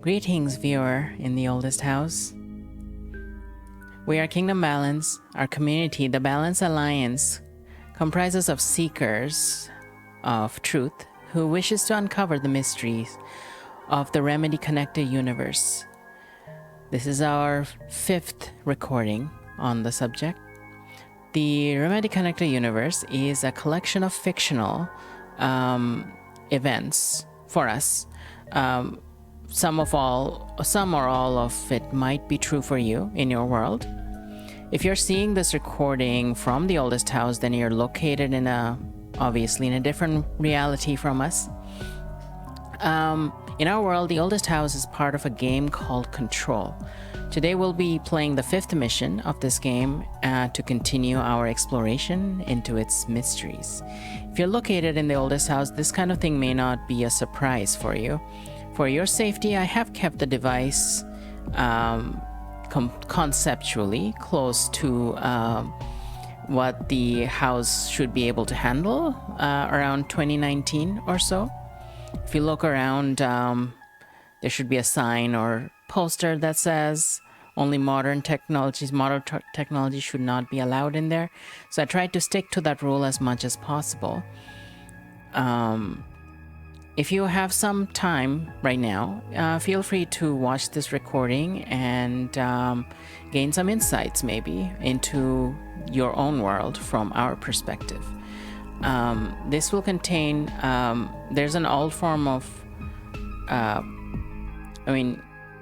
Greetings, viewer in the oldest house. We are Kingdom Balance. Our community, the Balance Alliance, comprises of seekers of truth who wishes to uncover the mysteries of the remedy-connected universe. This is our 5th recording on the subject. The remedy-connected universe is a collection of fictional events for us. Some or all of it might be true for you in your world. If you're seeing this recording from the oldest house, then you're located obviously in a different reality from us. In our world, the oldest house is part of a game called Control. Today we'll be playing the 5th mission of this game to continue our exploration into its mysteries. If you're located in the oldest house, this kind of thing may not be a surprise for you. For your safety, I have kept the device conceptually close to what the house should be able to handle around 2019 or so. If you look around, there should be a sign or poster that says only modern technology should not be allowed in there. So I tried to stick to that rule as much as possible. If you have some time right now, feel free to watch this recording and gain some insights maybe into your own world from our perspective. This will contain, there's an old form of,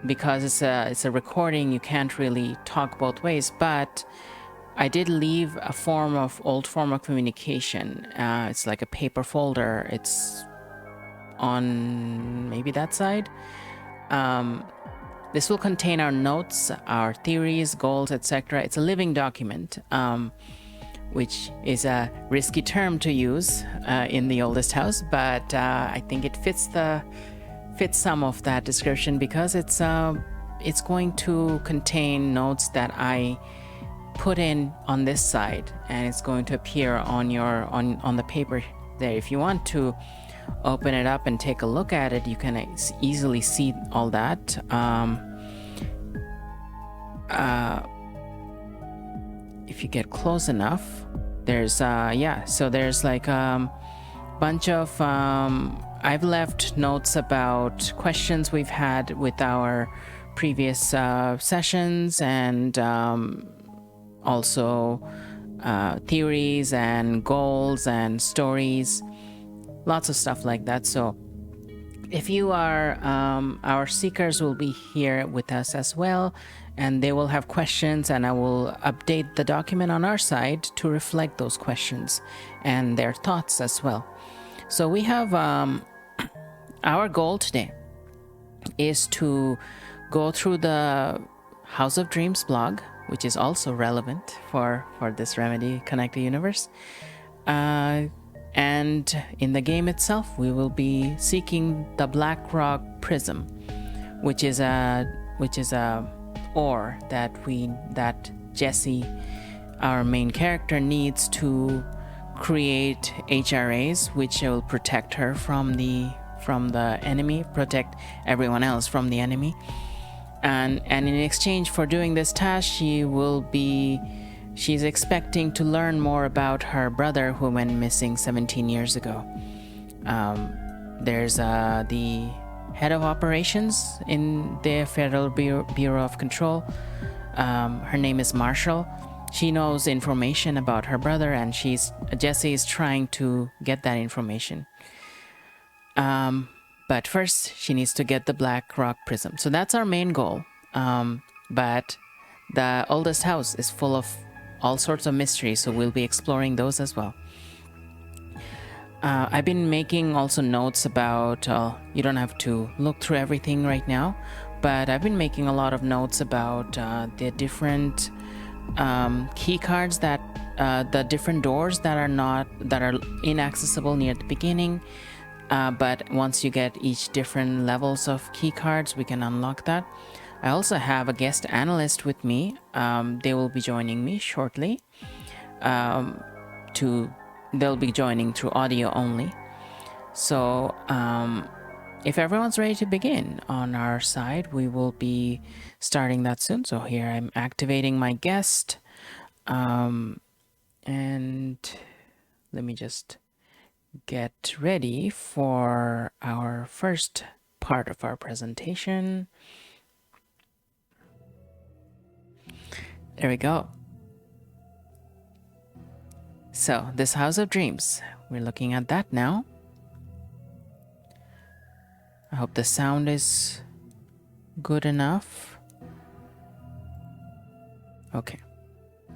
because it's a recording, you can't really talk both ways, but I did leave a old form of communication. It's like a paper folder. It's on maybe that side. This will contain our notes, our theories, goals, etc. It's a living document, which is a risky term to use in the oldest house, but I think it fits some of that description because it's going to contain notes that I put in on this side, and it's going to appear on the paper there. If you want to open it up and take a look at it, you can easily see all that. If you get close enough, there's there's like a bunch of I've left notes about questions we've had with our previous sessions, and also theories and goals and stories. Lots of stuff like that. So if you are, our seekers will be here with us as well, and they will have questions, and I will update the document on our side to reflect those questions and their thoughts as well. So we have, our goal today is to go through the House of Dreams blog, which is also relevant for this Remedy Connected Universe. And in the game itself, we will be seeking the Black Rock prism, which is a ore that Jesse, our main character, needs to create HRAs, which will protect her from the enemy, protect everyone else from the enemy. And in exchange for doing this task, she's expecting to learn more about her brother who went missing 17 years ago. There's the head of operations in the Federal Bureau of Control. Her name is Marshall. She knows information about her brother, and Jessie is trying to get that information. But first, she needs to get the Black Rock prism. So that's our main goal. But the oldest house is full of all sorts of mysteries, so we'll be exploring those as well. I've been making also notes about, you don't have to look through everything right now, but I've been making a lot of notes about the different key cards the different doors that are inaccessible near the beginning. But once you get each different levels of key cards, we can unlock that. I also have a guest analyst with me. They will be joining me shortly. They'll be joining through audio only. So if everyone's ready to begin on our side, we will be starting that soon. So here I'm activating my guest. And let me just get ready for our first part of our presentation. There we go. So this House of Dreams, we're looking at that now. I hope the sound is good enough. Okay.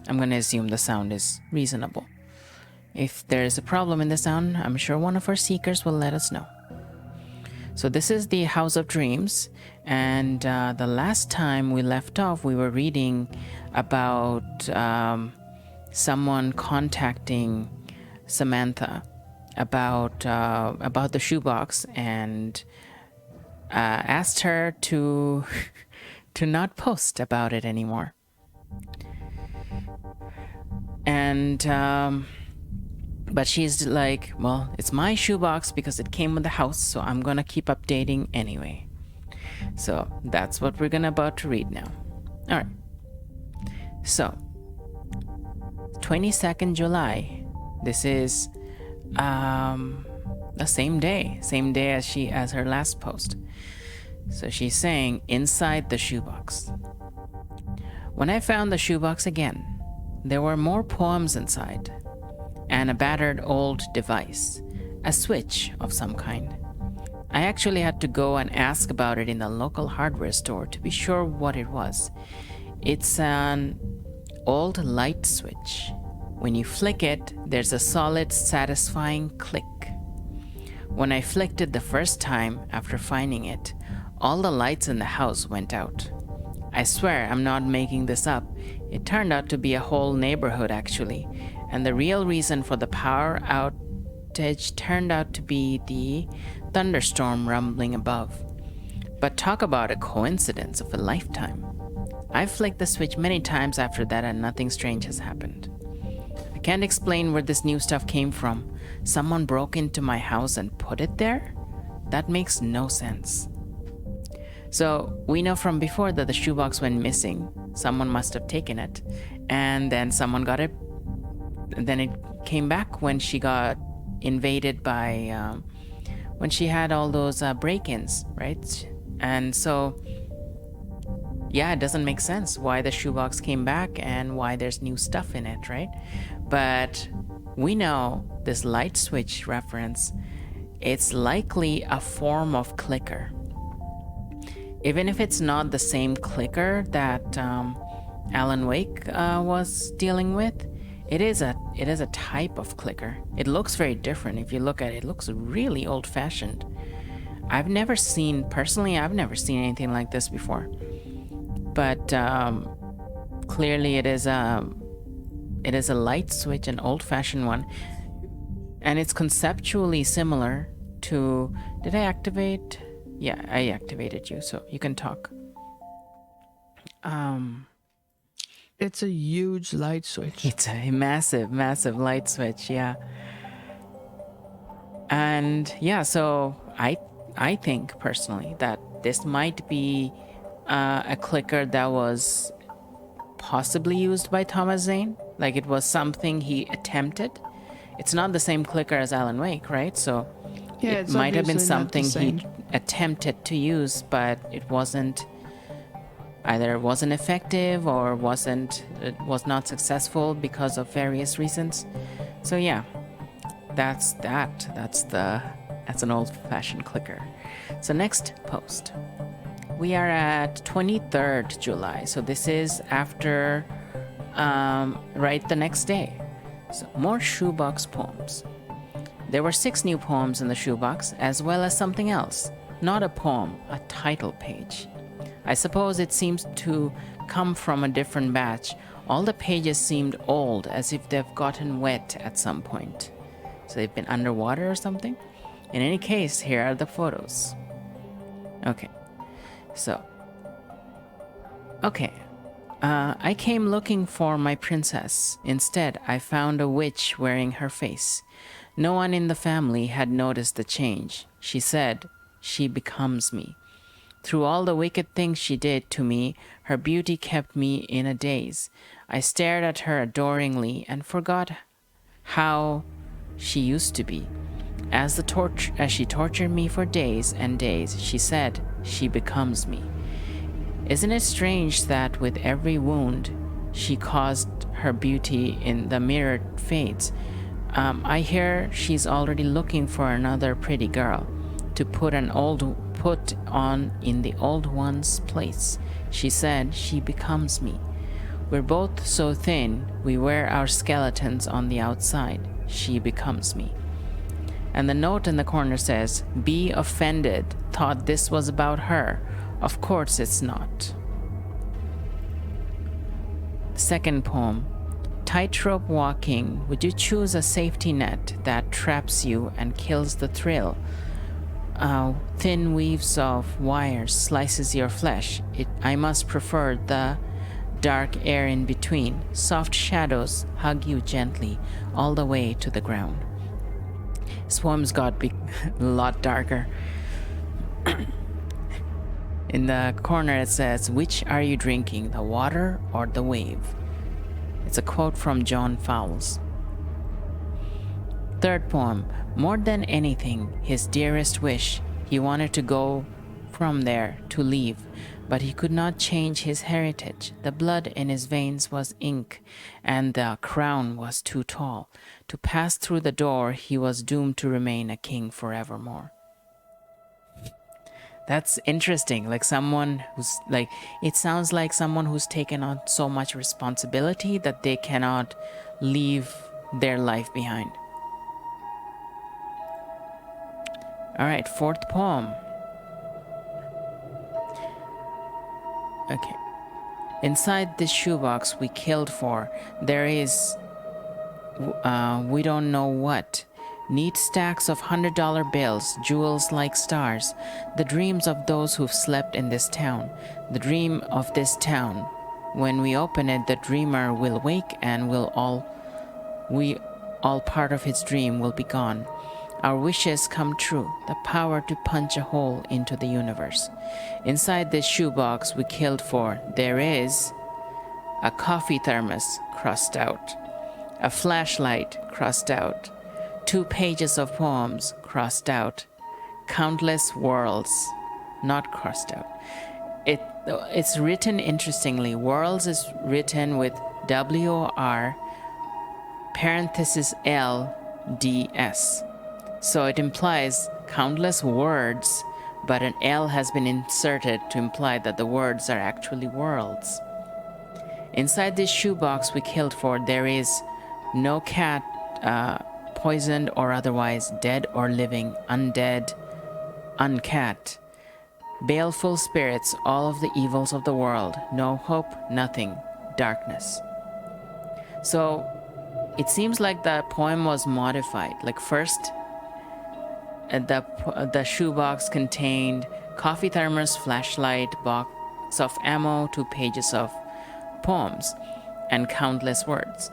I'm going to assume the sound is reasonable. If there is a problem in the sound, I'm sure one of our seekers will let us know. So this is the House of Dreams, and the last time we left off, we were reading about someone contacting Samantha about the shoebox and asked her to to not post about it anymore. And but she's like, well, it's my shoebox because it came with the house, so I'm gonna keep updating anyway. So that's what we're gonna about to read now. All right. So 22nd July. This is the same day as her last post. So she's saying, inside the shoebox. When I found the shoebox again, there were more poems inside, and a battered old device, a switch of some kind. I actually had to go and ask about it in the local hardware store to be sure what it was. It's an old light switch. When you flick it, there's a solid, satisfying click. When I flicked it the first time after finding it, all the lights in the house went out. I swear I'm not making this up. It turned out to be a whole neighborhood actually, and the real reason for the power outage turned out to be the thunderstorm rumbling above. But talk about a coincidence of a lifetime. I've flicked the switch many times after that and nothing strange has happened. I can't explain where this new stuff came from. Someone broke into my house and put it there? That makes no sense. So we know from before that the shoebox went missing. Someone must have taken it, and then someone got it. Then it came back when she got invaded by, when she had all those break-ins, right? And so, yeah, it doesn't make sense why the shoebox came back and why there's new stuff in it, right? But we know this light switch reference, it's likely a form of clicker. Even if it's not the same clicker that Alan Wake was dealing with, it is a type of clicker. It looks very different. If you look at it, it looks really old-fashioned. I've never seen anything like this before. But clearly it is a light switch, an old-fashioned one, and it's conceptually similar to. Did I activate? Yeah, I activated you, so you can talk. It's a huge light switch. It's a massive, massive light switch, yeah. And yeah, so I think personally that this might be a clicker that was possibly used by Thomas Zane. Like it was something he attempted. It's not the same clicker as Alan Wake, right? So Yeah, it it's might have been obviously not the something he same. attempted to use, but it wasn't effective or it was not successful because of various reasons. So yeah, that's an old-fashioned clicker. So next post, we are at 23rd July. So this is after right the next day. So more shoebox poems. There were 6 new poems in the shoebox, as well as something else. Not a poem, a title page. I suppose it seems to come from a different batch. All the pages seemed old, as if they've gotten wet at some point. So they've been underwater or something? In any case, here are the photos. Okay. So. Okay. I came looking for my princess. Instead, I found a witch wearing her face. No one in the family had noticed the change. She said, she becomes me. Through all the wicked things she did to me, her beauty kept me in a daze. I stared at her adoringly and forgot how she used to be. As she tortured me for days and days, she said, she becomes me. Isn't it strange that with every wound she caused, her beauty in the mirror fades? I hear she's already looking for another pretty girl to put on in the old one's place. She said, she becomes me. We're both so thin, we wear our skeletons on the outside. She becomes me. And the note in the corner says, be offended, thought this was about her. Of course it's not. Second poem. Tightrope walking, would you choose a safety net that traps you and kills the thrill? Thin weaves of wires slices your flesh. I must prefer the dark air in between. Soft shadows hug you gently all the way to the ground. This poem's got a lot darker. In the corner it says, which are you drinking, the water or the wave? It's a quote from John Fowles. Third poem. More than anything, his dearest wish, he wanted to go from there, to leave, but he could not change his heritage. The blood in his veins was ink, and the crown was too tall. To pass through the door, he was doomed to remain a king forevermore. That's interesting. Like someone who's like, it sounds like someone who's taken on so much responsibility that they cannot leave their life behind. All right, fourth poem. Okay. Inside this shoebox we killed for, there is, we don't know what. Neat stacks of $100 bills, jewels like stars, the dreams of those who've slept in this town, the dream of this town. When we open it, the dreamer will wake and we all part of his dream will be gone. Our wishes come true, the power to punch a hole into the universe. Inside this shoebox we killed for, there is a coffee thermos crossed out, a flashlight crossed out, 2 pages of poems crossed out, countless worlds not crossed out. It's written interestingly. Worlds is written with W-O-R parenthesis L-D-S. So it implies countless words, but an L has been inserted to imply that the words are actually worlds. Inside this shoebox we killed for, there is no cat, poisoned or otherwise, dead or living, undead, uncat, baleful spirits, all of the evils of the world, no hope, nothing, darkness. So it seems like the poem was modified. Like first, the shoebox contained coffee thermos, flashlight, box of ammo, 2 pages of poems, and countless words.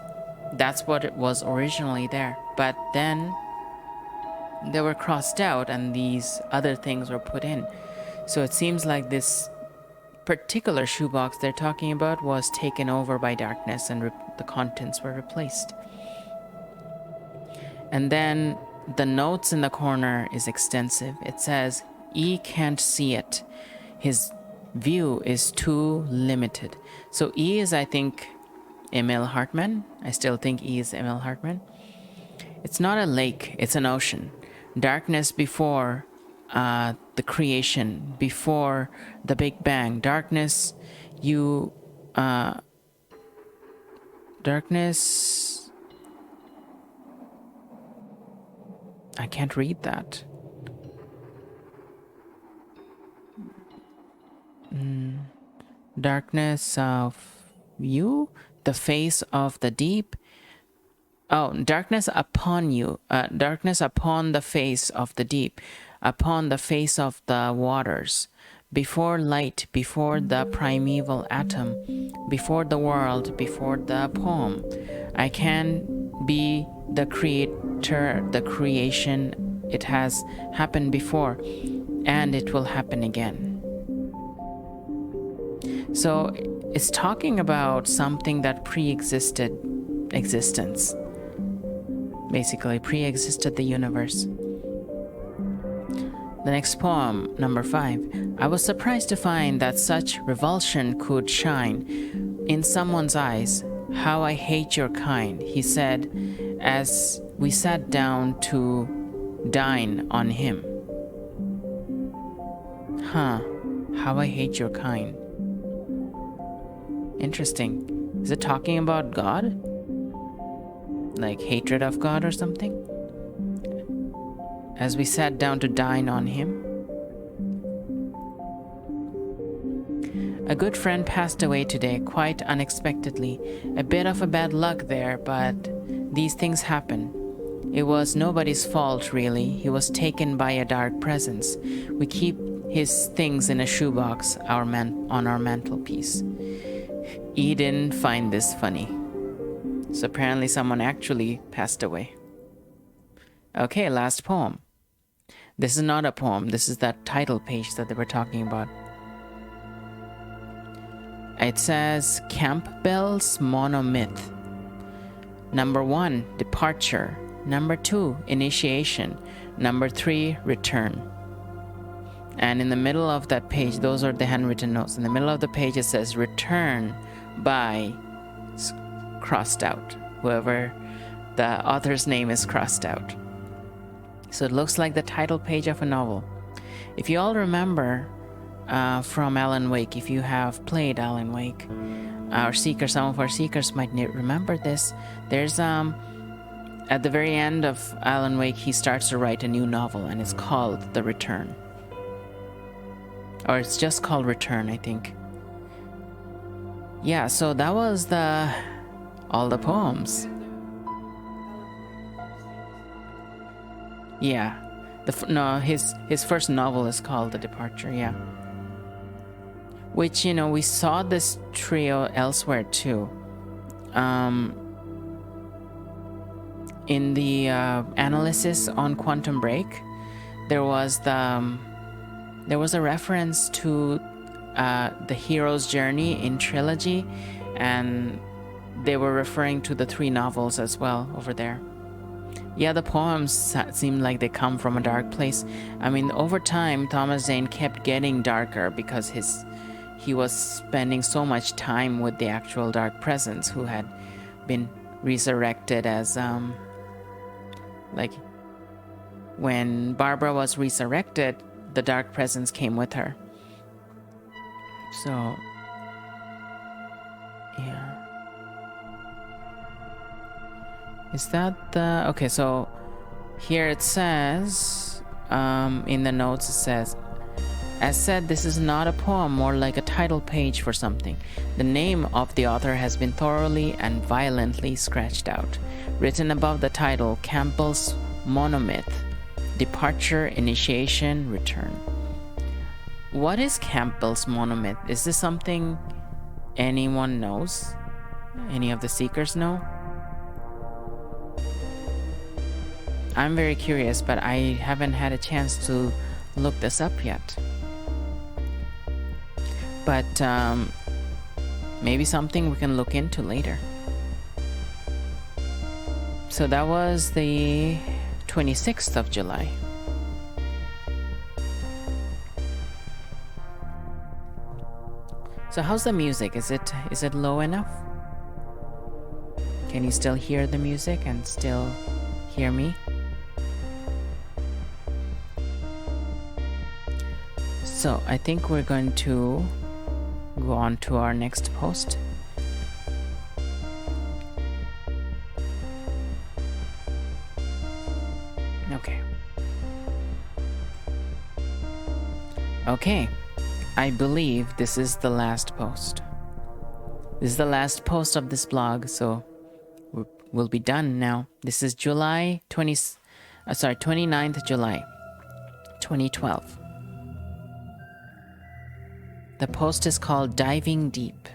That's what it was originally there. But then they were crossed out and these other things were put in. So it seems like this particular shoebox they're talking about was taken over by darkness and the contents were replaced. And then the notes in the corner is extensive. It says, E can't see it. His view is too limited. So E is, I think, Emil Hartman. I still think E is Emil Hartman. It's not a lake, it's an ocean. Darkness before the creation, before the Big Bang. Darkness, darkness, I can't read that. Darkness of you, the face of the deep. Oh, darkness upon you, darkness upon the face of the deep, upon the face of the waters, before light, before the primeval atom, before the world, before the poem. I can be the creator, the creation. It has happened before. and it will happen again. So it's talking about something that pre-existed existence. Basically, pre-existed the universe. The next poem, number 5. I was surprised to find that such revulsion could shine in someone's eyes. How I hate your kind, he said, as we sat down to dine on him. How I hate your kind. Interesting. Is it talking about God? Like hatred of God or something? As we sat down to dine on him. A good friend passed away today, quite unexpectedly. A bit of a bad luck there, but these things happen. It was nobody's fault, really. He was taken by a dark presence. We keep his things in a shoebox on our mantelpiece. He didn't find this funny. So apparently someone actually passed away. Okay, last poem. This is not a poem. This is that title page that they were talking about. It says Campbell's Monomyth. Number 1, departure. Number 2, initiation. Number 3, return. And in the middle of that page, those are the handwritten notes. In the middle of the page, it says return by crossed out. Whoever the author's name is crossed out. So it looks like the title page of a novel. If you all remember from Alan Wake, if you have played Alan Wake, some of our seekers might remember this. There's at the very end of Alan Wake, he starts to write a new novel, and it's called The Return. Or it's just called Return, I think. Yeah, so that was all the poems. Yeah. His first novel is called The Departure, yeah. Which, we saw this trio elsewhere too. In the analysis on Quantum Break, there was a reference to the hero's journey in trilogy, and they were referring to the 3 novels as well over there. Yeah, the poems seem like they come from a dark place. I mean, over time, Thomas Zane kept getting darker because he was spending so much time with the actual dark presence who had been resurrected as like when Barbara was resurrected, the dark presence came with her. So yeah. Is that the... Okay, so here it says, in the notes it says, as said, this is not a poem, more like a title page for something. The name of the author has been thoroughly and violently scratched out. Written above the title, Campbell's Monomyth, Departure, Initiation, Return. What is Campbell's Monomyth? Is this something anyone knows? Any of the seekers know? I'm very curious, but I haven't had a chance to look this up yet. But maybe something we can look into later. So that was the 26th of July. So how's the music? Is it low enough? Can you still hear the music and still hear me? So I think we're going to go on to our next post. Okay, I believe this is the last post. This is the last post of this blog, so we'll be done now. This is 29th July, 2012. The post is called Diving Deep.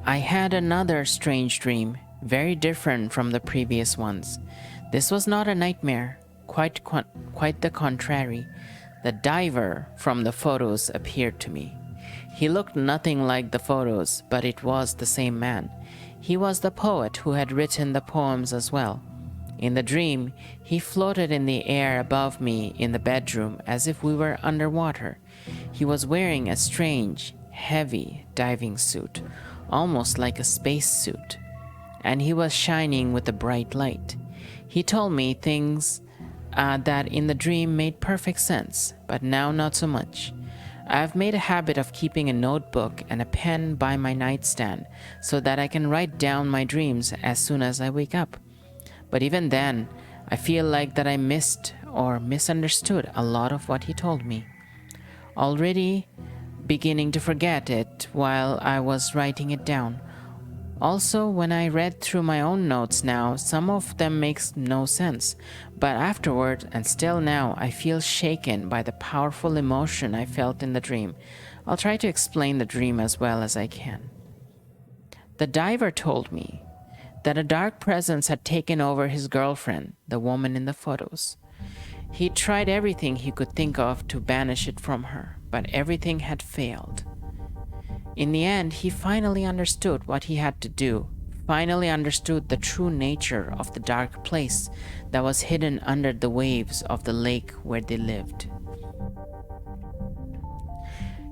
I had another strange dream, very different from the previous ones. This was not a nightmare, quite quite the contrary. The diver from the photos appeared to me. He looked nothing like the photos, but it was the same man. He was the poet who had written the poems as well. In the dream, he floated in the air above me in the bedroom as if we were underwater. He was wearing a strange, heavy diving suit, almost like a space suit, and he was shining with a bright light. He told me things that in the dream made perfect sense, but now not so much. I have made a habit of keeping a notebook and a pen by my nightstand so that I can write down my dreams as soon as I wake up. But even then, I feel like that I missed or misunderstood a lot of what he told me. Already beginning to forget it while I was writing it down. Also, when I read through my own notes now, some of them makes no sense, but afterward and still now, I feel shaken by the powerful emotion I felt in the dream. I'll try to explain the dream as well as I can. The diver told me that a dark presence had taken over his girlfriend, the woman in the photos. He tried everything he could think of to banish it from her, but everything had failed. In the end, he finally understood what he had to do, finally understood the true nature of the dark place that was hidden under the waves of the lake where they lived.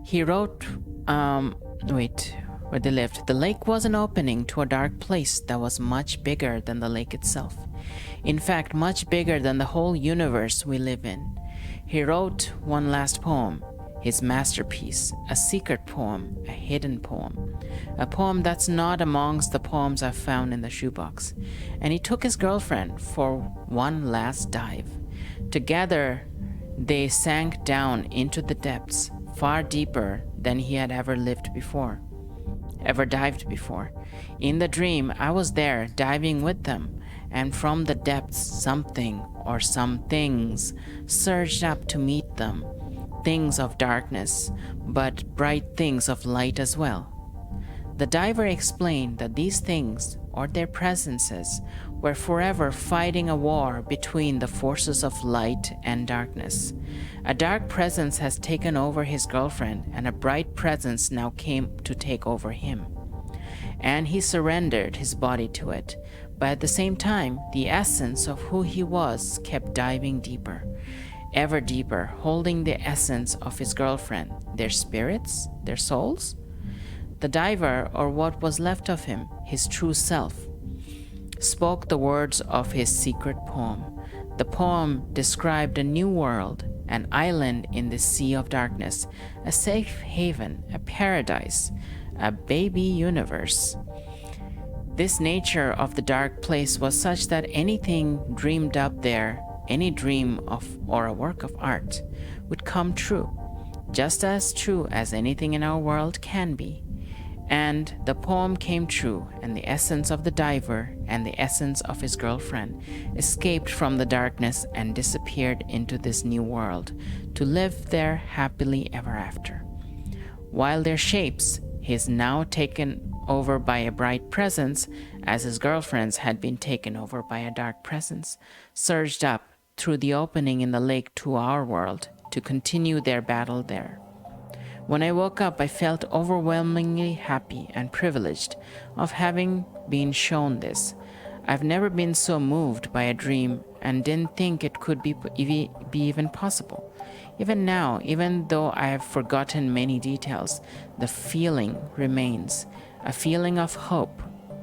He wrote, where they lived. The lake was an opening to a dark place that was much bigger than the lake itself. In fact, much bigger than the whole universe we live in. He wrote one last poem, his masterpiece, a secret poem, a hidden poem, a poem that's not amongst the poems I've found in the shoebox. And he took his girlfriend for one last dive. Together, they sank down into the depths, far deeper than he had ever dived before. In the dream, I was there diving with them, and from the depths, something or some things surged up to meet them. Things of darkness, but bright things of light as well. The diver explained that these things, or their presences, were forever fighting a war between the forces of light and darkness. A dark presence has taken over his girlfriend, and a bright presence now came to take over him. And he surrendered his body to it, but at the same time, the essence of who he was kept diving deeper. Ever deeper, holding the essence of his girlfriend, their spirits, their souls? The diver, or what was left of him, his true self, spoke the words of his secret poem. The poem described a new world, an island in the sea of darkness, a safe haven, a paradise, a baby universe. This nature of the dark place was such that anything dreamed up there, any dream of or a work of art, would come true, just as true as anything in our world can be. And the poem came true, and the essence of the diver and the essence of his girlfriend escaped from the darkness and disappeared into this new world to live there happily ever after. While their shapes, his now taken over by a bright presence, as his girlfriend's had been taken over by a dark presence, surged up through the opening in the lake to our world to continue their battle there. When I woke up, I felt overwhelmingly happy and privileged of having been shown this. I've never been so moved by a dream and didn't think it could be even possible. Even now, even though I have forgotten many details, the feeling remains, a feeling of hope.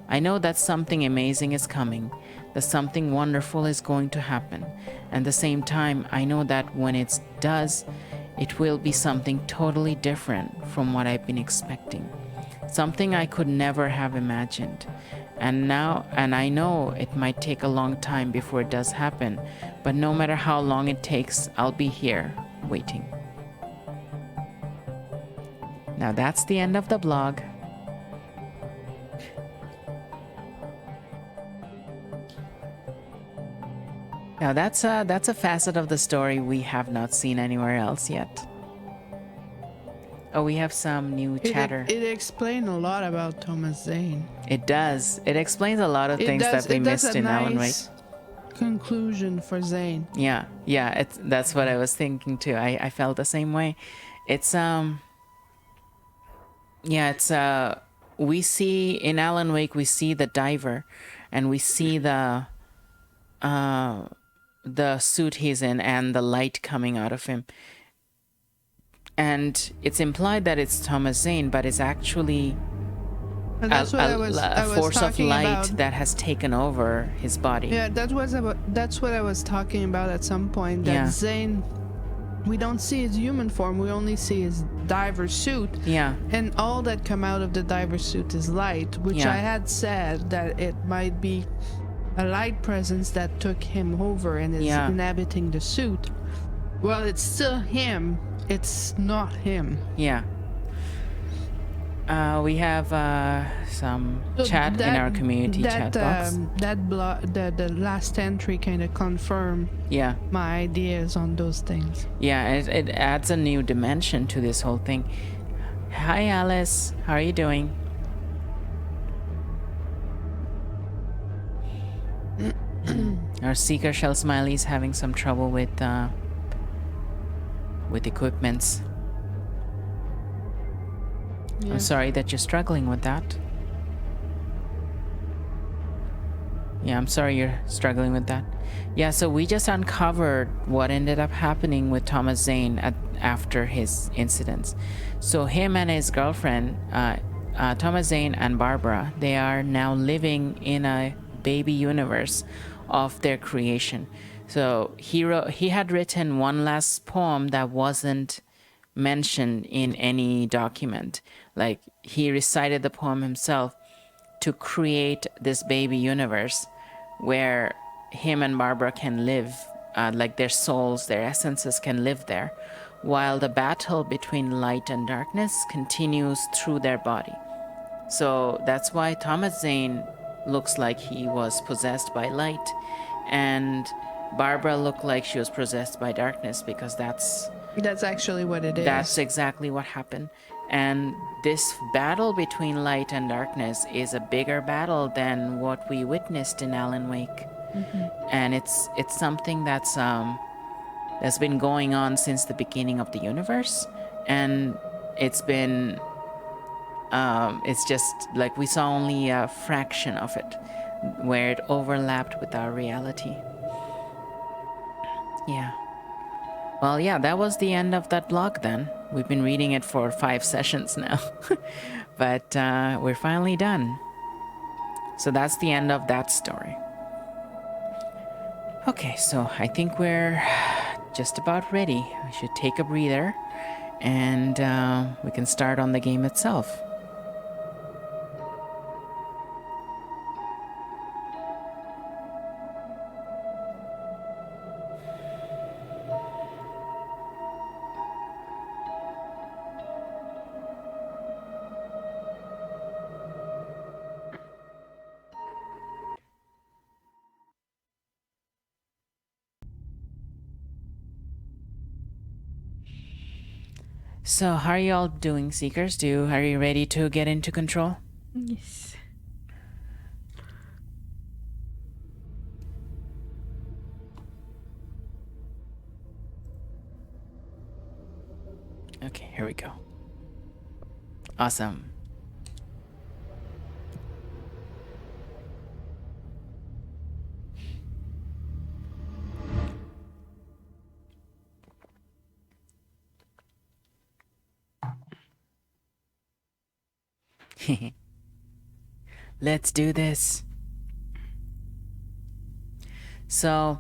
I know that something amazing is coming, that something wonderful is going to happen. And at the same time, I know that when it does, it will be something totally different from what I've been expecting. Something I could never have imagined. And I know it might take a long time before it does happen, but no matter how long it takes, I'll be here, waiting. Now that's the end of the blog. Now that's a facet of the story we have not seen anywhere else yet. Oh, we have some new chatter. It explains a lot about Thomas Zane. It does. It explains a lot of things that we missed in Alan Wake. conclusion for Zane. Yeah, that's what I was thinking too. I felt the same way. It's we see in Alan Wake, we see the diver, and we see the suit he's in and the light coming out of him, and it's implied that it's Thomas Zane, but it's actually And that's what I was force of talking light about. that has taken over his body. Yeah, that's what I was talking about at some point. That Yeah. Zane, we don't see his human form. We only see his diver suit. Yeah, And all that come out of the diver suit is light, which Yeah. I had said that it might be a light presence that took him over and is Yeah. inhabiting the suit. Well, it's still him. It's not him. yeah. We have some So chat in our community chat box. The last entry kind of confirmed Yeah, my ideas on those things. yeah. It adds a new dimension to this whole thing. Hi, Alice. How are you doing? Our Seeker Shell Smiley's having some trouble with equipments. Yeah. I'm sorry that you're struggling with that. Yeah, I'm sorry you're struggling with that. Yeah, so we just uncovered what ended up happening with Thomas Zane after his incidents. So him and his girlfriend, Thomas Zane and Barbara, they are now living in a baby universe of their creation. So he had written one last poem that wasn't mentioned in any document. Like, he recited the poem himself to create this baby universe where him and Barbara can live, like their souls, their essences can live there, while the battle between light and darkness continues through their body. So that's why Thomas Zane looks like he was possessed by light, and Barbara looked like she was possessed by darkness, because that's actually what it is. that's exactly what happened. And this battle between light and darkness is a bigger battle than what we witnessed in Alan Wake. And it's something that's been going on since the beginning of the universe, and it's been it's just like we saw only a fraction of it, where it overlapped with our reality. Yeah. Well, yeah, that was the end of that blog then. We've been reading it for 5 sessions now. But we're finally done. So that's the end of that story. Okay, so I think we're just about ready. I should take a breather, and we can start on the game itself. So, how are you all doing, Seekers? Are you ready to get into control? Yes. Okay, here we go. Awesome. Let's do this. So,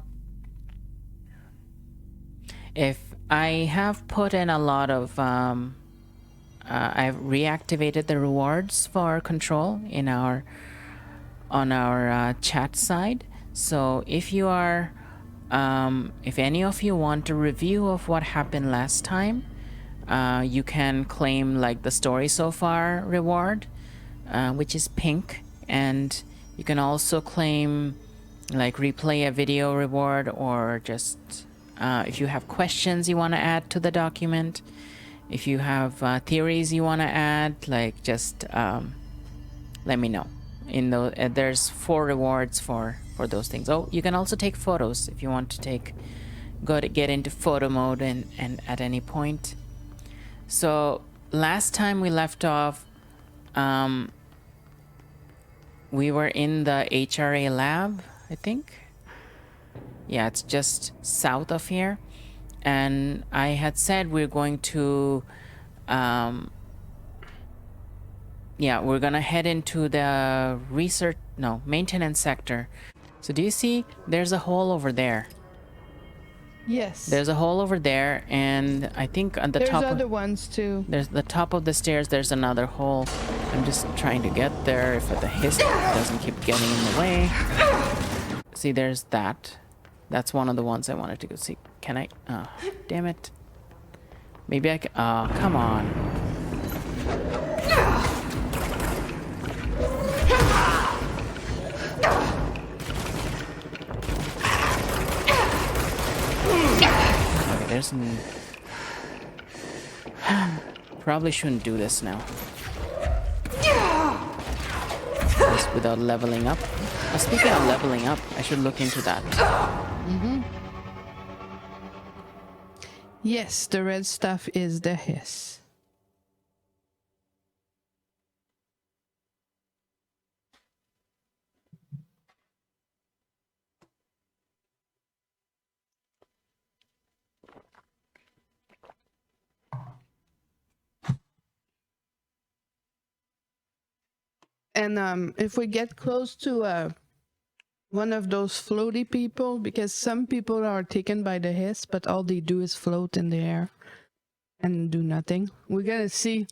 if I have put in a lot of, I've reactivated the rewards for control on our chat side. So if you are, if any of you want a review of what happened last time, you can claim like the story so far reward, which is pink, and you can also claim like replay a video reward, or just if you have questions you want to add to the document, if you have theories you want to add, like just let me know. In the there's 4 rewards for for those things. Oh, you can also take photos if you want to get into photo mode and at any point. So last time we left off, we were in the HRA lab, I think. Yeah, it's just south of here. And I had said we're going to, we're gonna head into the maintenance sector. So do you see there's a hole over there? Yes. There's a hole over there, and I think on the There's top other ones too. there's the top of the stairs, there's another hole. I'm just trying to get there if the hiss doesn't keep getting in the way. See, there's that. That's one of the ones I wanted to go see. Can I? Oh, damn it. Maybe I can. Oh, come on. Okay, there's some. Probably shouldn't do this now. Just without leveling up. Speaking of leveling up, I should look into that. Yes, the red stuff is the hiss. And if we get close to one of those floaty people, because some people are taken by the hiss, but all they do is float in the air and do nothing. We're gonna see.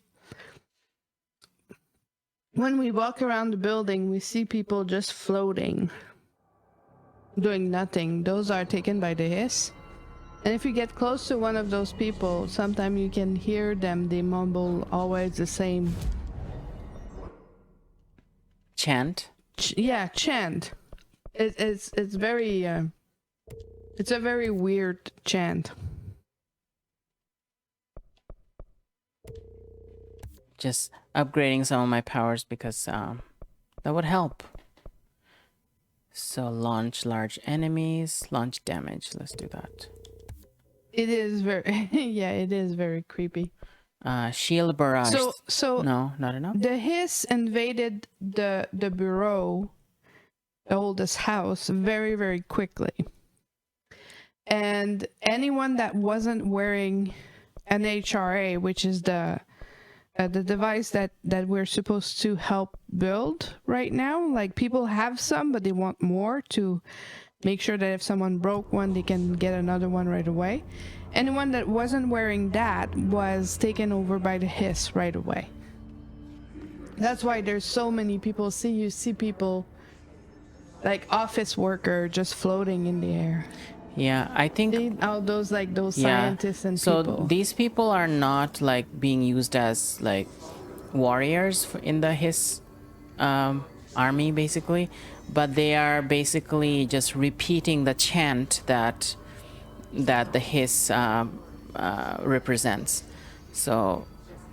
When we walk around the building, we see people just floating, doing nothing. Those are taken by the hiss. And if you get close to one of those people, sometimes you can hear them. They mumble always the same Chant. chant. It's very it's a very weird chant. Just upgrading some of my powers because that would help. So launch large enemies, launch damage. Let's do that. It is very yeah, it is very creepy. Shield barrage. So no, not enough. the hiss invaded the bureau, the oldest house, very, very quickly. And anyone that wasn't wearing an HRA, which is the device that we're supposed to help build right now, like people have some, but they want more to make sure that if someone broke one, they can get another one right away. Anyone that wasn't wearing that was taken over by the hiss right away. That's why there's so many people. You see people like office worker just floating in the air. Yeah, I think All those scientists and so people. these people are not like being used as like warriors in the hiss army basically, but they are basically just repeating the chant that the hiss represents. So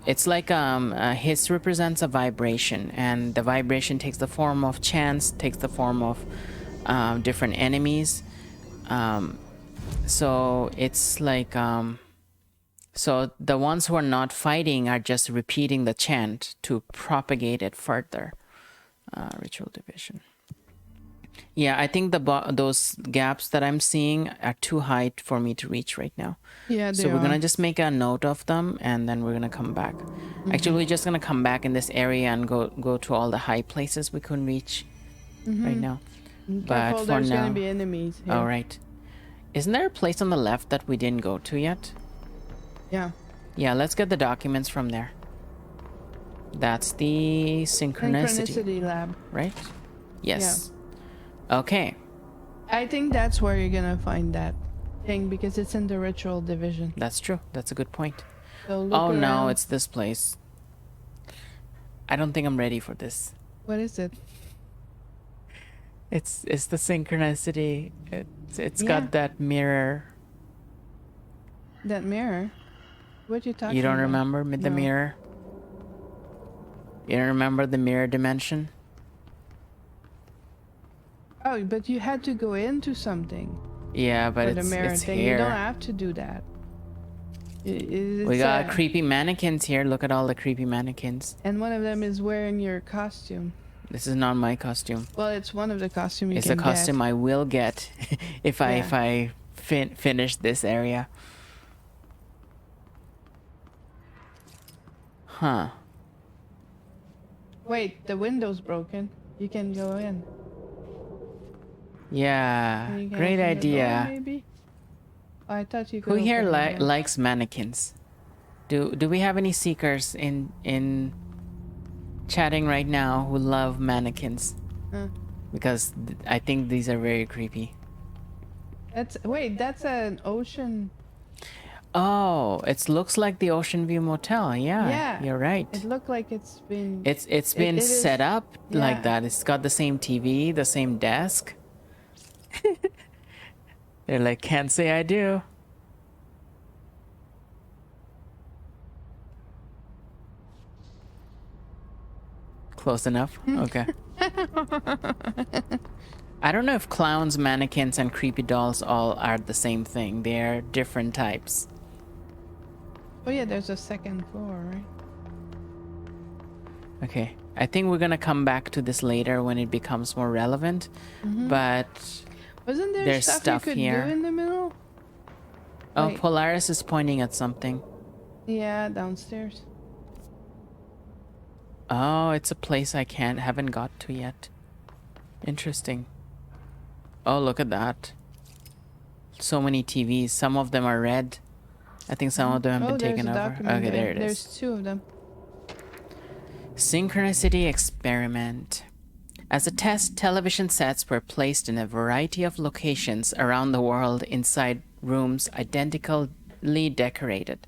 it's like a hiss represents a vibration, and the vibration takes the form of chants, takes the form of different enemies. So it's like so the ones who are not fighting are just repeating the chant to propagate it further. Ritual division. Yeah, I think those gaps that I'm seeing are too high for me to reach right now. Yeah, so we're gonna just make a note of them, and then we're gonna come back. Actually, we're just gonna come back in this area and go to all the high places we couldn't reach right now. But for there's now, gonna be enemies here. all right. Isn't there a place on the left that we didn't go to yet? Yeah. Yeah, let's get the documents from there. That's the synchronicity lab. right? Yes. Okay. I think that's where you're gonna find that thing, because it's in the ritual division. That's true. That's a good point. So look Oh no, around. it's this place. I don't think I'm ready for this. What is it? It's the synchronicity. It's Yeah. got that mirror. That mirror? What you talking about? You don't remember the No. mirror? You don't remember the mirror dimension? Oh, but you had to go into something Yeah, but for the mirror it's thing. here. You don't have to do that. We got creepy mannequins here. Look at all the creepy mannequins. And one of them is wearing your costume. This is not my costume. Well, it's one of the costumes you It's can the costume get. I will get if I finish this area. Huh. Wait, the window's broken. You can go in. Yeah, You can great open the door, idea. maybe? Oh, I thought you could. Who here open the door. likes mannequins? Do we have any seekers in chatting right now who love mannequins? Because I think these are very creepy. That's an ocean. Oh, it looks like the Ocean View Motel. Yeah, Yeah, you're right. It looked like it's been. It's been it is- set up like yeah. that. It's got the same TV, the same desk. They're like, can't say I do. Close enough? Okay. I don't know if clowns, mannequins, and creepy dolls all are the same thing. They're different types. Oh yeah, there's a second floor, right? Okay. I think we're gonna come back to this later when it becomes more relevant. But Wasn't there there's stuff, stuff you could here. do in the middle? Oh, Wait. Polaris is pointing at something. Yeah, downstairs. Oh, it's a place I haven't got to yet. Interesting. Oh, look at that. So many TVs. Some of them are red. I think some of them have been taken there's a over. document Okay, there it is. There's two of them. Synchronicity experiment. As a test, television sets were placed in a variety of locations around the world inside rooms identically decorated.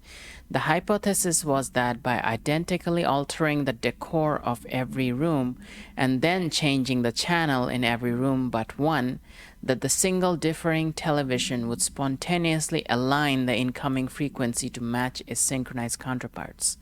The hypothesis was that by identically altering the decor of every room and then changing the channel in every room but one, that the single differing television would spontaneously align the incoming frequency to match its synchronized counterparts.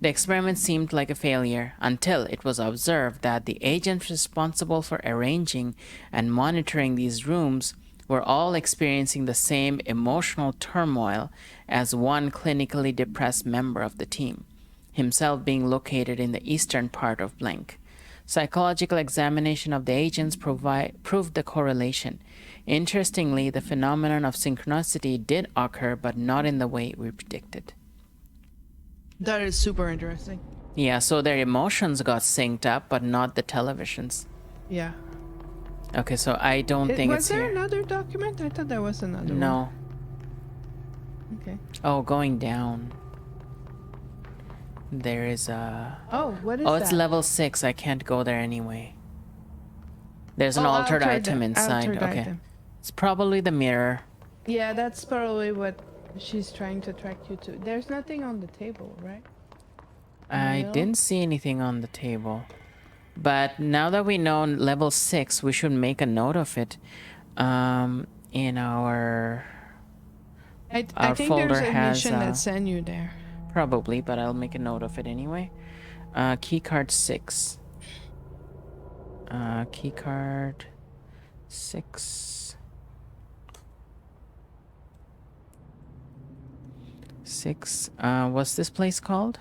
The experiment seemed like a failure until it was observed that the agents responsible for arranging and monitoring these rooms were all experiencing the same emotional turmoil as one clinically depressed member of the team, himself being located in the eastern part of blank. Psychological examination of the agents proved the correlation. Interestingly, the phenomenon of synchronicity did occur, but not in the way we predicted. That is super interesting. Yeah, so their emotions got synced up, but not the televisions. Yeah. Okay, so I don't think it's Was there here. another document? I thought there was another No. one. Okay. Oh, going down. There is a... Oh, what is Oh, that? it's level 6. I can't go there anyway. There's an altered item inside. altered Okay. item. It's probably the mirror. Yeah, that's probably what she's trying to attract you to. There's nothing on the table, right? I No? didn't see anything on the table. But now that we know level 6, we should make a note of it in our I think there's folder a has, mission that sent you there. probably, but I'll make a note of it anyway. Keycard 6. Keycard 6. 6. What's this place called?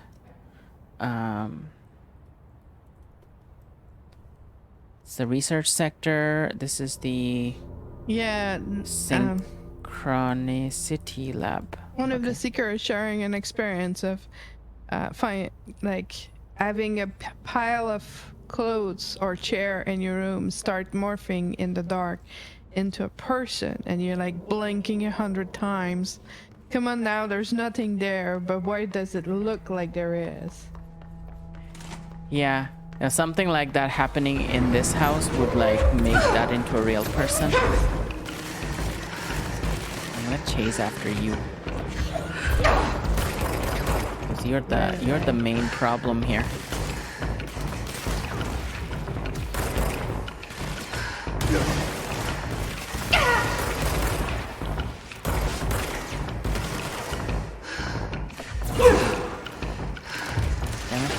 It's the research sector. This is the Yeah. Synchronicity Lab. One of the seekers sharing an experience of having a pile of clothes or chair in your room start morphing in the dark into a person, and you're like blinking 100 times. Come on now, there's nothing there, but why does it look like there is? Yeah, now something like that happening in this house would like make that into a real person. I'm gonna chase after you. 'Cause you're the main problem here. Damn it.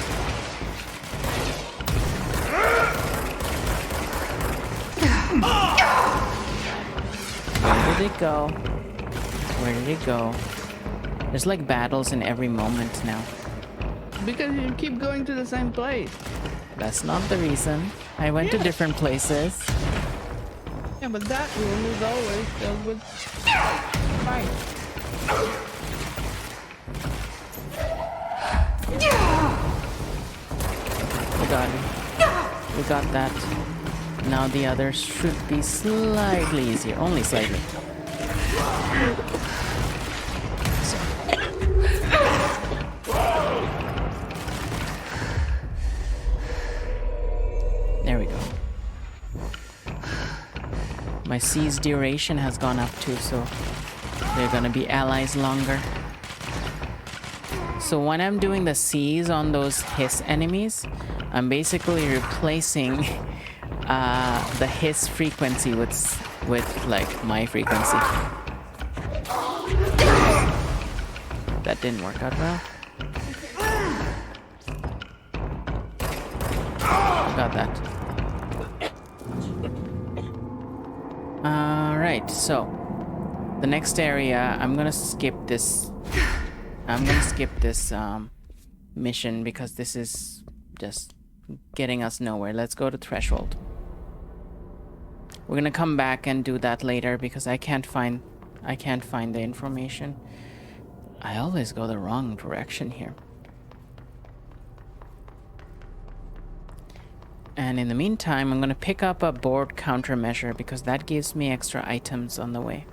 it go? Where did it go? There's like battles in every moment now. Because you keep going to the same place. That's not the reason. I went to different places. Yeah, but that room is always filled with fight. We got it. We got that. Now the others should be slightly easier. Only slightly. There we go. My siege duration has gone up too, so they're gonna be allies longer. So when I'm doing the siege on those hiss enemies, I'm basically replacing the hiss frequency with like my frequency. That didn't work out well. Got that. Alright, so the next area, I'm gonna skip this mission because this is just getting us nowhere. Let's go to Threshold. We're gonna come back and do that later because I can't find the information. I always go the wrong direction here. And in the meantime, I'm gonna pick up a board countermeasure because that gives me extra items on the way.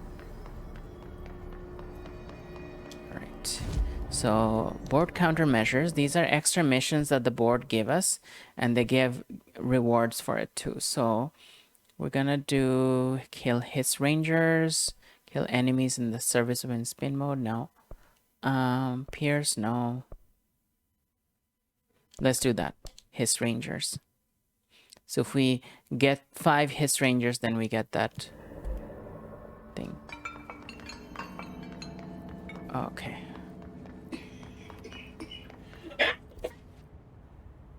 Alright. So, board countermeasures, these are extra missions that the board give us, and they give rewards for it too. So, we're gonna do kill hiss rangers, kill enemies in the service of in spin mode, no. Pierce, no. Let's do that. Hiss rangers. So if we get 5 hiss rangers, then we get that thing. Okay.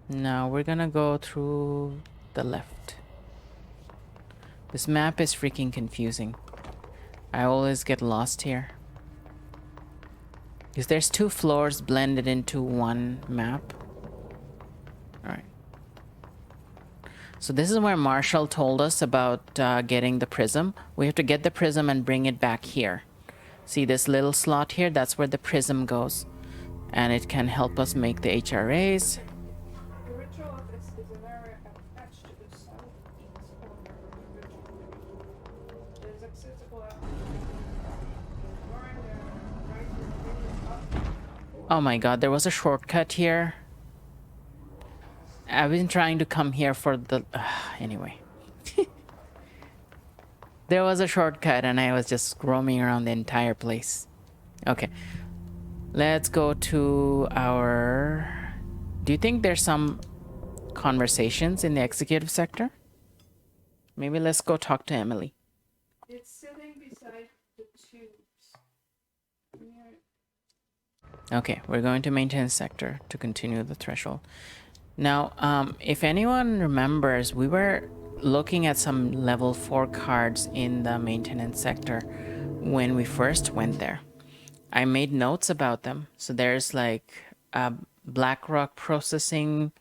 Now we're gonna go through the left. This map is freaking confusing. I always get lost here. Because there's 2 floors blended into one map. Alright. So this is where Marshall told us about getting the prism. We have to get the prism and bring it back here. See this little slot here? That's where the prism goes. And it can help us make the HRAs. The ritual office is an area attached to the southeast corner of the ritual. It is accessible at Oh my god, there was a shortcut here. I've been trying to come here for the... anyway. There was a shortcut and I was just roaming around the entire place. Okay. Let's go to our... Do you think there's some conversations in the executive sector? Maybe let's go talk to Emily. It's sitting beside the tubes. Okay, we're going to maintenance sector to continue the threshold. Now, if anyone remembers, we were looking at some level 4 cards in the maintenance sector when we first went there. I made notes about them. So there's like a BlackRock processing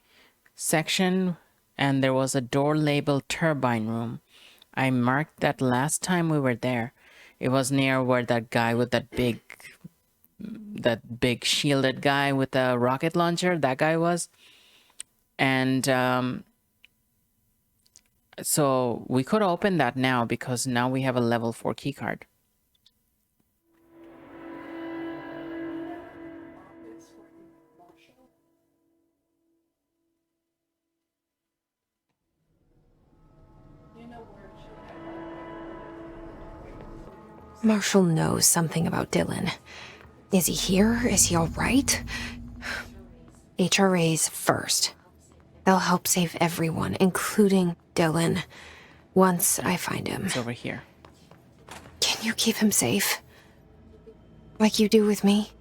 section, and there was a door labeled turbine room. I marked that last time we were there. It was near where that guy with that big shielded guy with the rocket launcher, that guy was. And so we could open that now because now we have a level 4 key card. Marshall knows something about Dylan. Is he here? Is he all right? HRAs first. They'll help save everyone, including Dylan, once I find him. It's over here. Can you keep him safe? Like you do with me?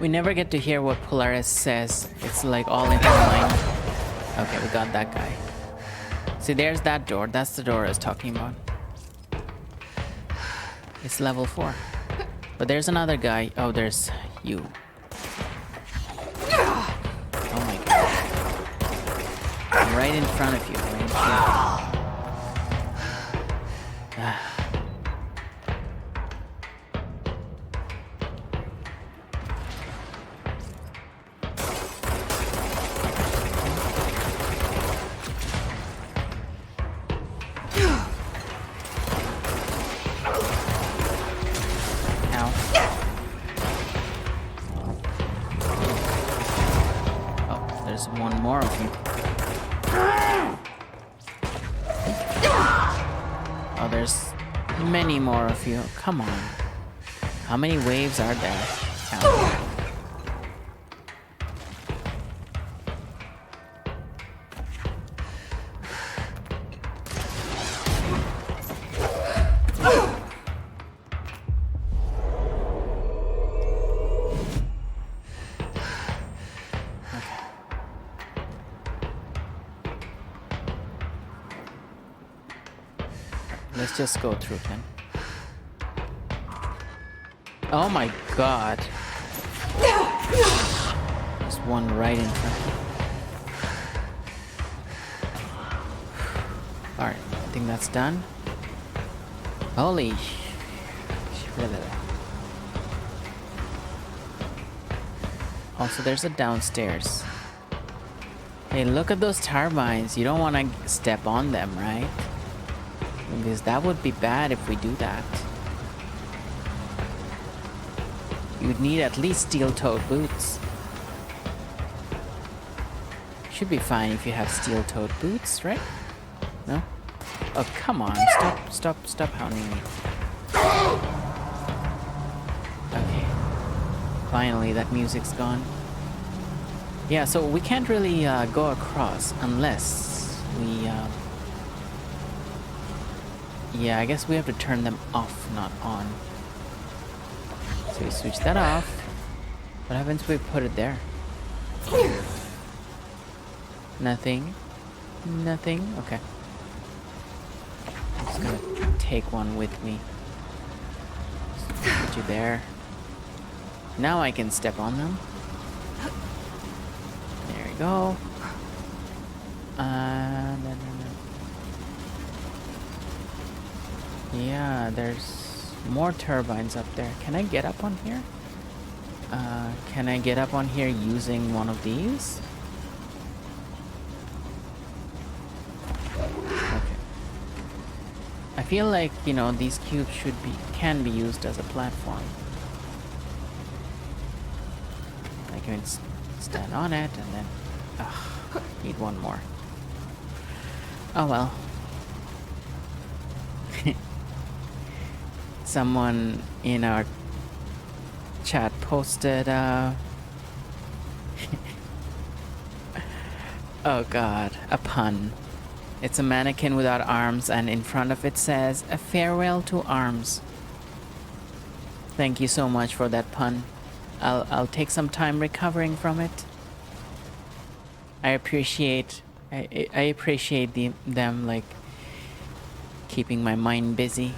We never get to hear what Polaris says. It's like all in her mind. Okay, we got that guy. See, there's that door. That's the door I was talking about. It's level 4. But there's another guy. Oh, there's you. Oh my god. I'm right in front of you. Right in front of you. One more of you. Oh, there's many more of you. Come on. How many waves are there? Count. Let's just go through then. Oh my god. There's one right in front. Alright, I think that's done. Holy. Also, there's a downstairs. Hey, look at those turbines. You don't want to step on them, right? Because that would be bad if we do that. You'd need at least steel-toed boots. Should be fine if you have steel-toed boots, right? No? Oh, come on. Stop hounding me. Okay. Finally, that music's gone. Yeah, so we can't really go across unless we... Yeah, I guess we have to turn them off, not on. So we switch that off. What happens if we put it there? Nothing. Nothing? Okay. I'm just gonna take one with me. Just put you there. Now I can step on them. There we go. No. Yeah, there's more turbines up there. Can I get up on here? Can I get up on here using one of these? Okay. I feel like, you know, these cubes can be used as a platform. I can stand on it and then... need one more. Oh well. Someone in our chat posted, oh god, a pun. It's a mannequin without arms, and in front of it says, "A farewell to arms." Thank you so much for that pun. I'll take some time recovering from it. I appreciate them like keeping my mind busy.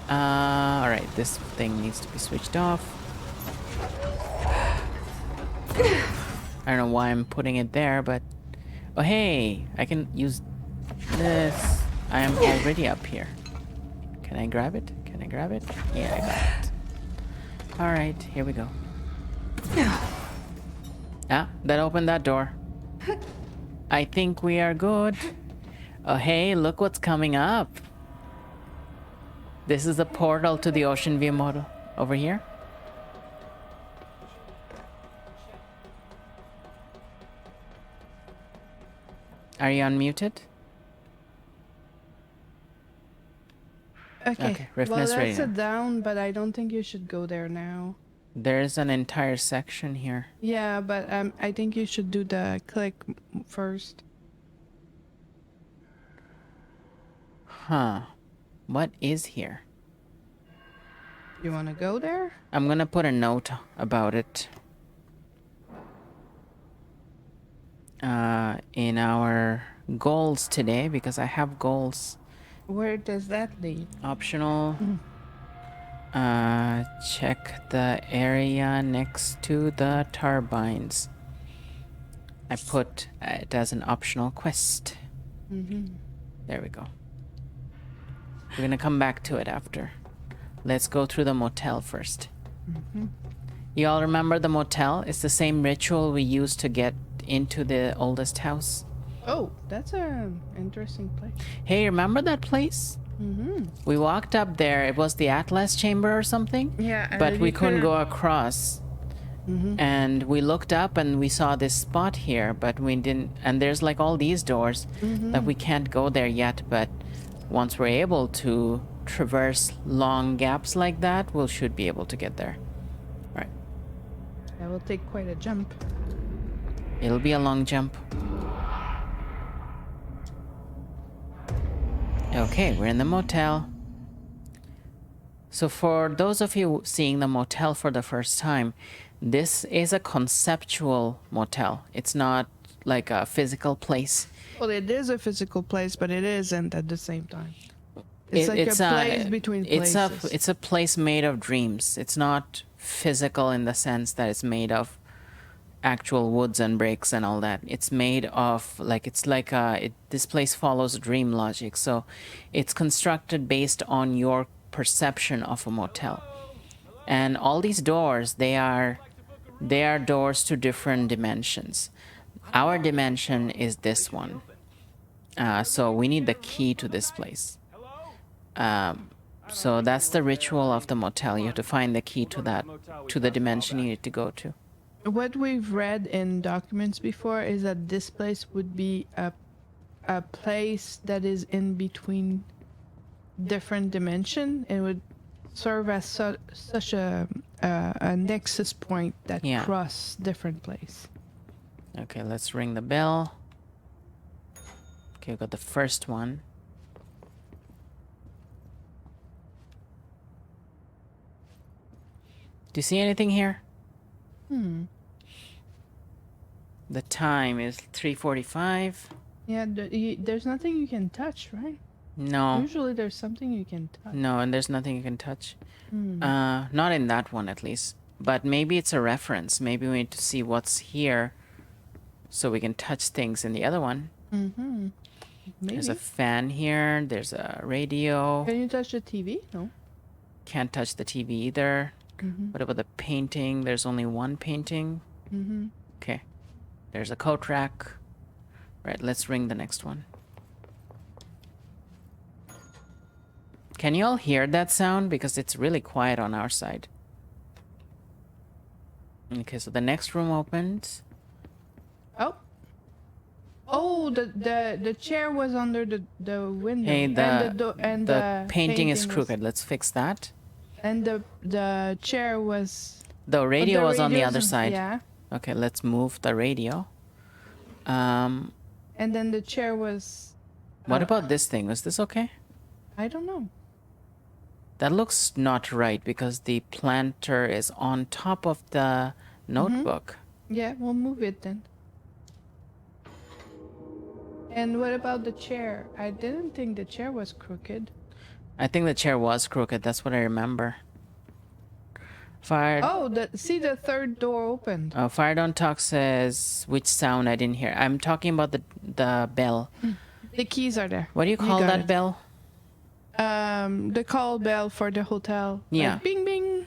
Alright, this thing needs to be switched off. I don't know why I'm putting it there, but... Oh hey, I can use this. I am already up here. Can I grab it? Can I grab it? Yeah, I got it. Alright, here we go. Ah, that opened that door. I think we are good. Oh hey, look what's coming up. This is a portal to the Ocean View model. Over here. Are you unmuted? Okay. Riftness Well, ready that's now. a down, but I don't think you should go there now. There's an entire section here. Yeah, but I think you should do the click first. Huh. What is here? You want to go there? I'm gonna put a note about it. In our goals today because I have goals. Where does that lead? Optional. Check the area next to the turbines. I put it as an optional quest. There we go. We're gonna come back to it after. Let's go through the motel first. You all remember the motel? It's the same ritual we used to get into the oldest house. Oh, that's an interesting place. Hey, remember that place? We walked up there. It was the Atlas Chamber or something. Yeah, But and we you couldn't couldn't- go across. And we looked up and we saw this spot here, but we didn't. And there's like all these doors that we can't go there yet. But once we're able to traverse long gaps like that, we should be able to get there. Right. That will take quite a jump. It'll be a long jump. Okay, we're in the motel. So for those of you seeing the motel for the first time, this is a conceptual motel. It's not like a physical place. Well, it is a physical place, but it isn't at the same time. It's like a place between places. It's a place made of dreams. It's not physical in the sense that it's made of actual woods and bricks and all that. It's made of this place follows dream logic. So it's constructed based on your perception of a motel. And all these doors, they are doors to different dimensions. Our dimension is this one. So we need the key to this place. So that's the ritual of the motel. You have to find the key to the dimension you need to go to. What we've read in documents before is that this place would be a place that is in between different dimension. It would serve as such a nexus point that cross different place. Okay, let's ring the bell. Okay, we got the first one. Do you see anything here? The time is 3:45. Yeah, there's nothing you can touch, right? No. Usually there's something you can touch. No, and there's nothing you can touch. Not in that one, at least. But maybe it's a reference. Maybe we need to see what's here so we can touch things in the other one. Maybe. There's a fan here. There's a radio. Can you touch the TV? No. Can't touch the TV either. What about the painting? There's only one painting. Okay. There's a coat rack. Right, let's ring the next one. Can you all hear that sound? Because it's really quiet on our side. Okay, so the next room opens. Oh, the chair was under the window. Hey, the painting is crooked. Let's fix that. And the chair was... The radio was on the other side. Yeah. Okay, let's move the radio. And then the chair was... What about this thing? Was this okay? I don't know. That looks not right because the planter is on top of the notebook. Yeah, we'll move it then. And what about the chair? I didn't think the chair was crooked. I think the chair was crooked. That's what I remember. Fire. Oh, see the third door opened. Oh, Fire Don't Talk says which sound I didn't hear. I'm talking about the bell. The keys are there. What do you call got that it. bell? The call bell for the hotel. Yeah. Like, bing bing.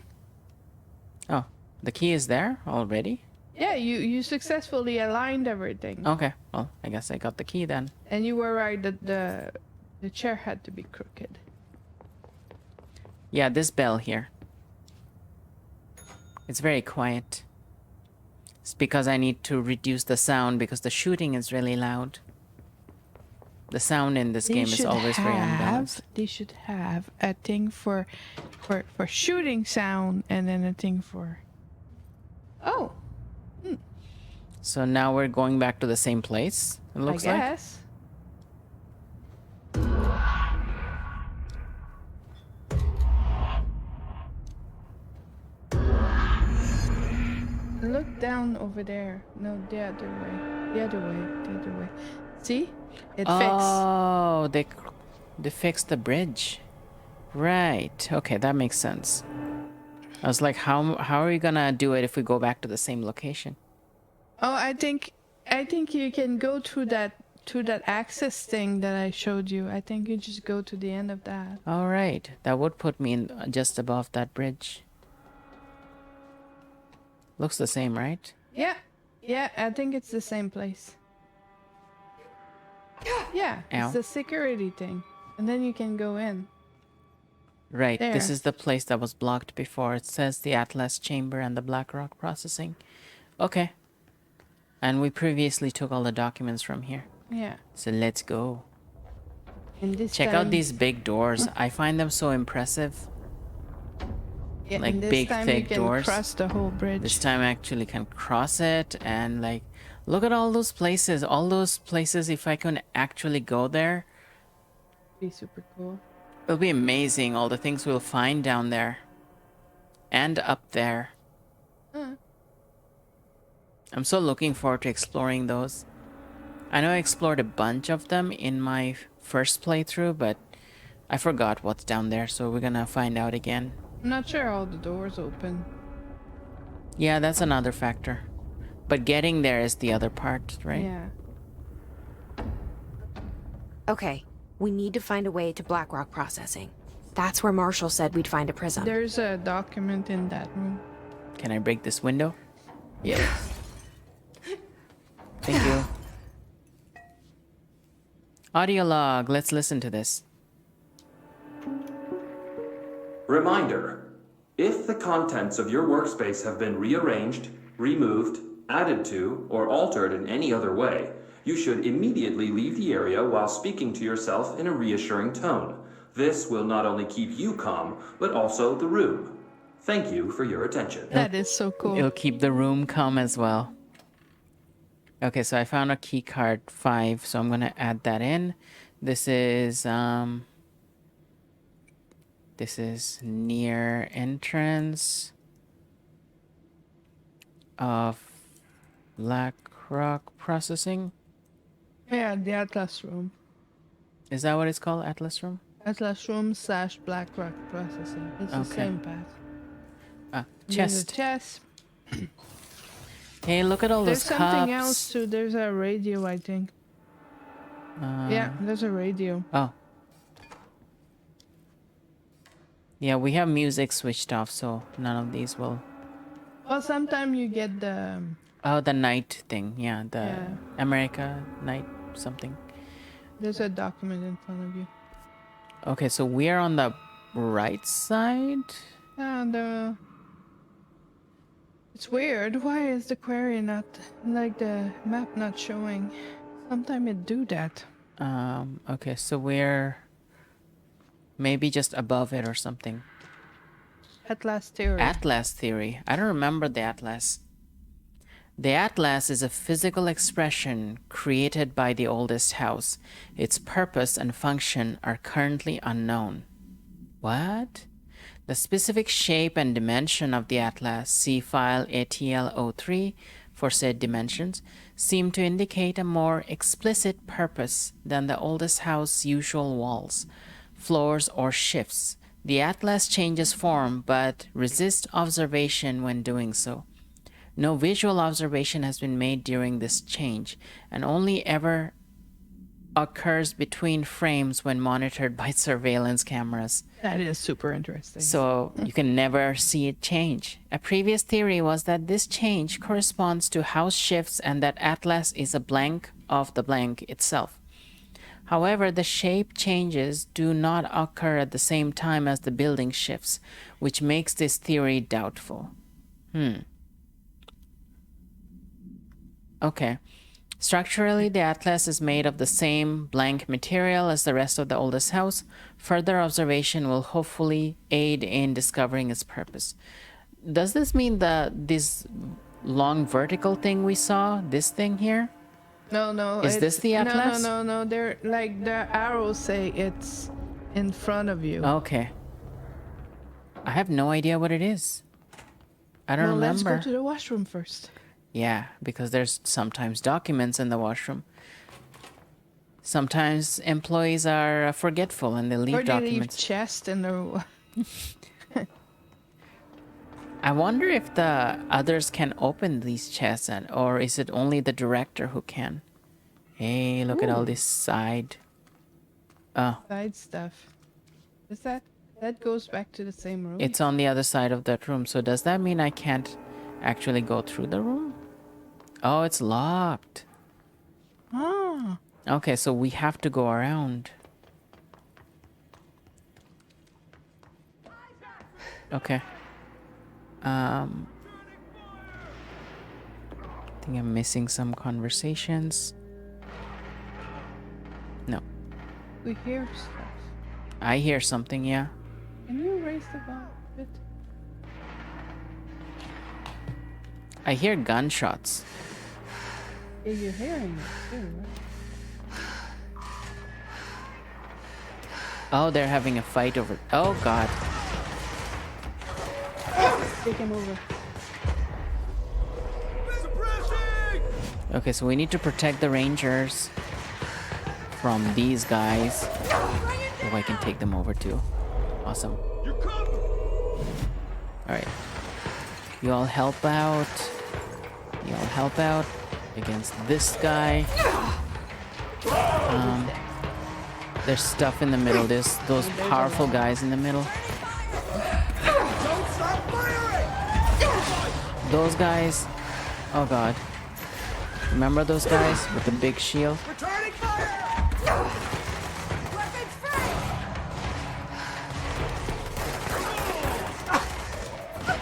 Oh, the key is there already? Yeah, you successfully aligned everything. Okay, well, I guess I got the key then. And you were right that the chair had to be crooked. Yeah, this bell here. It's very quiet. It's because I need to reduce the sound because the shooting is really loud. The sound in this game is always very unbalanced. They should have a thing for shooting sound and then a thing for... Oh, So now we're going back to the same place, it looks I like. guess. Look down over there. No, the other way. The other way. The other way. See? It fixed. Oh, they fixed the bridge. Right. Okay, that makes sense. I was like, how are we gonna do it if we go back to the same location? Oh, I think you can go through that access thing that I showed you. I think you just go to the end of that. All right, that would put me in just above that bridge. Looks the same, right? Yeah. Yeah, I think it's the same place. Yeah, Ow. it's the security thing. And then you can go in. Right, this There. is the place that was blocked before. It says the Atlas Chamber and the Black Rock Processing. Okay. And we previously took all the documents from here. Yeah. So let's go. And this Check time, out these big doors. I find them so impressive. yeah, like and this big, time thick you can doors. cross the whole bridge. This time I actually can cross it and like look at all those places. All those places, if I can actually go there, Be super cool. it'll be amazing. All the things we'll find down there. And up there. I'm so looking forward to exploring those. I know I explored a bunch of them in my first playthrough, but I forgot what's down there, so we're gonna find out again. I'm not sure all the doors open. Yeah, that's another factor. But getting there is the other part, right? Yeah. Okay, we need to find a way to Blackrock processing. That's where Marshall said we'd find a prism. There's a document in that room. Can I break this window? Yep. Thank you. Audio log. Let's listen to this. Reminder: if the contents of your workspace have been rearranged, removed, added to, or altered in any other way, you should immediately leave the area while speaking to yourself in a reassuring tone. This will not only keep you calm, but also the room. Thank you for your attention. That is so cool. It'll keep the room calm as well. Okay, so I found a key card 5, so I'm gonna add that in. This is near entrance of Black Rock Processing. Yeah, the Atlas room. Is that what it's called? Atlas Room? Atlas room / Blackrock processing. It's the Okay. same path. There's a Chest. chest. Hey, look at all There's those something cups. else too. There's a radio, I think. Yeah, there's a radio. Oh. Yeah, we have music switched off, so none of these will. Well, sometimes you get the Oh, the night thing. Yeah, the Yeah. America night something. there's a document in front of you. Okay, so we're on the right side. And it's weird. Why is the quarry not like the map not showing? Sometimes it do that. Okay, so we're maybe just above it or something. Atlas theory. Atlas theory. I don't remember the Atlas. The Atlas is a physical expression created by the oldest house. Its purpose and function are currently unknown. What? The specific shape and dimension of the Atlas, see file ATL03 for said dimensions, seem to indicate a more explicit purpose than the oldest house's usual walls, floors, or shifts. The Atlas changes form but resists observation when doing so. No visual observation has been made during this change, and only ever occurs between frames when monitored by surveillance cameras. That is super interesting. So you can never see it change. A previous theory was that this change corresponds to house shifts and that Atlas is a blank of the blank itself. However, the shape changes do not occur at the same time as the building shifts, which makes this theory doubtful. Okay. Structurally, the Atlas is made of the same blank material as the rest of the oldest house. Further observation will hopefully aid in discovering its purpose. Does this mean this long vertical thing we saw, this thing here? No. Is this the Atlas? No. They're like the arrows say it's in front of you. Okay. I have no idea what it is. I don't Well, let's remember. go to the washroom first. Yeah, because there's sometimes documents in the washroom. Sometimes employees are forgetful and they leave Or they leave documents. chest in the. I wonder if the others can open these chests, or is it only the director who can? Hey, look at all this side. Oh, Side stuff. Is that goes back to the same room? it's on the other side of that room. So does that mean I can't actually go through the room? Oh, it's locked. Ah. Okay, so we have to go around. Okay. I think I'm missing some conversations. No. We hear stuff. I hear something, yeah. Can you raise the volume a bit? I hear gunshots. Yeah, you're hearing it too, right? Oh, they're having a fight over... Oh, God. Take him over. Okay, so we need to protect the rangers from these guys. Oh, I can take them over too. Awesome. Alright. You all help out. You all help out against this guy. There's stuff in the middle. There's those powerful guys in the middle. Those guys. Oh, God. Remember those guys with the big shield? Returning fire! Weapons free! Okay.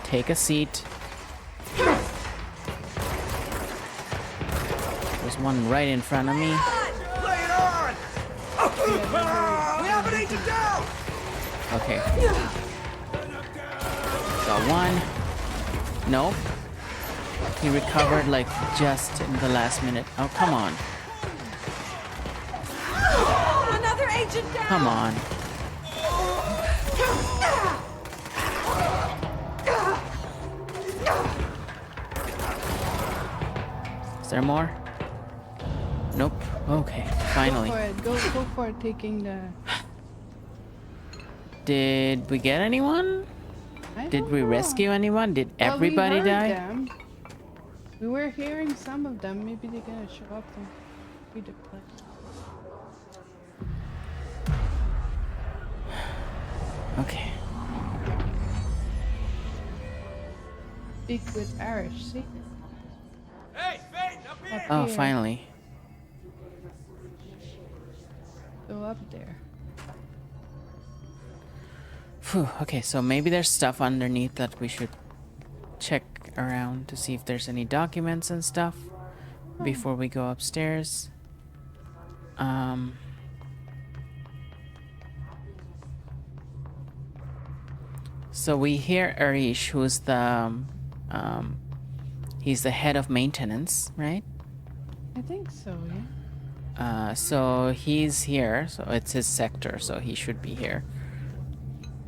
Take a seat. There's one right in front of me. Lay it on! We have an agent down! Okay. Got one. Nope. He recovered like just in the last minute. Oh, come on. Another agent down! Come on. Is there more? Nope. Okay, finally. Go for it. Go for it. Taking the. Did we get anyone? I Did don't we know. rescue anyone? Did Well, everybody we heard die? them. We were hearing some of them. Maybe they're gonna show up and read the place. Okay. Speak with Arish. See? Hey, Fate, up here! Oh, here. finally. Go up there. Phew, okay, so maybe there's stuff underneath that we should check around to see if there's any documents and stuff before we go upstairs. So we hear Arish, who's the he's the head of maintenance, right? I think so. Yeah. So he's here, so it's his sector, so he should be here.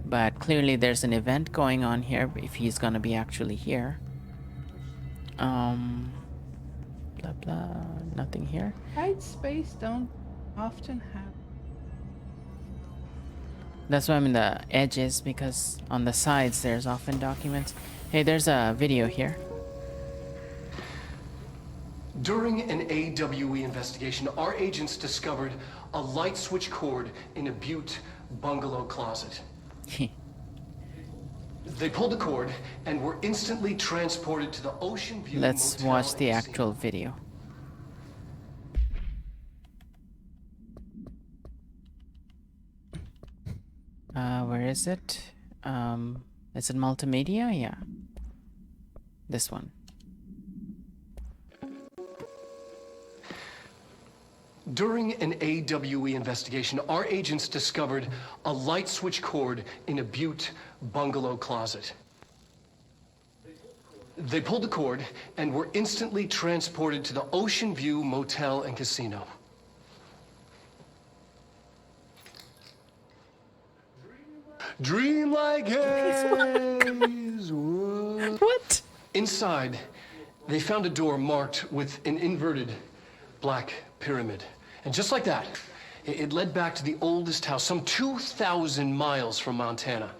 But clearly there's an event going on here, if he's gonna be actually here. Blah blah, nothing here. Tight space don't often have. That's why I'm in the edges, because on the sides there's often documents. Hey, there's a video here. During an AWE investigation, our agents discovered a light switch cord in a Butte bungalow closet. They pulled the cord and were instantly transported to the Ocean View Let's Motel watch the and actual Casino. video. Where is it? Is it multimedia? Yeah. This one. During an AWE investigation, our agents discovered a light switch cord in a Butte bungalow closet. They pulled the cord and were instantly transported to the Ocean View Motel and Casino. Dream like haze. What? Inside, They found a door marked with an inverted black pyramid. And just like that, it led back to the oldest house, some 2,000 miles from Montana.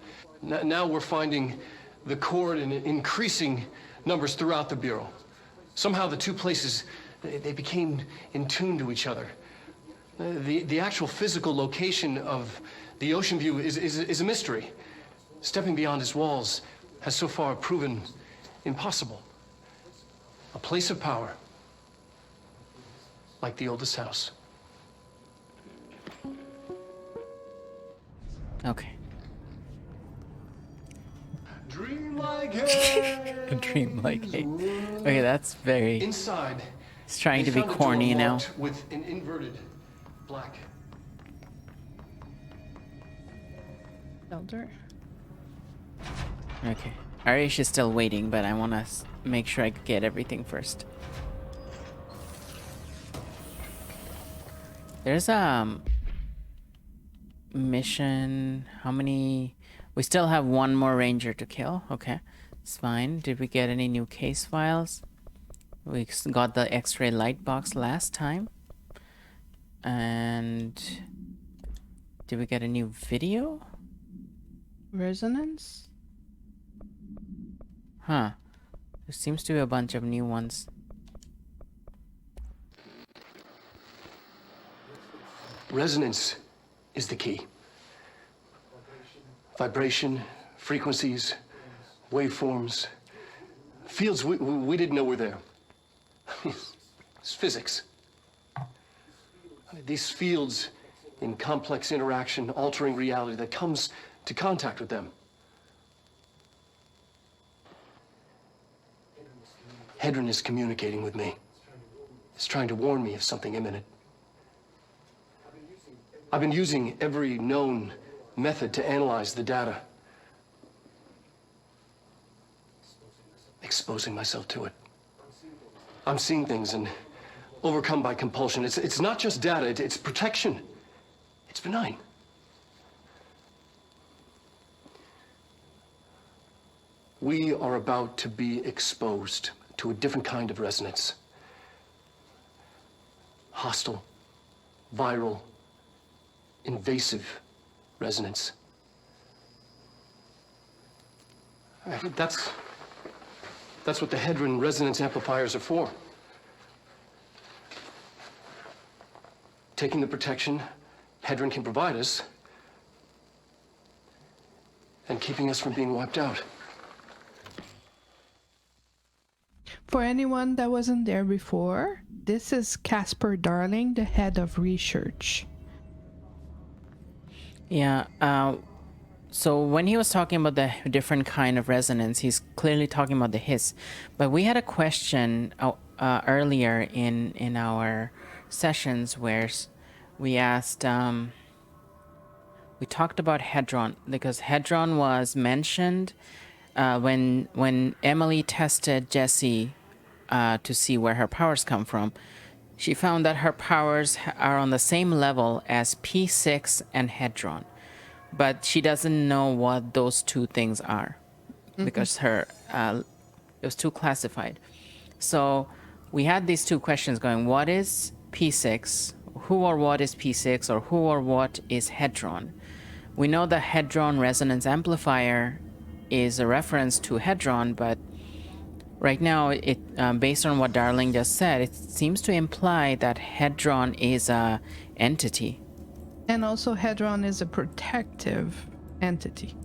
Now we're finding the cord in increasing numbers throughout the Bureau. Somehow the two places, they became in tune to each other. The actual physical location of the ocean view is a mystery. Stepping beyond its walls has so far proven impossible. A place of power, like the oldest house. Okay. Dream like hay. A dream like hey. Okay, that's very. Inside, It's trying they to be found a door corny now. marked with an inverted black. Elder. Okay. Arish is still waiting, but I want to make sure I get everything first. There's a mission. How many? We still have one more ranger to kill. Okay, it's fine. Did we get any new case files? We got the X-ray light box last time. And did we get a new video? Resonance? Huh. There seems to be a bunch of new ones. Resonance is the key. Vibration, frequencies, waveforms, fields we didn't know were there. It's physics. These fields in complex interaction, altering reality that comes to contact with them. Hedron is communicating with me. It's trying to warn me of something imminent. I've been using every known method to analyze the data. Exposing myself to it. I'm seeing things and overcome by compulsion. It's not just data, it's protection. It's benign. We are about to be exposed to a different kind of resonance. Hostile, viral, invasive resonance. That's what the Hedron resonance amplifiers are for. Taking the protection Hedron can provide us and keeping us from being wiped out. For anyone that wasn't there before, this is Casper Darling, the head of research. Yeah, so when he was talking about the different kind of resonance, he's clearly talking about the hiss. But we had a question earlier in our sessions where we asked, we talked about Hedron, because Hedron was mentioned when Emily tested Jessie to see where her powers come from. She found that her powers are on the same level as P6 and Hedron, but she doesn't know what those two things are because it was too classified. So we had these two questions going: what is P6? Who or what is P6? Or who or what is Hedron? We know the Hedron resonance amplifier is a reference to Hedron, but right now, based on what Darling just said, it seems to imply that Hedron is a entity. And also Hedron is a protective entity.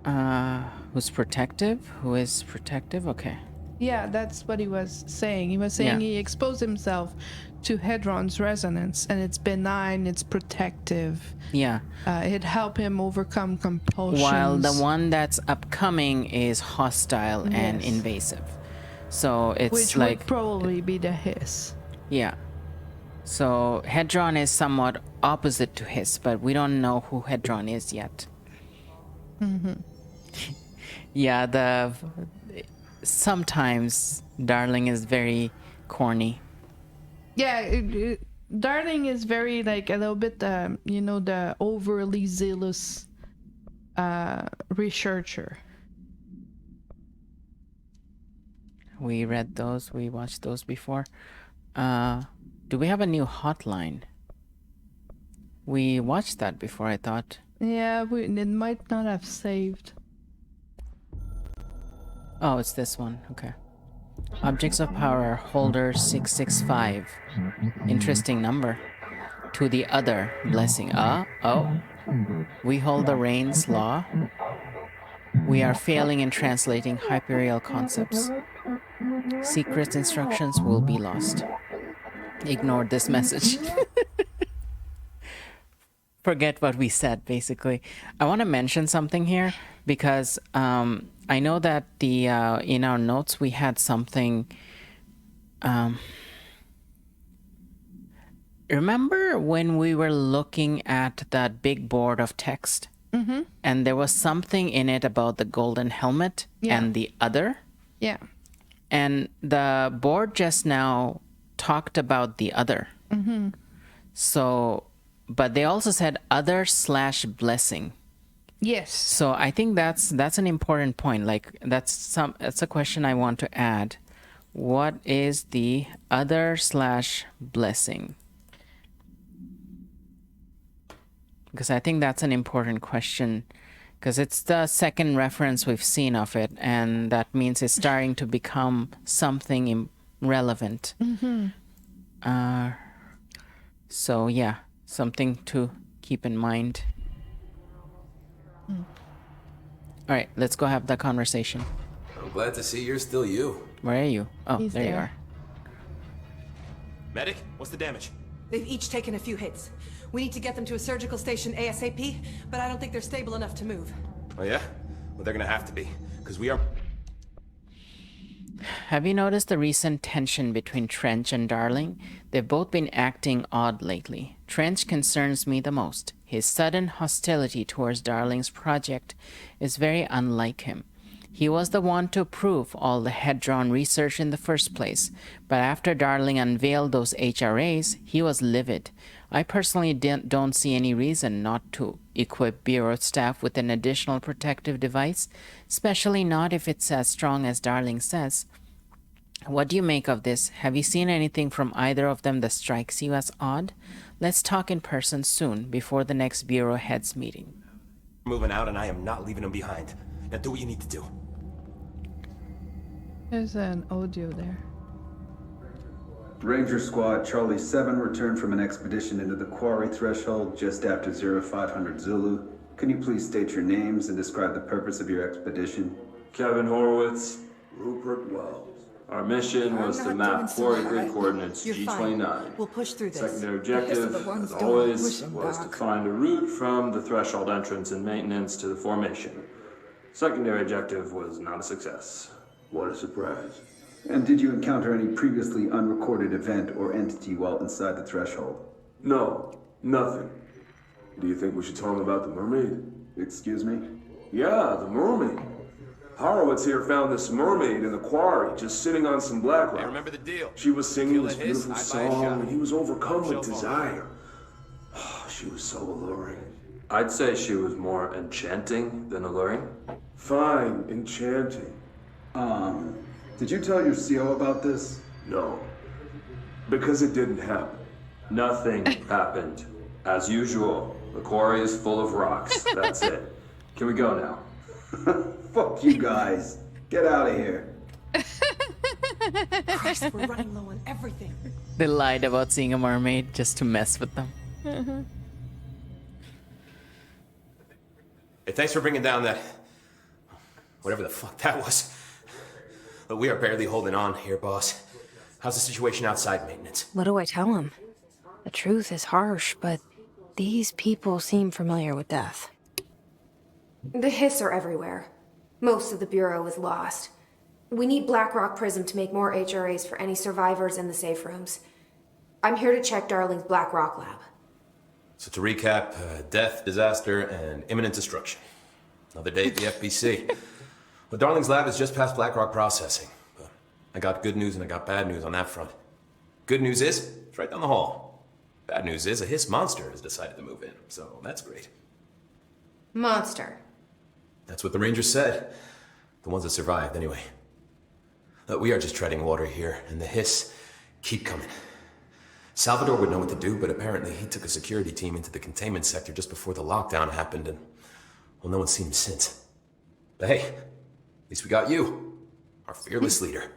Who's protective? Who is protective? Okay. Yeah, that's what he was saying. He was saying he exposed himself to Hedron's resonance, and it's benign, it's protective. Yeah. It helped him overcome compulsions. While the one that's upcoming is hostile and invasive. So it's which like... would probably be the hiss. Yeah. So Hedron is somewhat opposite to hiss, but we don't know who Hedron is yet. Mm-hmm. Yeah, sometimes Darling is very corny. Yeah, Darling is very, like, a little bit, the overly zealous researcher. We read those. We watched those before. Do we have a new hotline? We watched that before, I thought. Yeah, it might not have saved. Oh, it's this one. Okay. Objects of power, holder 665. Interesting number. To the other, blessing. Oh. We hold the reins, law. We are failing in translating Hyperial concepts. Secret instructions will be lost. Ignore this message. Forget what we said, basically. I want to mention something here because I know that the in our notes we had something. Remember when we were looking at that big board of text? Mm-hmm. And there was something in it about the golden helmet and the other? Yeah. And the board just now talked about the other. Mm-hmm. So, but they also said other/blessing. Yes. So I think that's an important point. Like that's a question I want to add. What is the other/blessing? Because I think that's an important question. Because it's the second reference we've seen of it, and that means it's starting to become something relevant. Mm-hmm. So yeah, something to keep in mind. All right, let's go have that conversation. I'm glad to see you're still you. Where are you? Oh, He's there you there. are. Medic, what's the damage? They've each taken a few hits. We need to get them to a surgical station ASAP, but I don't think they're stable enough to move. Oh yeah? Well, they're gonna have to be, because we are... Have you noticed the recent tension between Trench and Darling? They've both been acting odd lately. Trench concerns me the most. His sudden hostility towards Darling's project is very unlike him. He was the one to approve all the head-drawn research in the first place, but after Darling unveiled those HRAs, he was livid. I personally don't see any reason not to equip Bureau staff with an additional protective device, especially not if it's as strong as Darling says. What do you make of this? Have you seen anything from either of them that strikes you as odd? Let's talk in person soon, before the next Bureau heads meeting. moving out and I am not leaving them behind. Now do what you need to do. There's an audio there. Ranger Squad Charlie 7 returned from an expedition into the Quarry threshold just after 0500 Zulu. Can you please state your names and describe the purpose of your expedition? Kevin Horowitz. Rupert Wells. Our mission was to map Quarry grid coordinates G29. We'll push through this. Secondary objective, as always, was to find a route from the threshold entrance and maintenance to the formation. Secondary objective was not a success. What a surprise. And did you encounter any previously unrecorded event or entity while inside the threshold? No, nothing. Do you think we should tell him about the mermaid? Excuse me? Yeah, the mermaid. Horowitz here found this mermaid in the quarry, just sitting on some black rock. I remember the deal. She was singing Kill a this hiss, beautiful I buy a song, shot. and he was overcome with Show desire. She was so alluring. I'd say she was more enchanting than alluring. Fine, enchanting. Did you tell your CO about this? No, because it didn't happen. Nothing happened. As usual, the quarry is full of rocks. That's it. Can we go now? Fuck you guys. Get out of here. Christ, we're running low on everything. They lied about seeing a mermaid just to mess with them. Hey, thanks for bringing down that... whatever the fuck that was. But we are barely holding on here, boss. How's the situation outside maintenance? What do I tell him? The truth is harsh, but these people seem familiar with death. The hiss are everywhere. Most of the Bureau is lost. We need Blackrock Prism to make more HRAs for any survivors in the safe rooms. I'm here to check Darling's Blackrock lab. So to recap, death, disaster, and imminent destruction. Another day at the FBC. But Darling's lab is just past Blackrock processing. But I got good news and I got bad news on that front. Good news is, it's right down the hall. Bad news is, a hiss monster has decided to move in, so that's great. Monster. That's what the Rangers said. The ones that survived, anyway. We are just treading water here, and the hiss keep coming. Salvador would know what to do, but apparently he took a security team into the containment sector just before the lockdown happened, and, well, no one's seen him since. But hey, at least we got you, our fearless leader.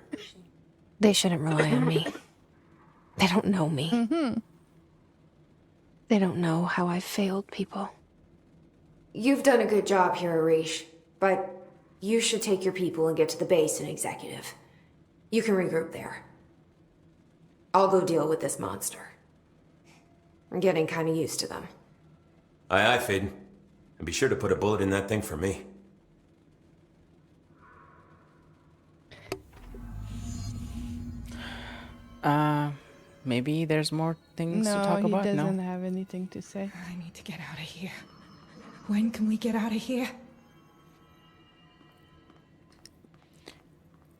They shouldn't rely on me. They don't know me. They don't know how I've failed people. You've done a good job here, Arish, but you should take your people and get to the base and executive. You can regroup there. I'll go deal with this monster. I'm getting kind of used to them. Aye, aye, Faden. And be sure to put a bullet in that thing for me. Maybe there's more things to talk about? No, he doesn't have anything to say. I need to get out of here. When can we get out of here?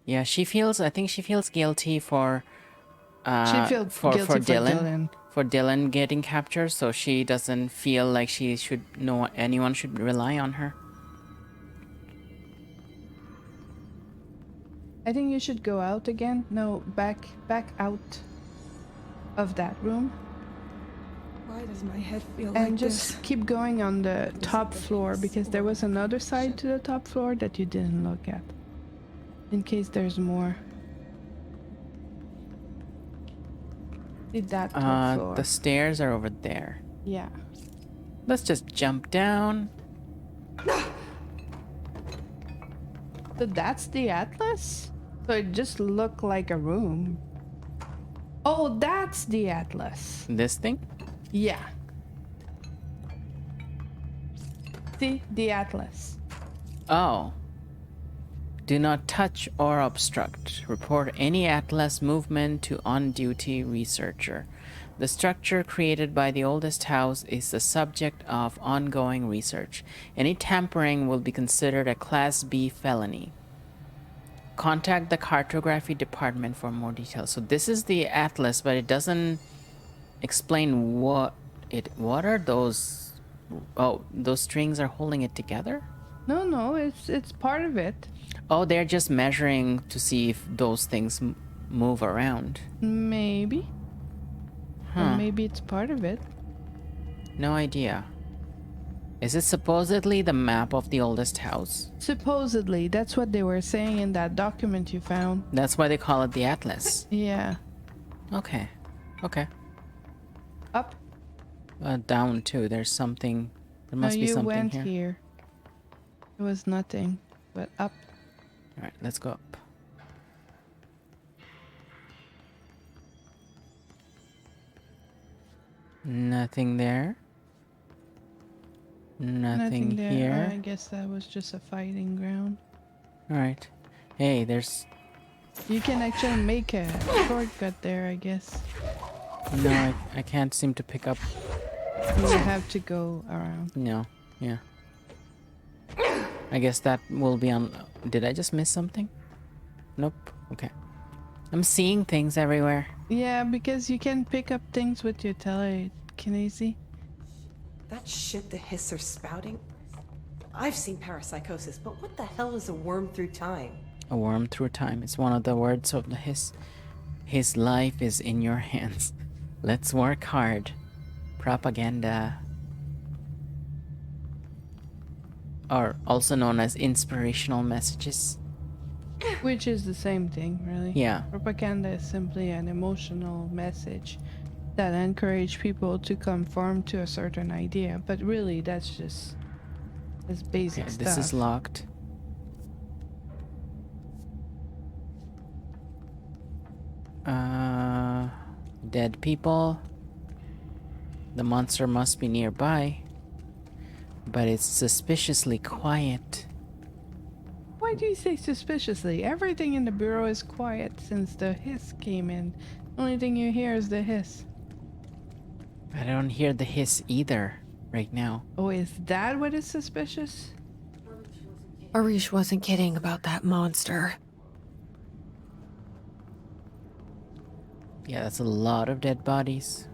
Yeah, I think she feels guilty for She feels guilty for Dylan. For Dylan getting captured, so she doesn't feel like anyone should rely on her. I think you should go out again. No, back out of that room. Why does my head feel like And this? just keep going on the top floor, because there was another side to the top floor that you didn't look at. In case there's more. Did that top floor. The stairs are over there. Yeah. Let's just jump down. So that's the Atlas? So it just looked like a room. Oh, that's the Atlas. This thing? Yeah. See? The Atlas. Oh. Do not touch or obstruct. Report any Atlas movement to on-duty researcher. The structure created by the oldest house is the subject of ongoing research. Any tampering will be considered a Class B felony. Contact the cartography department for more details. So this is the Atlas, but it doesn't explain what are those. Oh, those strings are holding it together? No, it's part of it. Oh, they're just measuring to see if those things move around. Maybe. Or maybe it's part of it. No idea. Is it supposedly the map of the oldest house? Supposedly, that's what they were saying in that document you found. That's why they call it the Atlas. Yeah. Okay. Okay. Up. Down too. There's something. There must be you something went here. here. It was nothing, but up. All right, let's go up. Nothing there. Nothing there. here. I guess that was just a fighting ground. All right. Hey, there's. You can actually make a shortcut there, I guess. No, I can't seem to pick up. You have to go around. No. Yeah. I guess that will be on. Did I just miss something? Nope. Okay. I'm seeing things everywhere. Yeah, because you can pick up things with your telekinesis. That shit the hiss are spouting? I've seen parapsychosis, but what the hell is a worm through time? A worm through time. It's one of the words of the hiss. His life is in your hands. Let's work hard. Propaganda. Or also known as inspirational messages. Which is the same thing, really. Yeah. Propaganda is simply an emotional message that encourage people to conform to a certain idea, but really that's just basic Okay, stuff. this is locked. Dead people. The monster must be nearby, but it's suspiciously quiet. Why do you say suspiciously? Everything in the bureau is quiet since the hiss came in. Only thing you hear is the hiss. I don't hear the hiss either right now. Oh, is that what is suspicious? Arish wasn't kidding about that monster. Yeah, that's a lot of dead bodies.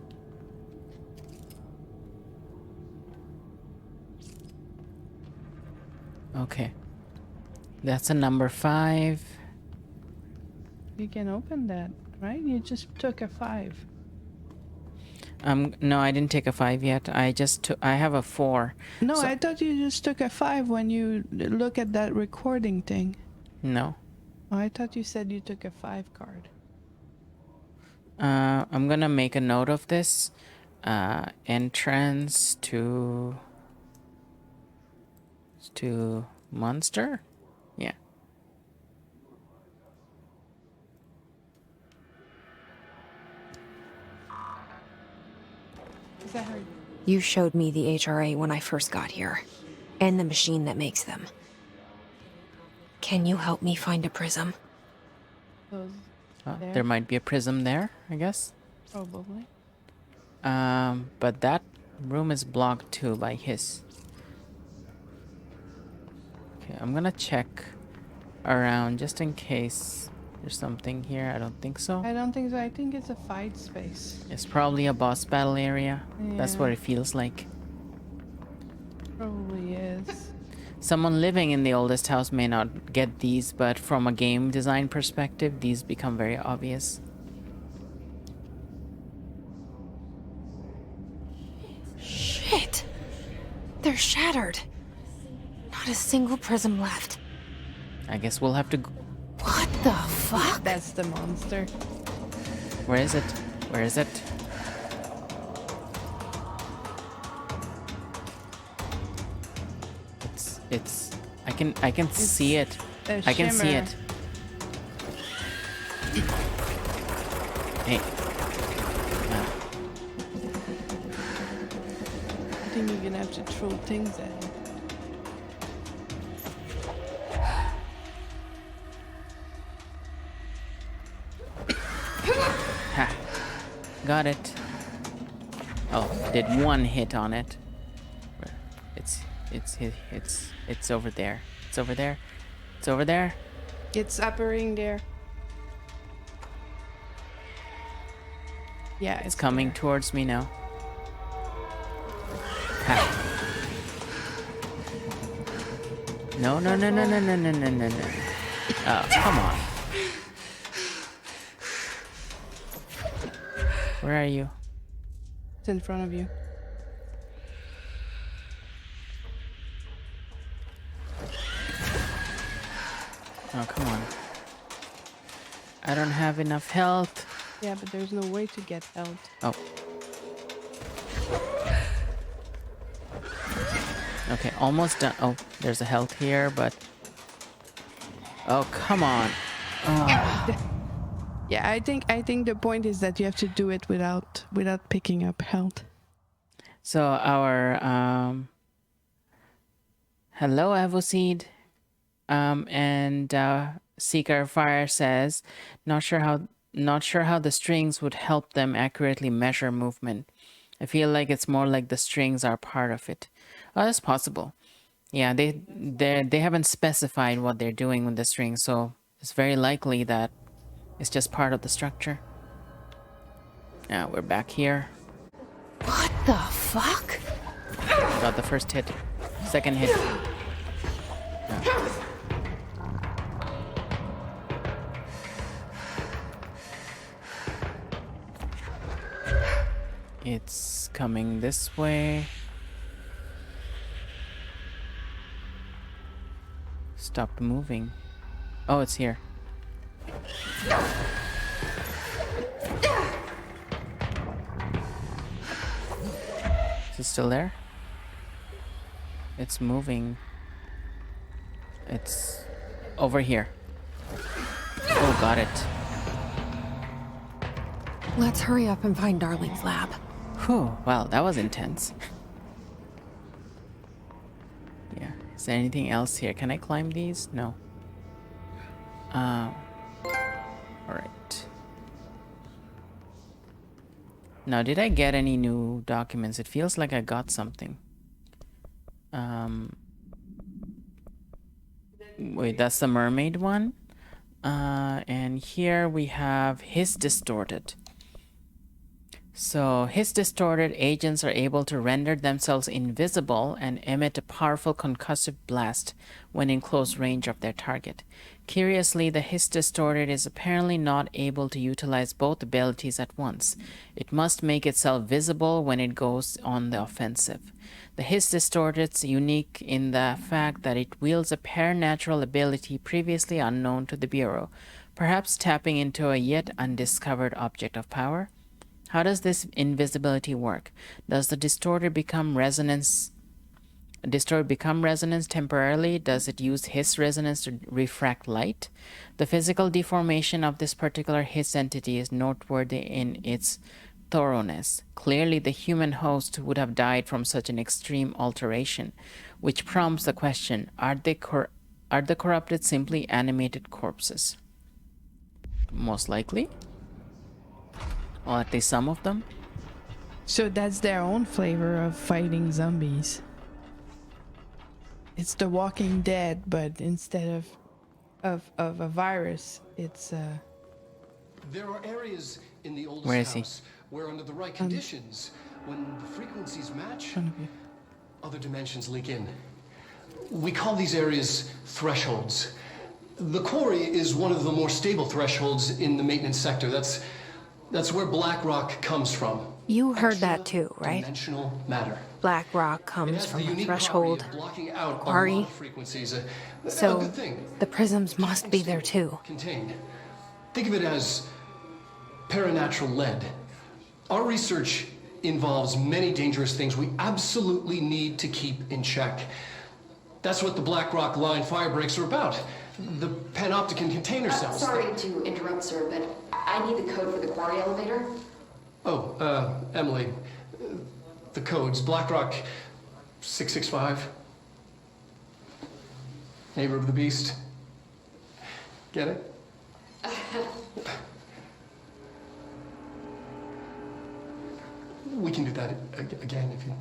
Okay. That's a number 5. You can open that, right? You just took a 5. No, I didn't take a 5 yet. I have a 4. No, So- I thought you just took a 5 when you look at that recording thing. No. Oh, I thought you said you took a 5 card. I'm gonna make a note of this. Entrance to monster? Yeah. Is that her? You showed me the HRA when I first got here, and the machine that makes them. Can you help me find a prism? Those there? There might be a prism there, I guess. Probably. But that room is blocked too by his. Okay, I'm gonna check around just in case there's something here. I don't think so. I don't think so. I think it's a fight space. It's probably a boss battle area. That's Yeah. what it feels like. Probably is. Someone living in the oldest house may not get these, but from a game design perspective, these become very obvious. Shit! They're shattered. Not a single prism left. I guess we'll have to. What the fuck? That's the monster. Where is it? Where is it? It's. I can see it. A I can see shimmer. it. Hey. I think you're gonna have to throw things at him. Ha. Got it. Oh, did one hit on it. It's over there. It's over there. It's over there. It's uppering there. Yeah, It's coming there. towards me now. Ha. No, no, no, no, no, no, no, no, no, no. Oh, come on. Where are you? It's in front of you. Oh, come on. I don't have enough health. Yeah, but there's no way to get out. Oh. Okay, almost done. Oh, there's a health here, but... Oh, come on. Oh. Yeah, I think the point is that you have to do it without picking up health. So our hello Avoseed and Seeker Fire says not sure how the strings would help them accurately measure movement. I feel like it's more like the strings are part of it. Oh, that's possible. Yeah, they haven't specified what they're doing with the strings, so it's very likely that it's just part of the structure. Now we're back here. What the fuck? Got the first hit. Second hit. It's coming this way. Stopped moving. Oh, it's here. Is it still there? It's moving. It's over here. Oh, got it. Let's hurry up and find Darling's lab. Whew, wow, that was intense. Yeah. Is there anything else here? Can I climb these? No. Alright. Now, did I get any new documents? It feels like I got something. Wait, that's the mermaid one. And here we have his distorted. So his distorted agents are able to render themselves invisible and emit a powerful concussive blast when in close range of their target. Curiously, the hiss distorted is apparently not able to utilize both abilities at once. It must make itself visible when it goes on the offensive. The hiss distorted is unique in the fact that it wields a paranatural ability previously unknown to the Bureau, perhaps tapping into a yet undiscovered object of power. How does this invisibility work? Does the distorted become resonance temporarily? Does it use hiss resonance to refract light? The physical deformation of this particular hiss entity is noteworthy in its thoroughness. Clearly, the human host would have died from such an extreme alteration, which prompts the question, are the corrupted simply animated corpses? Most likely. Or at least some of them. So that's their own flavor of fighting zombies. It's The Walking Dead, but instead of a virus, it's There are areas in the oldest Where is he? house where under the right conditions, when the frequencies match, other dimensions leak in. We call these areas thresholds. The Quarry is one of the more stable thresholds in the maintenance sector. That's where black rock comes from. You heard that too, right? Dimensional matter. Black rock It comes has the from a unique threshold. property of blocking out a Quarry. lot of frequencies. A So good thing. the prisms must be there too. Contained. Think of it as paranatural lead. Our research involves many dangerous things we absolutely need to keep in check. That's what the Black Rock Line fire breaks are about. The panopticon container cells. Sorry to interrupt, sir, but I need the code for the Quarry elevator. Oh, Emily. The codes. Black Rock 665. Neighbor of the Beast. Get it? We can do that again if you...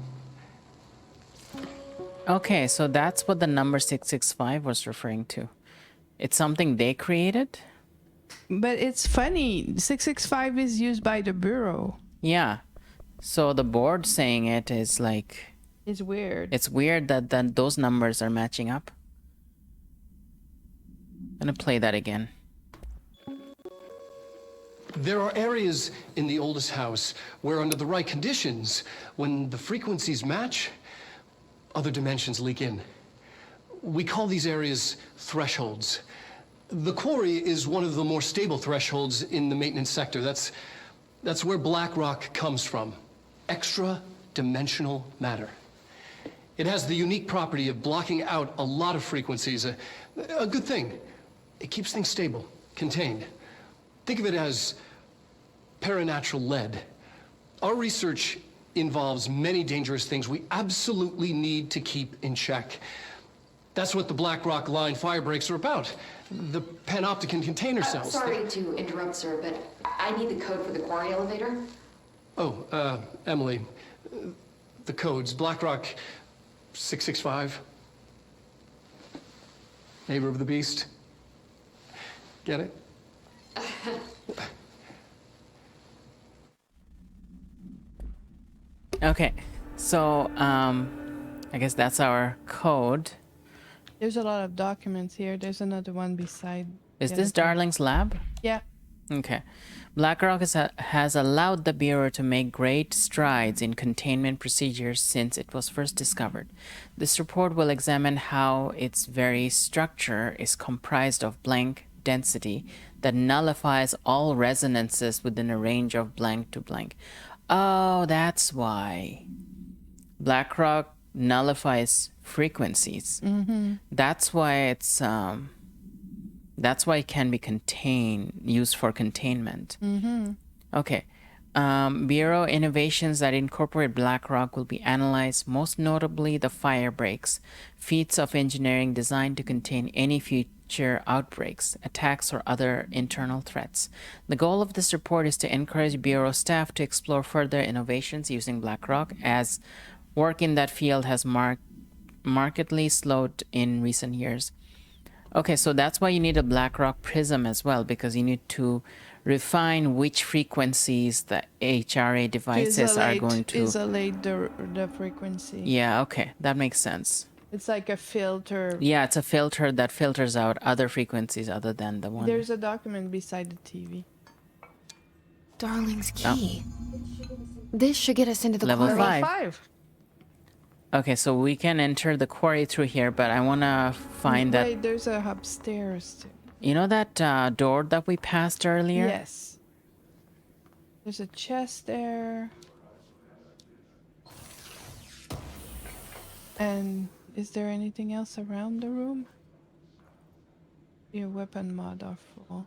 Okay, so that's what the number 665 was referring to. It's something they created? But it's funny. 665 is used by the Bureau. Yeah. So the board saying it is like... It's weird. It's weird that those numbers are matching up. I'm gonna play that again. There are areas in the oldest house where under the right conditions, when the frequencies match, other dimensions leak in. We call these areas thresholds. The Quarry is one of the more stable thresholds in the maintenance sector. That's where black rock comes from. Extra-dimensional matter. It has the unique property of blocking out a lot of frequencies. A good thing. It keeps things stable, contained. Think of it as paranatural lead. Our research involves many dangerous things we absolutely need to keep in check. That's what the Black Rock Line fire breaks are about. The panopticon container cells. Sorry to interrupt, sir, but I need the code for the Quarry elevator. Oh, Emily. The codes. Black Rock 665. Neighbor of the Beast. Get it? Okay, so I guess that's our code. There's a lot of documents here. There's another one beside. Is this Darling's lab? Yeah. Okay. BlackRock has allowed the Bureau to make great strides in containment procedures since it was first discovered. This report will examine how its very structure is comprised of blank density that nullifies all resonances within a range of blank to blank. Oh, that's why. BlackRock nullifies frequencies. Mm-hmm. That's why it's that's why it can be used for containment. Mm-hmm. Okay. Bureau innovations that incorporate BlackRock will be analyzed, most notably the fire breaks, feats of engineering designed to contain any future outbreaks, attacks, or other internal threats. The goal of this report is to encourage Bureau staff to explore further innovations using BlackRock, as work in that field has markedly slowed in recent years. Okay, so that's why you need a BlackRock prism as well, because you need to refine which frequencies the HRA devices are going to isolate the frequency. Yeah, okay, that makes sense. It's like a filter. Yeah, it's a filter that filters out other frequencies other than the one. There's a document beside the TV. Darling's key. This should get us into the Level quarry. 5. Okay, so we can enter the quarry through here, but I want to find that. Wait, there's a upstairs too. You know that door that we passed earlier? Yes. There's a chest there. And is there anything else around the room? Your weapon mod are full.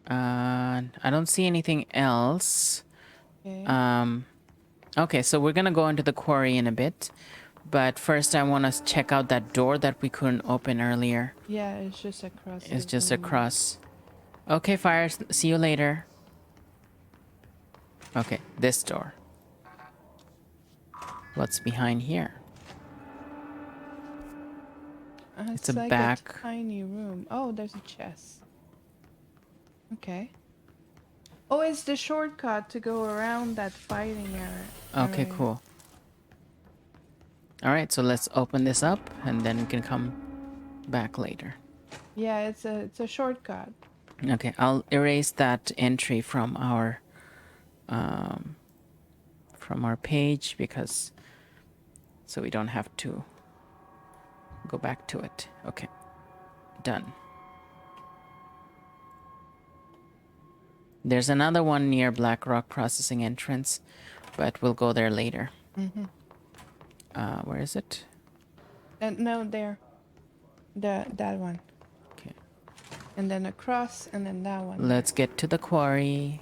I don't see anything else. Okay. Okay, so we're gonna go into the quarry in a bit, but first I want to check out that door that we couldn't open earlier. Yeah, it's just across. It's just across. Okay, Fire. See you later. Okay, this door. What's behind here? It's a like back. a tiny room. Oh, there's a chest. Okay. Oh, it's the shortcut to go around that fighting area. Okay, cool. All right, so let's open this up, and then we can come back later. Yeah, it's a shortcut. Okay, I'll erase that entry from our page because so we don't have to go back to it. Okay, done. There's another one near Black Rock Processing entrance, but we'll go there later. Where is it? No, there. That one. Okay. And then across, and then that one. Let's get to the quarry.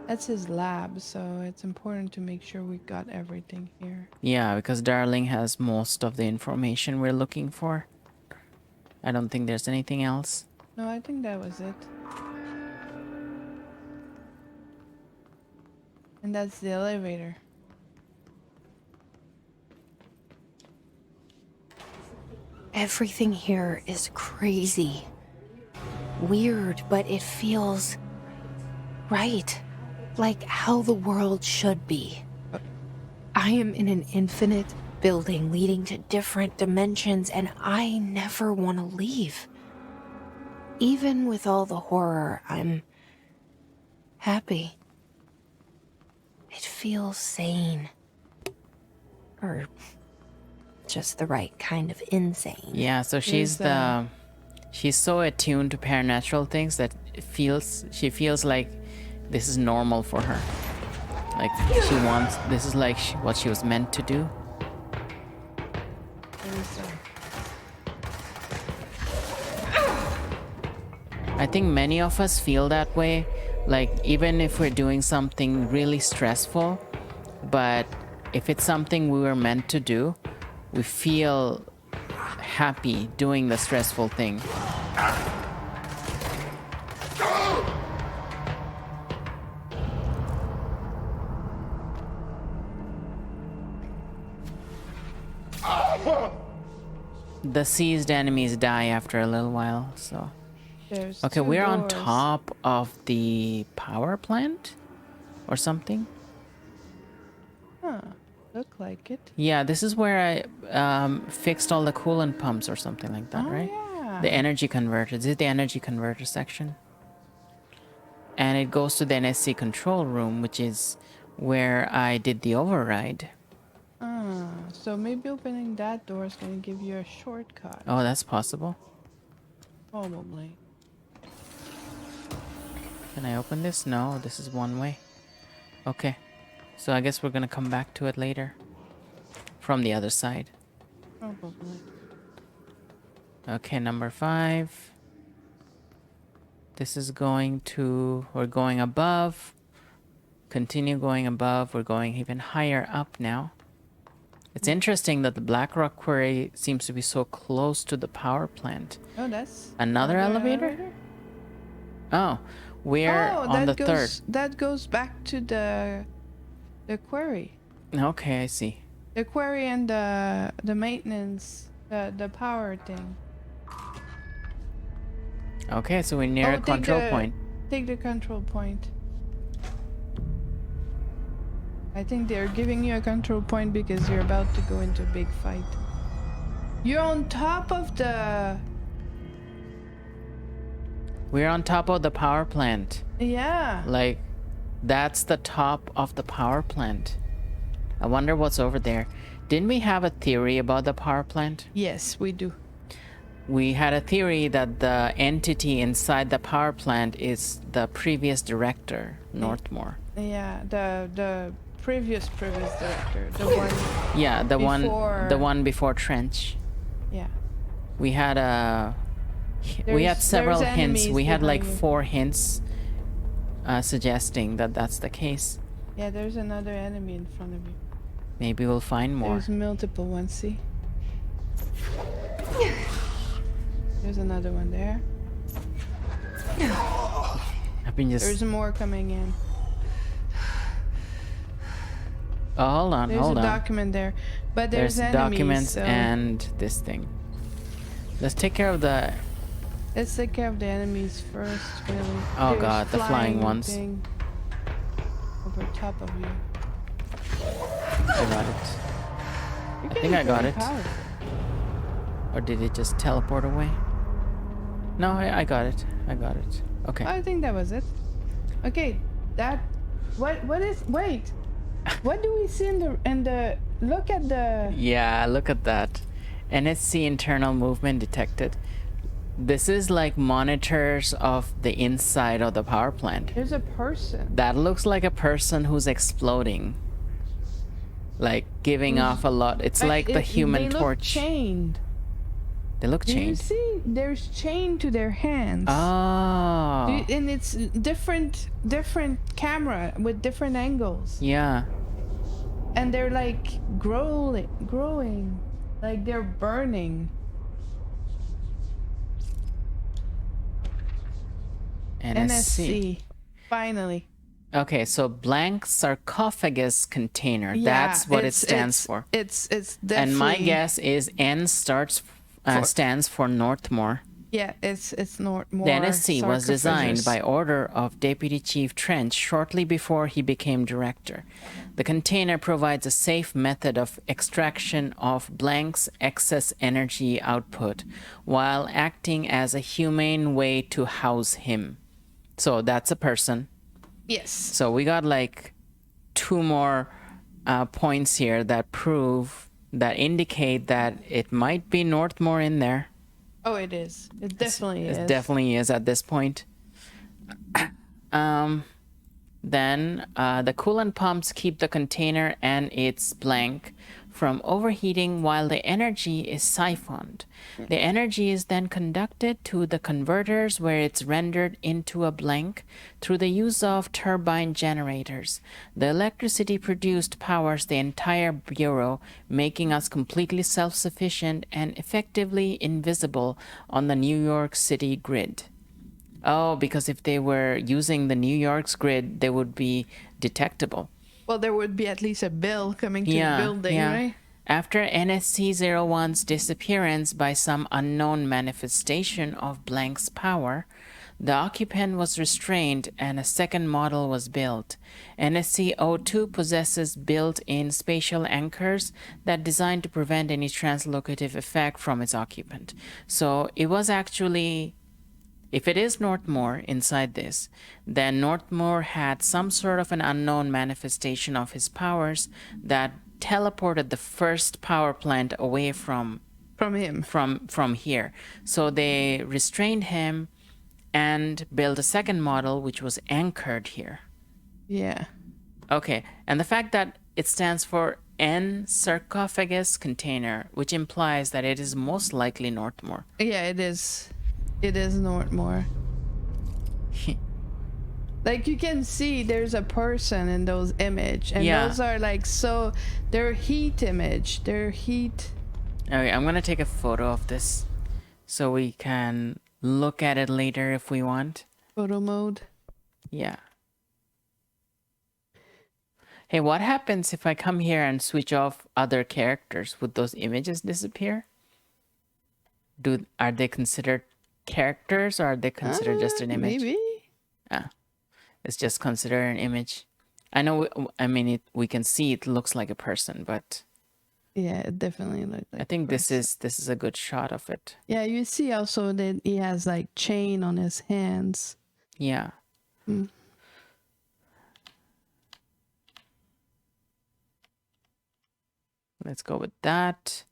That's his lab, so it's important to make sure we got everything here. Yeah, because Darling has most of the information we're looking for. I don't think there's anything else. No, I think that was it. And that's the elevator. Everything here is crazy. Weird, but it feels right. Like how the world should be. I am in an infinite building leading to different dimensions, and I never want to leave. Even with all the horror, I'm happy. It feels sane. Or just the right kind of insane. Yeah, so she's so attuned to paranormal things that she feels like this is normal for her. Like this is like what she was meant to do. I think many of us feel that way, like even if we're doing something really stressful, but if it's something we were meant to do, we feel happy doing the stressful thing. The seized enemies die after a little while, so... There's okay, two we're on doors. top of the power plant? Or something? Huh. Look like it. Yeah, this is where I fixed all the coolant pumps or something like that, right? Yeah. The energy converter. This is the energy converter section. And it goes to the NSC control room, which is where I did the override. So maybe opening that door is going to give you a shortcut. Oh, that's possible. Probably. Can I open this? No, this is one way. Okay. So I guess we're going to come back to it later. From the other side. Probably. Okay, number 5. This is going to... we're going above. Continue going above. We're going even higher up now. It's interesting that the Black Rock Quarry seems to be so close to the power plant. Oh, that's... Another elevator? Oh, we're on the third. That goes back to the quarry. Okay, I see. The quarry and the maintenance, the power thing. Okay, so we're near a control point. Take the control point. I think they're giving you a control point because you're about to go into a big fight. You're on top of the... We're on top of the power plant. Yeah. Like, that's the top of the power plant. I wonder what's over there. Didn't we have a theory about the power plant? Yes, we do. We had a theory that the entity inside the power plant is the previous director, Northmore. Yeah, the previous director, the one. Yeah, the before... one before Trench. Yeah. We had several hints. We had like 4 hints suggesting that that's the case. Yeah, there's another enemy in front of you. Maybe we'll find more. There's multiple ones, see? There's another one there. I've been just... There's more coming in. Oh, hold on, there's hold on. There's a document there. But there's enemies, documents so... and this thing. Let's take care of the... Let's take care of the enemies first, really. Oh there's god, the flying ones. Thing over top of you. I got it. I think I got it. Or did it just teleport away? No, I got it. I got it. Okay. I think that was it. Okay, that... What is... Wait! What do we see in the... Look at the... Yeah, look at that. NSC internal movement detected. This is like monitors of the inside of the power plant. There's a person. That looks like a person who's exploding. Like giving off a lot. It's like the Human Torch. They look chained. They look chained. You see, there's chain to their hands. Oh. And it's different camera with different angles. Yeah. And they're like growing, like they're burning. NSC. Finally. Okay, so blank sarcophagus container. Yeah, that's what it stands for. It's definitely... And my guess is N stands for Northmore. Yeah, it's Northmore. The NSC was designed by order of Deputy Chief Trench shortly before he became director. The container provides a safe method of extraction of blank's excess energy output while acting as a humane way to house him. So that's a person. Yes. So we got like 2 more points here that indicate that it might be Northmore in there. Oh, it is. It definitely is. It definitely is at this point. Then the coolant pumps keep the container and its blank from overheating while the energy is siphoned. The energy is then conducted to the converters where it's rendered into a blank through the use of turbine generators. The electricity produced powers the entire bureau, making us completely self-sufficient and effectively invisible on the New York City grid. Oh, because if they were using the New York's grid, they would be detectable. Well, there would be at least a bill coming to the building, right? After NSC-01's disappearance by some unknown manifestation of blank's power, the occupant was restrained and a second model was built. NSC-02 possesses built-in spatial anchors that are designed to prevent any translocative effect from its occupant. So it was actually... If it is Northmore inside this, then Northmore had some sort of an unknown manifestation of his powers that teleported the first power plant away from him, from here. So they restrained him and built a second model which was anchored here. Yeah. Okay, and the fact that it stands for N sarcophagus container, which implies that it is most likely Northmore. Yeah, it is. It is Northmore. Like you can see there's a person in those images, and those are like, so they're heat image. They're heat. Okay, I'm gonna take a photo of this so we can look at it later if we want. Photo mode. Yeah. Hey, what happens if I come here and switch off other characters? Would those images disappear? Are they considered characters, or are they considered just an image? Maybe. Ah, it's just considered an image. I know. I mean, we can see it looks like a person, but Yeah, it definitely looks like I think a person. this is a good shot of it. Yeah, you see also that he has like chain on his hands. Yeah. Mm. Let's go with that.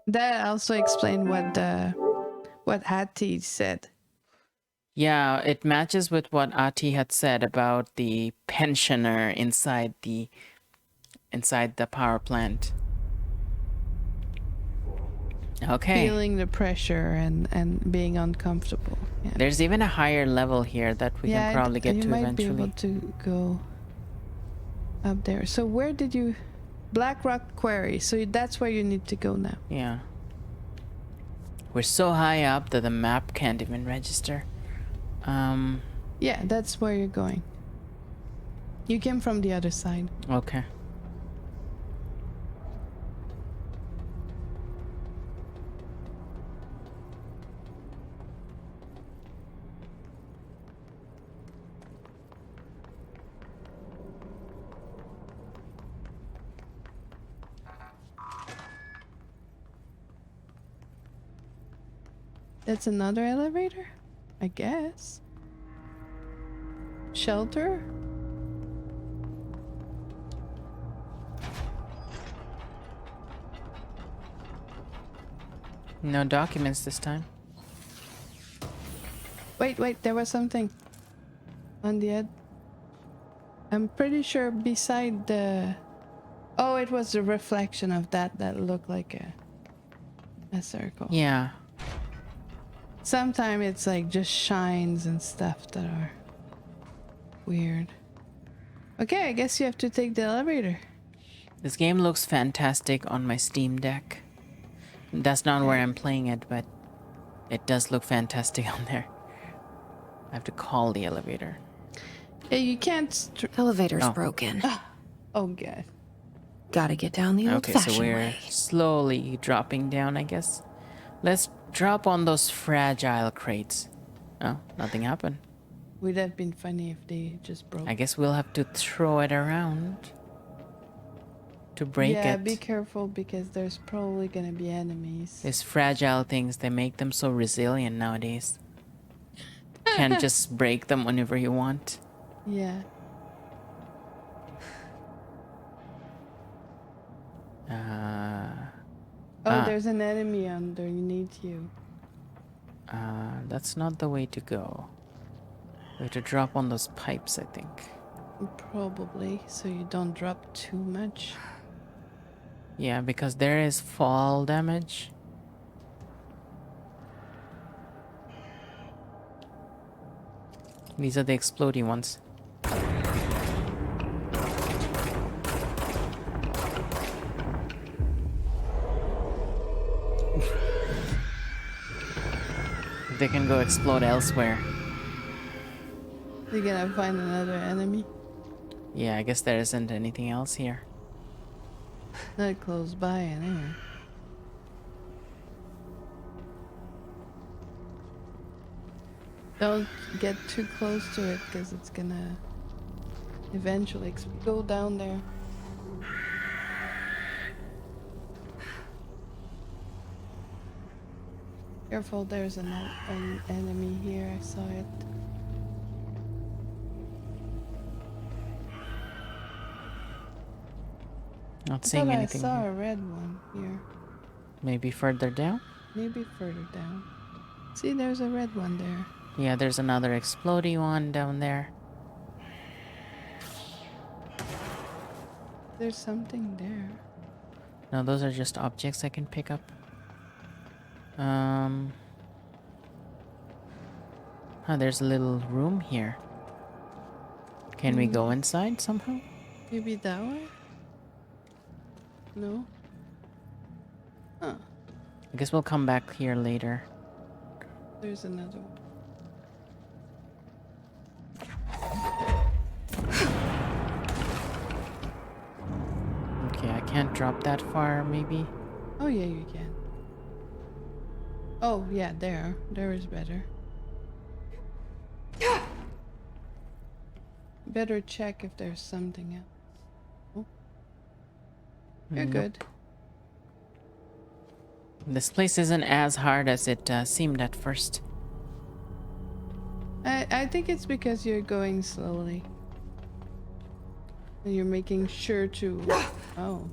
That also explained what Hattie said. Yeah, it matches with what Ati had said about the pensioner inside the power plant. Okay. Feeling the pressure and being uncomfortable. Yeah. There's even a higher level here that we can probably get you to might eventually. be able to go up there. So where did you... Black Rock Quarry. So that's where you need to go now. Yeah. We're so high up that the map can't even register. Yeah, that's where you're going. You came from the other side. Okay. That's another elevator? I guess. Shelter? No documents this time. Wait, there was something on the end. I'm pretty sure beside the... Oh, it was the reflection of that looked like a circle. Yeah. Sometimes it's like just shines and stuff that are weird. Okay, I guess you have to take the elevator. This game looks fantastic on my Steam Deck. That's not where I'm playing it, but it does look fantastic on there. I have to call the elevator. Yeah, you can't... Elevator's broken. Oh, God. Gotta get down the Okay, old-fashioned so we're way. slowly dropping down, I guess. Let's drop on those fragile crates. Oh, nothing happened. Would have been funny if they just broke. I guess we'll have to throw it around to break yeah, it. be careful because there's probably gonna be enemies. These fragile things, they make them so resilient nowadays. Can't just break them whenever you want. Yeah. There's an enemy underneath you. That's not the way to go. We have to drop on those pipes, I think. Probably, so you don't drop too much. Yeah, because there is fall damage. These are the exploding ones. They can go explode elsewhere. You're gonna find another enemy? Yeah, I guess there isn't anything else here. Not close by, anyway. Don't get too close to it, because it's gonna eventually go down there. Careful, there's an enemy here, I saw it. Not seeing anything I saw here. a red one here. Maybe further down? Maybe further down. See, there's a red one there. Yeah, there's another exploding one down there. There's something there. No, those are just objects I can pick up. There's a little room here. Can we go inside somehow? Maybe that way? No? Huh. I guess we'll come back here later. There's another one. can't drop that far, maybe? Oh, yeah, you can. Oh, yeah, there. There is better. Better check if there's something else. Oh. You're Nope. good. This place isn't as hard as it seemed at first. I think it's because you're going slowly. And you're making sure to... Oh.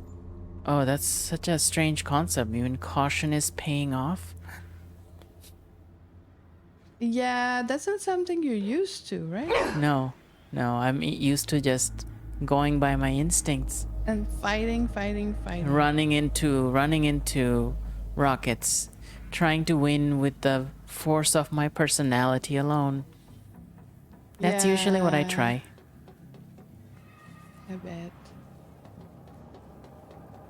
Oh, that's such a strange concept. Even caution is paying off. Yeah, that's not something you're used to, right? No, I'm used to just going by my instincts. And fighting. Running into rockets. Trying to win with the force of my personality alone. That's usually what I try. I bet.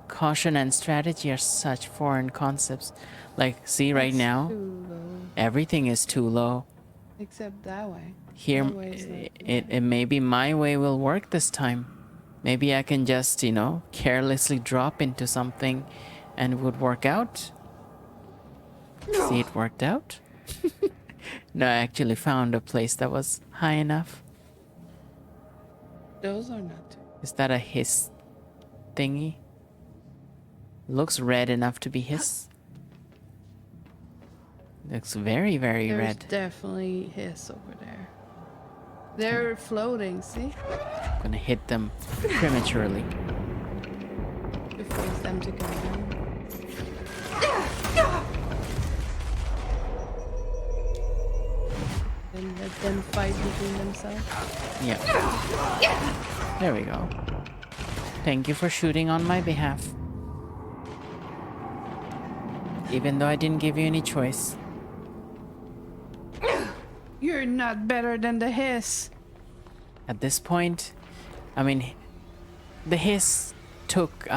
Caution and strategy are such foreign concepts. Like, see right now, Too low. everything is too low. Except that way. Here, That way is not it maybe my way will work this time. Maybe I can just, you know, carelessly drop into something and it would work out. See, it worked out. No, I actually found a place that was high enough. Those are not. Is that a hiss thingy? Looks red enough to be hiss. Looks very, very There's red. definitely hiss over there. They're floating, see? I'm gonna hit them prematurely. To force them to come down. And let them fight between themselves. Yeah. There we go. Thank you for shooting on my behalf. Even though I didn't give you any choice. You're not better than the hiss. At this point, I mean, the hiss took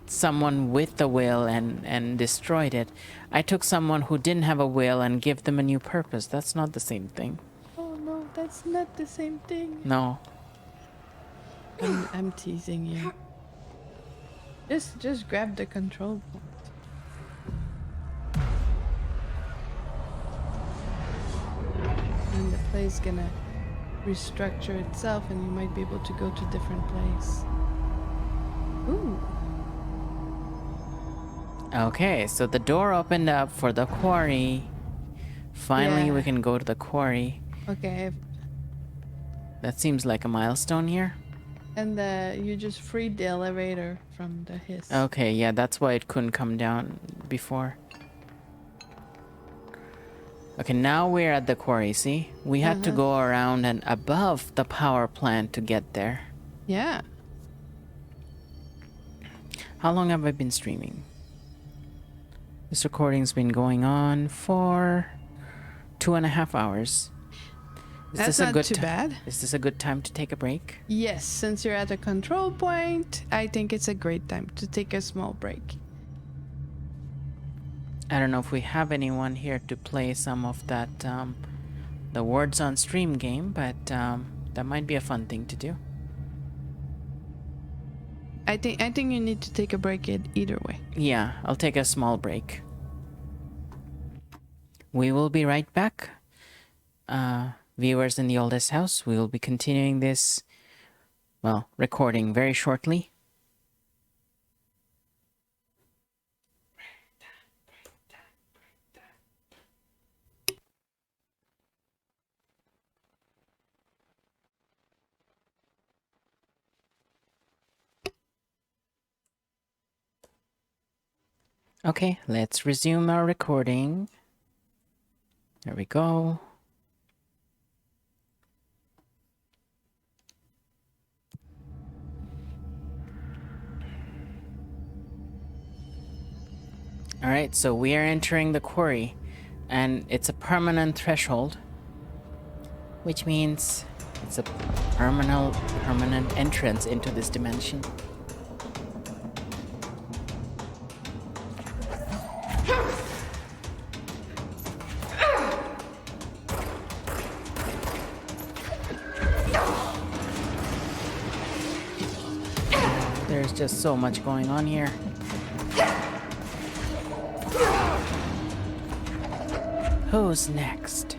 someone with the will and destroyed it. I took someone who didn't have a will and give them a new purpose. That's not the same thing. Oh no, that's not the same thing. No. I'm teasing you. Just grab the control point. And the place gonna restructure itself and you might be able to go to a different place. Ooh. Okay, so the door opened up for the quarry. Finally, Yeah. we can go to the quarry. Okay, That seems like a milestone here. and you just freed the elevator from the hiss. Okay, yeah, that's why it couldn't come down before. Okay, now we're at the quarry, see? We had to go around and above the power plant to get there. Yeah. How long have I been streaming? This recording's been going on for 2.5 hours. That's not too bad. Is this a good time to take a break? Yes, since you're at a control point, I think it's a great time to take a small break. I don't know if we have anyone here to play some of that, the words on stream game, but that might be a fun thing to do. I think you need to take a break either way. Yeah, I'll take a small break. We will be right back. Viewers in the oldest house, we will be continuing this, well, recording very shortly. Okay, let's resume our recording. There we go. Alright, so we are entering the quarry, and it's a permanent threshold, which means it's a permanent entrance into this dimension. There's just so much going on here. Who's next?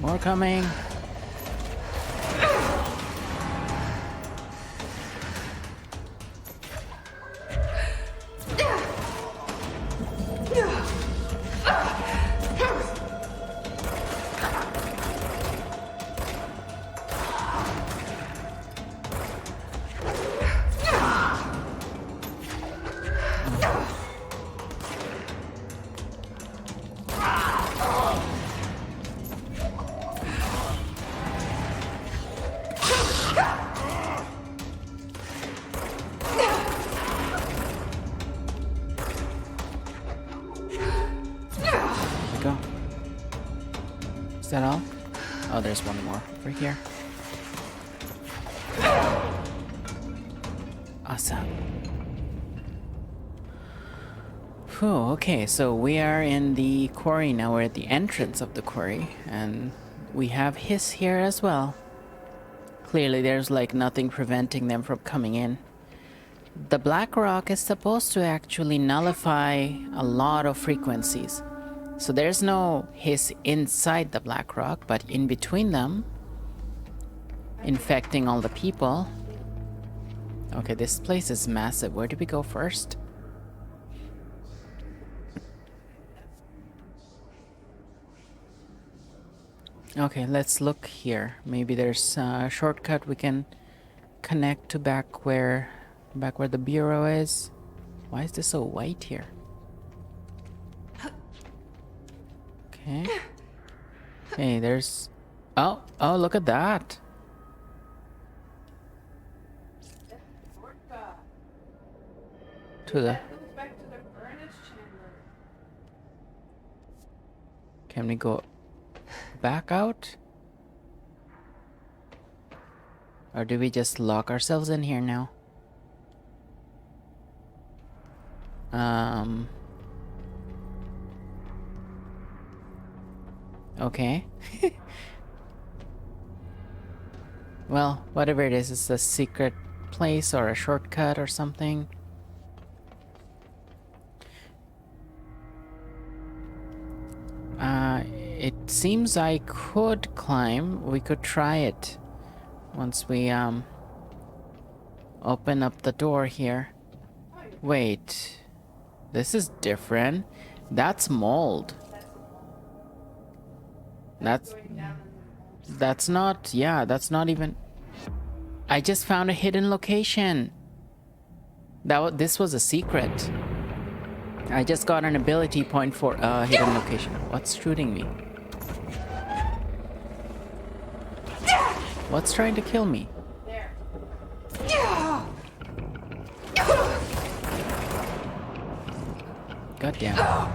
More coming. Is that all? Oh, there's one more over here. Awesome. Whew, okay, so we are in the quarry now. We're at the entrance of the quarry, and we have Hiss here as well. Clearly, there's like nothing preventing them from coming in. The black rock is supposed to actually nullify a lot of frequencies. So there's no hiss inside the black rock, but in between them, infecting all the people. Okay, this place is massive. Where do we go first? Okay, let's look here. Maybe there's a shortcut we can connect to back where the bureau is. Why is this so white here? Okay. Hey, there's... Oh, look at that. To the... Can we go back out? Or do we just lock ourselves in here now? Okay. Well, whatever it is, it's a secret place or a shortcut or something. It seems I could climb. We could try it once we open up the door here. Wait, this is different. That's mold. That's not, yeah, that's not even... I just found a hidden location. This was a secret. I just got an ability point for a hidden location. What's shooting me? What's trying to kill me? There. God damn.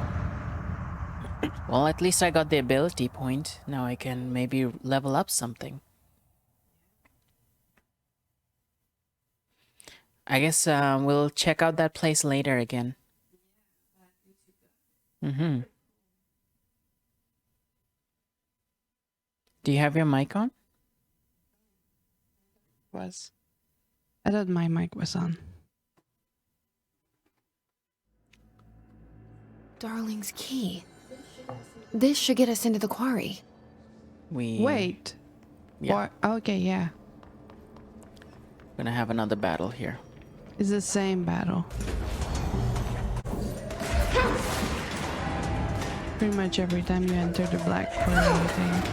Well, at least I got the ability point. Now I can maybe level up something. I guess we'll check out that place later again. Mm-hmm. Do you have your mic on? I thought my mic was on. Darling's key. This should get us into the quarry. Wait. Yeah. Okay, yeah. We're gonna have another battle here. It's the same battle. Pretty much every time you enter the black quarry thing.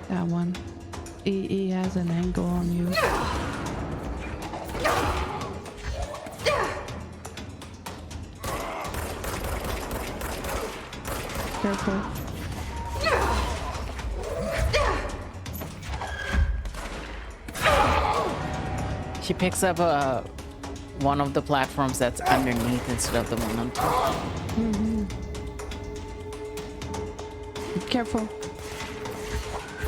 That one. He has an angle on you. Careful. She picks up one of the platforms that's underneath instead of the one on top. Mm-hmm. Careful.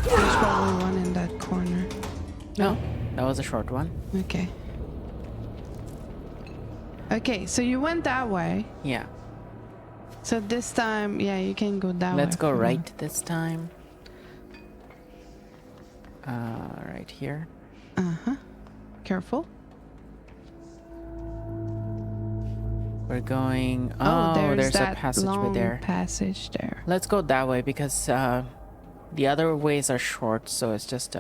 There's probably one in that corner. No, that was a short one. Okay. Okay, so you went that way. Yeah. So this time, yeah, you can go that way. Let's go for now. right this time. Right here. Uh-huh. Careful. We're going. Oh, there's that a passageway long there. passage there. Let's go that way because the other ways are short, so it's just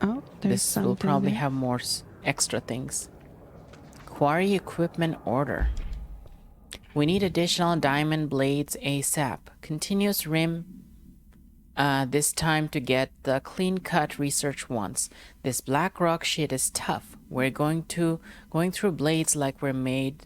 Oh, there's this something will probably there. have more extra things. Quarry equipment order. We need additional diamond blades ASAP. Continuous rim. This time to get the clean cut research once. This black rock shit is tough. We're going through blades like we're made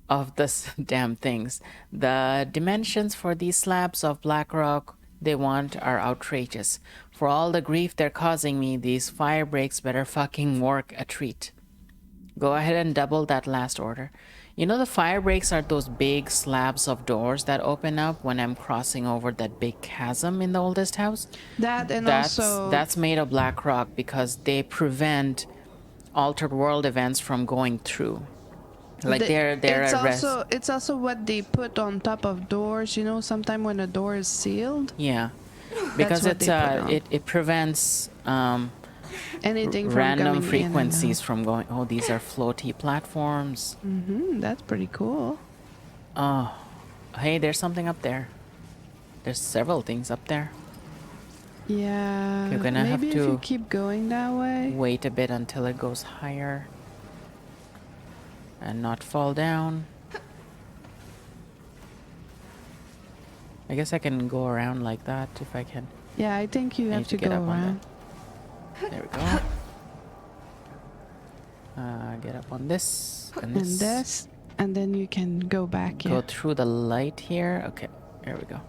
of this damn things. The dimensions for these slabs of black rock they want are outrageous. For all the grief they're causing me, these fire breaks better fucking work a treat. Go ahead and double that last order. You know the fire breaks are those big slabs of doors that open up when I'm crossing over that big chasm in the oldest house? That and also... That's made of black rock because they prevent altered world events from going through. Like it's also what they put on top of doors, you know, sometime when a door is sealed. Yeah. Because it prevents anything from random coming frequencies from going. Oh, these are floaty platforms. That's pretty cool. Oh, hey, there's something up there. There's several things up there. Yeah. You're gonna have maybe to if you keep going that way. Wait a bit until it goes higher. And not fall down. I guess I can go around like that if I can. Yeah, I think you have to get go up around. on that. There we go. Get up on this and this. And this, and then you can go back. Go through the light here. Okay, there we go.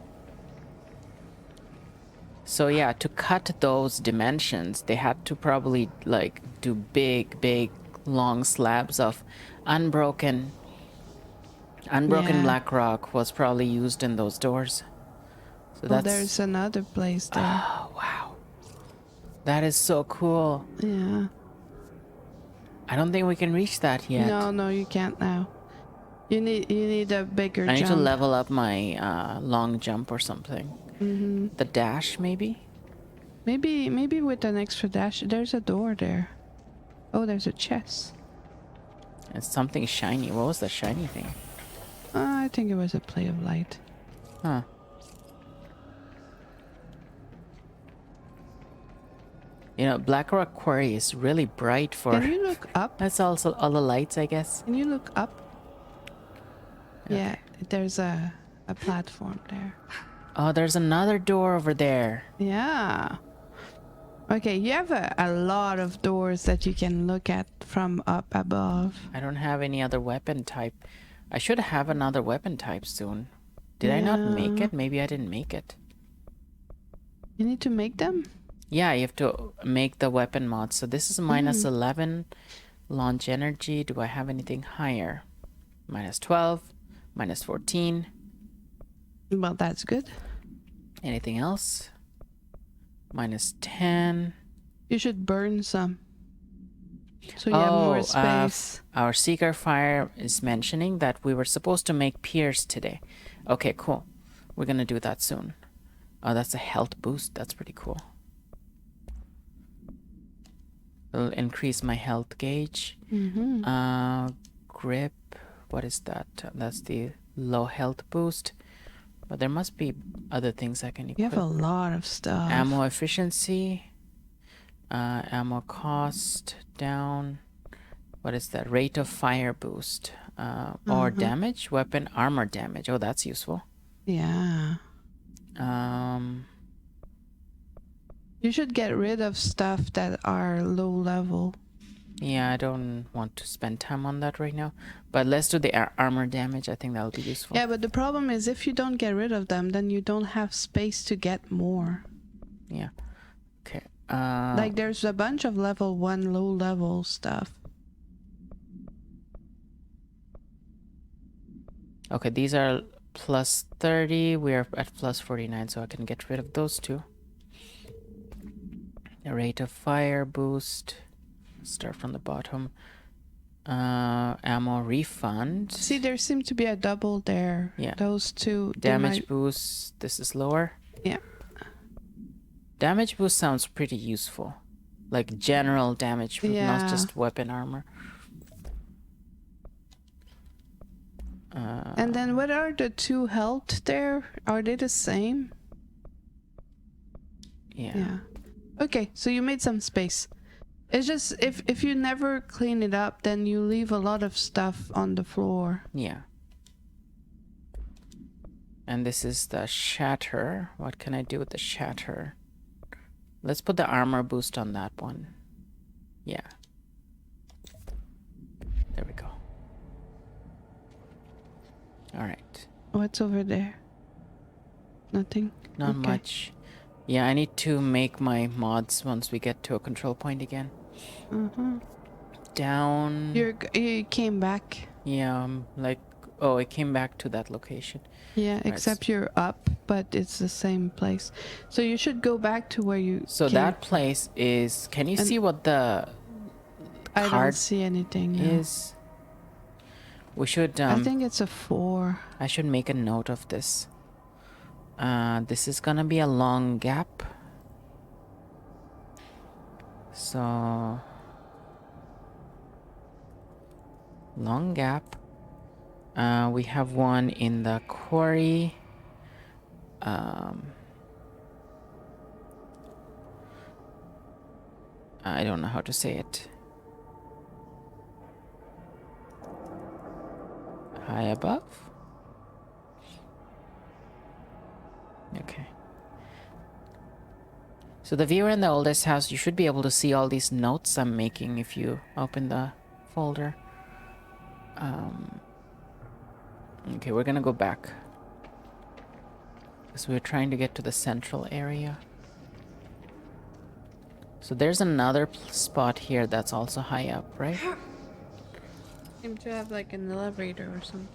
So yeah, to cut those dimensions, they had to probably like do big, long slabs of unbroken black rock was probably used in those doors. So well, there's another place there. Oh wow, that is so cool. Yeah. I don't think we can reach that yet. No, you can't now. You need a bigger jump. I need to level up my long jump or something. The dash, maybe. Maybe with an extra dash. There's a door there. Oh, there's a chest. It's something shiny. What was the shiny thing? I think it was a play of light. Huh. You know, Blackrock Quarry is really bright for... Can you look up? That's also all the lights, I guess. Can you look up? Okay. Yeah, there's a platform there. Oh, there's another door over there. Yeah. Okay, you have a lot of doors that you can look at from up above. I don't have any other weapon type. I should have another weapon type soon. Did I not make it? Maybe I didn't make it. You need to make them? Yeah, you have to make the weapon mod. So this is minus 11 launch energy. Do I have anything higher? Minus 12, minus 14. Well, that's good. Anything else? Minus 10. You should burn some. So you have more space. Our Seeker Fire is mentioning that we were supposed to make piers today. Okay, cool. We're gonna do that soon. Oh, that's a health boost. That's pretty cool. It'll increase my health gauge. Grip. What is that? That's the low health boost. But there must be other things I can equip. You have a lot of stuff. Ammo efficiency. Ammo cost down. What is that? Rate of fire boost. Or damage. Weapon armor damage. Oh, that's useful. Yeah. You should get rid of stuff that are low level. Yeah, I don't want to spend time on that right now. But let's do the armor damage. I think that'll be useful. Yeah, but the problem is if you don't get rid of them, then you don't have space to get more. Yeah. Okay. Like there's a bunch of level 1 low level stuff. Okay, these are plus 30. We are at plus 49, so I can get rid of those two. Rate of fire boost. Start from the bottom. Ammo refund. See, there seemed to be a double there. Yeah. Those two. Damage boost. This is lower. Yeah. Damage boost sounds pretty useful. Like general damage boost, not just weapon armor. And then what are the 2 health there? Are they the same? Yeah. Okay, so you made some space. It's just if you never clean it up, then you leave a lot of stuff on the floor. Yeah. And this is the shatter. What can I do with the shatter? Let's put the armor boost on that one. Yeah. There we go. Alright. What's over there? Nothing? Not much. Yeah, I need to make my mods once we get to a control point again. Down. You came back. Yeah, like, oh, it came back to that location. Yeah, except you're up, but it's the same place. So you should go back to where you So that place is, can you see what the I card don't see anything. is? We should, I think it's a 4. I should make a note of this. This is gonna be a long gap. So long gap. We have one in the quarry. I don't know how to say it. High above? Okay. So the viewer in the oldest house, you should be able to see all these notes I'm making if you open the folder. Okay, we're gonna go back. Because we're trying to get to the central area. So there's another spot here that's also high up, right? Seem to have like an elevator or something.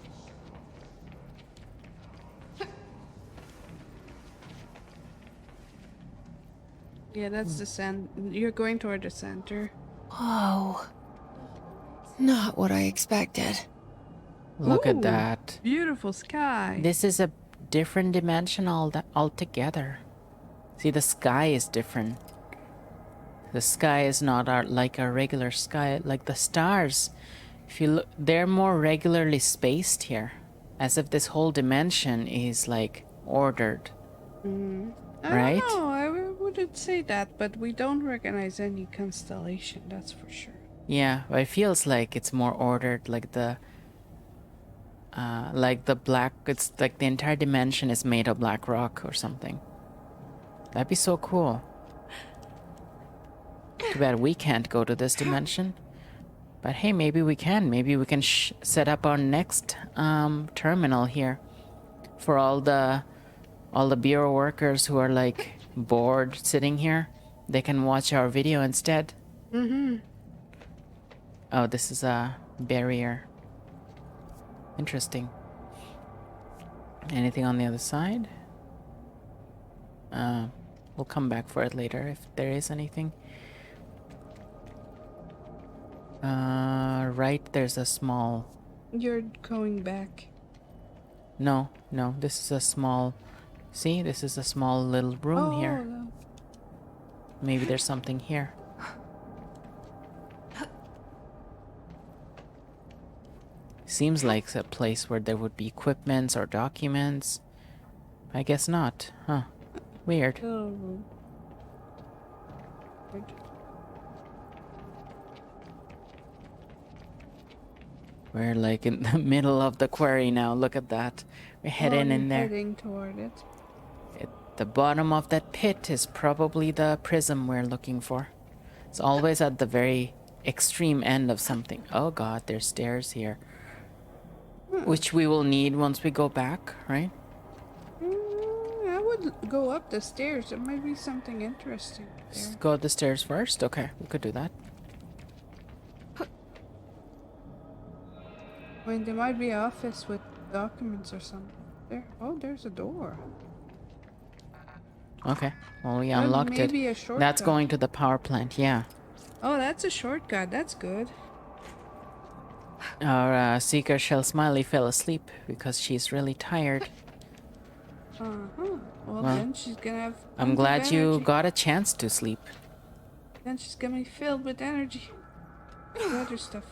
Yeah, that's the center. You're going toward the center. Whoa. Not what I expected. Look at that. Beautiful sky. This is a different dimension altogether. See, the sky is different. The sky is not like a regular sky. Like the stars, if you look, they're more regularly spaced here, as if this whole dimension is like ordered. Right? I don't know. I wouldn't say that, but we don't recognize any constellation. That's for sure. Yeah, but it feels like it's more ordered, like the black. It's like the entire dimension is made of black rock or something. That'd be so cool. Too bad we can't go to this dimension. But hey, maybe we can. Maybe we can set up our next terminal here for all the bureau workers who are like bored sitting here. They can watch our video instead. Oh, this is a barrier. Interesting. Anything on the other side? We'll come back for it later if there is anything. Right, there's a small... You're going back. No, this is a small... See, this is a small little room here. No. Maybe there's something here. Seems like a place where there would be equipments or documents. I guess not, huh? Weird. Oh. We're like in the middle of the quarry now. Look at that. We're heading in there. Heading toward it. At the bottom of that pit is probably the prism we're looking for. It's always at the very extreme end of something. Oh god, there's stairs here. Which we will need once we go back, right? I would go up the stairs. There might be something interesting there. Let's go up the stairs first? Okay, we could do that. I mean, there might be an office with documents or something. There. Oh, there's a door. Okay. Well, we Well, unlocked it. maybe a That's shortcut. going to the power plant. Yeah. Oh, that's a shortcut. That's good. Our seeker Shell Smiley fell asleep because she's really tired. Uh-huh. Well, Well, then she's gonna have I'm tons of glad you energy. got a chance to sleep. Then she's gonna be filled with energy. The other stuff.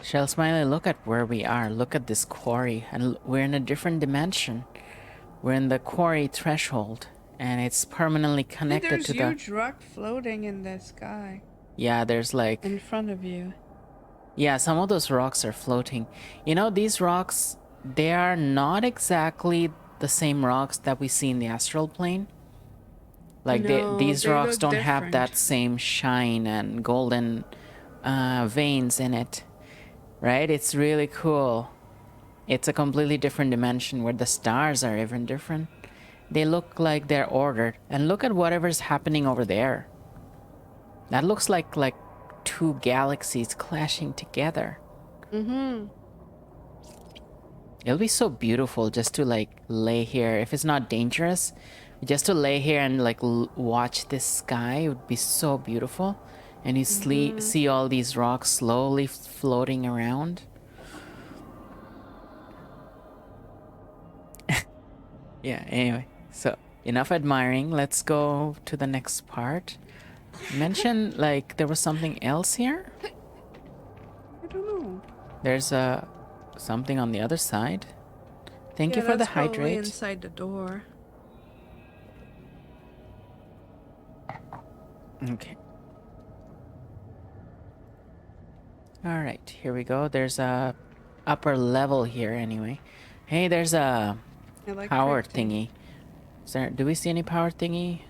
Shell Smiley, look at where we are. Look at this quarry. And we're in a different dimension. We're in the quarry threshold. And it's permanently connected There's to the... huge rock floating in the sky Yeah, there's like... in front of you. Yeah, some of those rocks are floating. You know, these rocks, they are not exactly the same rocks that we see in the astral plane. Like, No, these they rocks look don't have different. that same shine and golden veins in it. Right? It's really cool. It's a completely different dimension where the stars are even different. They look like they're ordered. And look at whatever's happening over there. That looks like two galaxies clashing together. Mm-hmm. It'll be so beautiful just to like lay here. If it's not dangerous, just to lay here and like watch this sky, it would be so beautiful. And you see all these rocks slowly floating around. Yeah, anyway. So, enough admiring. Let's go to the next part. Mention, like, there was something else here? I don't know. There's something on the other side. Thank you Yeah, for the that's probably hydrate. inside the door. Okay. All right, here we go. There's a upper level here anyway. Hey, there's a I like power drifting. thingy. Is there, do we see any power thingy?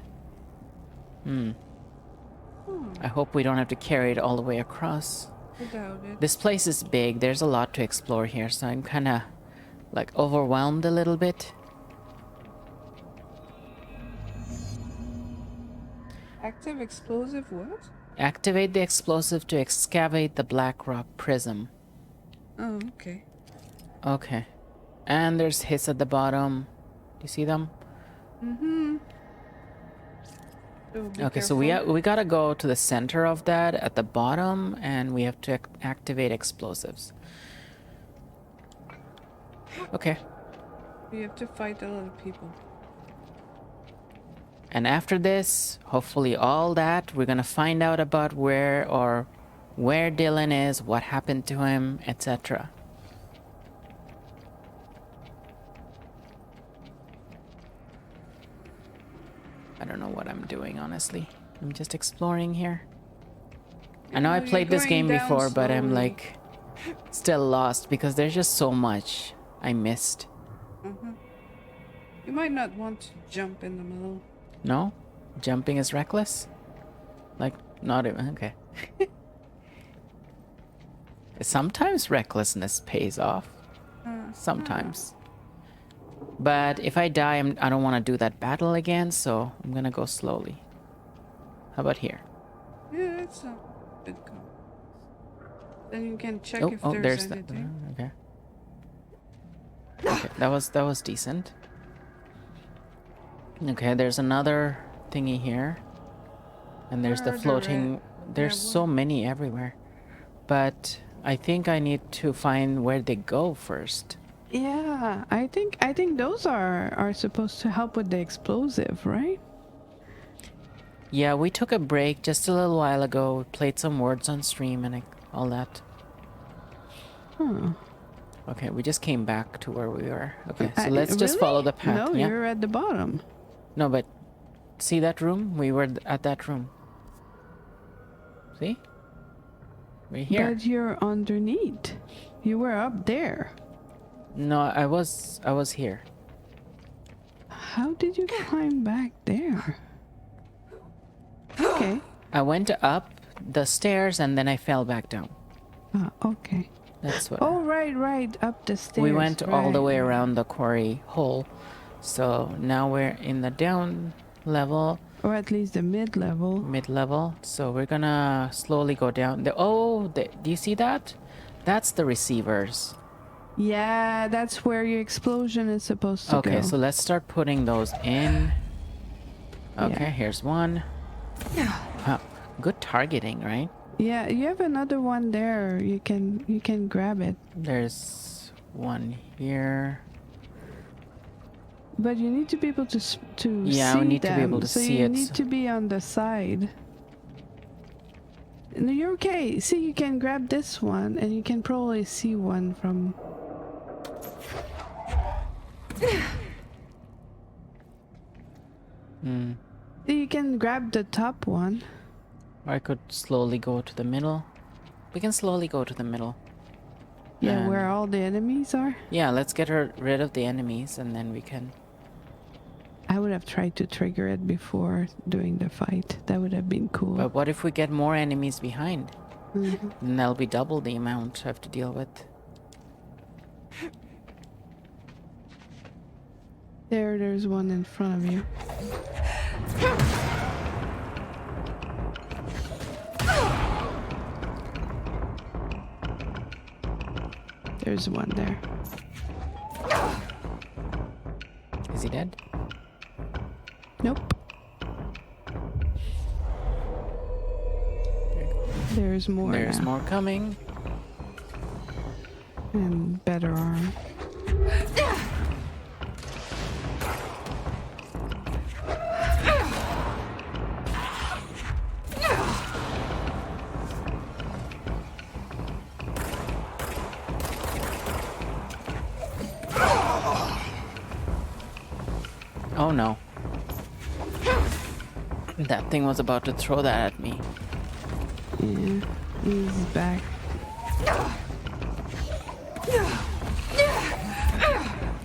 I hope we don't have to carry it all the way across. I doubt it. This place is big. There's a lot to explore here, so I'm kind of like overwhelmed a little bit. Active explosive what? Activate the explosive to excavate the black rock prism. Oh, okay. Okay. And there's hits at the bottom. Do you see them? Mm-hmm. Oh, be Okay, so careful. we gotta go to the center of that at the bottom, and we have to activate explosives. Okay. We have to fight a lot of people. And after this, hopefully all that, we're gonna find out about where Dylan is, what happened to him, etc. I don't know what I'm doing, honestly. I'm just exploring here. I know I You're played this going game down before, but I'm slowly. like still lost because there's just so much I missed. Mm-hmm. You might not want to jump in the middle. No? Jumping is reckless? Like, not even. Okay. Sometimes recklessness pays off. Sometimes. But if I die, I don't want to do that battle again, so I'm gonna go slowly. How about here? Yeah, it's a good call. Then you can check if there's there's that. anything. Okay. Okay, that was decent. Okay, there's another thingy here. And there's the Where are the floating... red- There's red so many everywhere. But I think I need to find where they go first. Yeah, I think those are supposed to help with the explosive, right? Yeah, we took a break just a little while ago. We played some words on stream and all that. Huh. Okay, we just came back to where we were. Okay, so I- let's just really? follow the path. No, Yeah. you're at the bottom. No, but see that room? We were at that room. See? We're here. But you're underneath. You were up there. No, I was here. How did you climb back there? Okay. I went up the stairs and then I fell back down. Okay. That's what. Oh, right, up the stairs. We went all the right. way around the quarry hole. So now we're in the down level, Or at least the mid-level. mid-level. So we're gonna slowly go down. Do you see that? That's the receivers. Yeah, that's where your explosion is supposed to go. Okay, so let's start putting those in. Okay, here's one. Wow, good targeting, right? Yeah, you have another one there. You can grab it. There's one here. But you need to be able to Yeah, see we need them. to be able to so see you it. need to be on the side. No, you're okay. See, you can grab this one, and you can probably see one from. You can grab the top one. Or I could slowly go to the middle. We can slowly go to the middle. Yeah, And- where all the enemies are. Yeah, let's get rid of the enemies and then we can... I would have tried to trigger it before doing the fight. That would have been cool. But what if we get more enemies behind? Mhm. Then that'll be double the amount I have to deal with. There's one in front of you. There's one there. Is he dead? Nope. There's more. There's now. more coming. And better arm. Oh no. That thing was about to throw that at me. Yeah, he's back.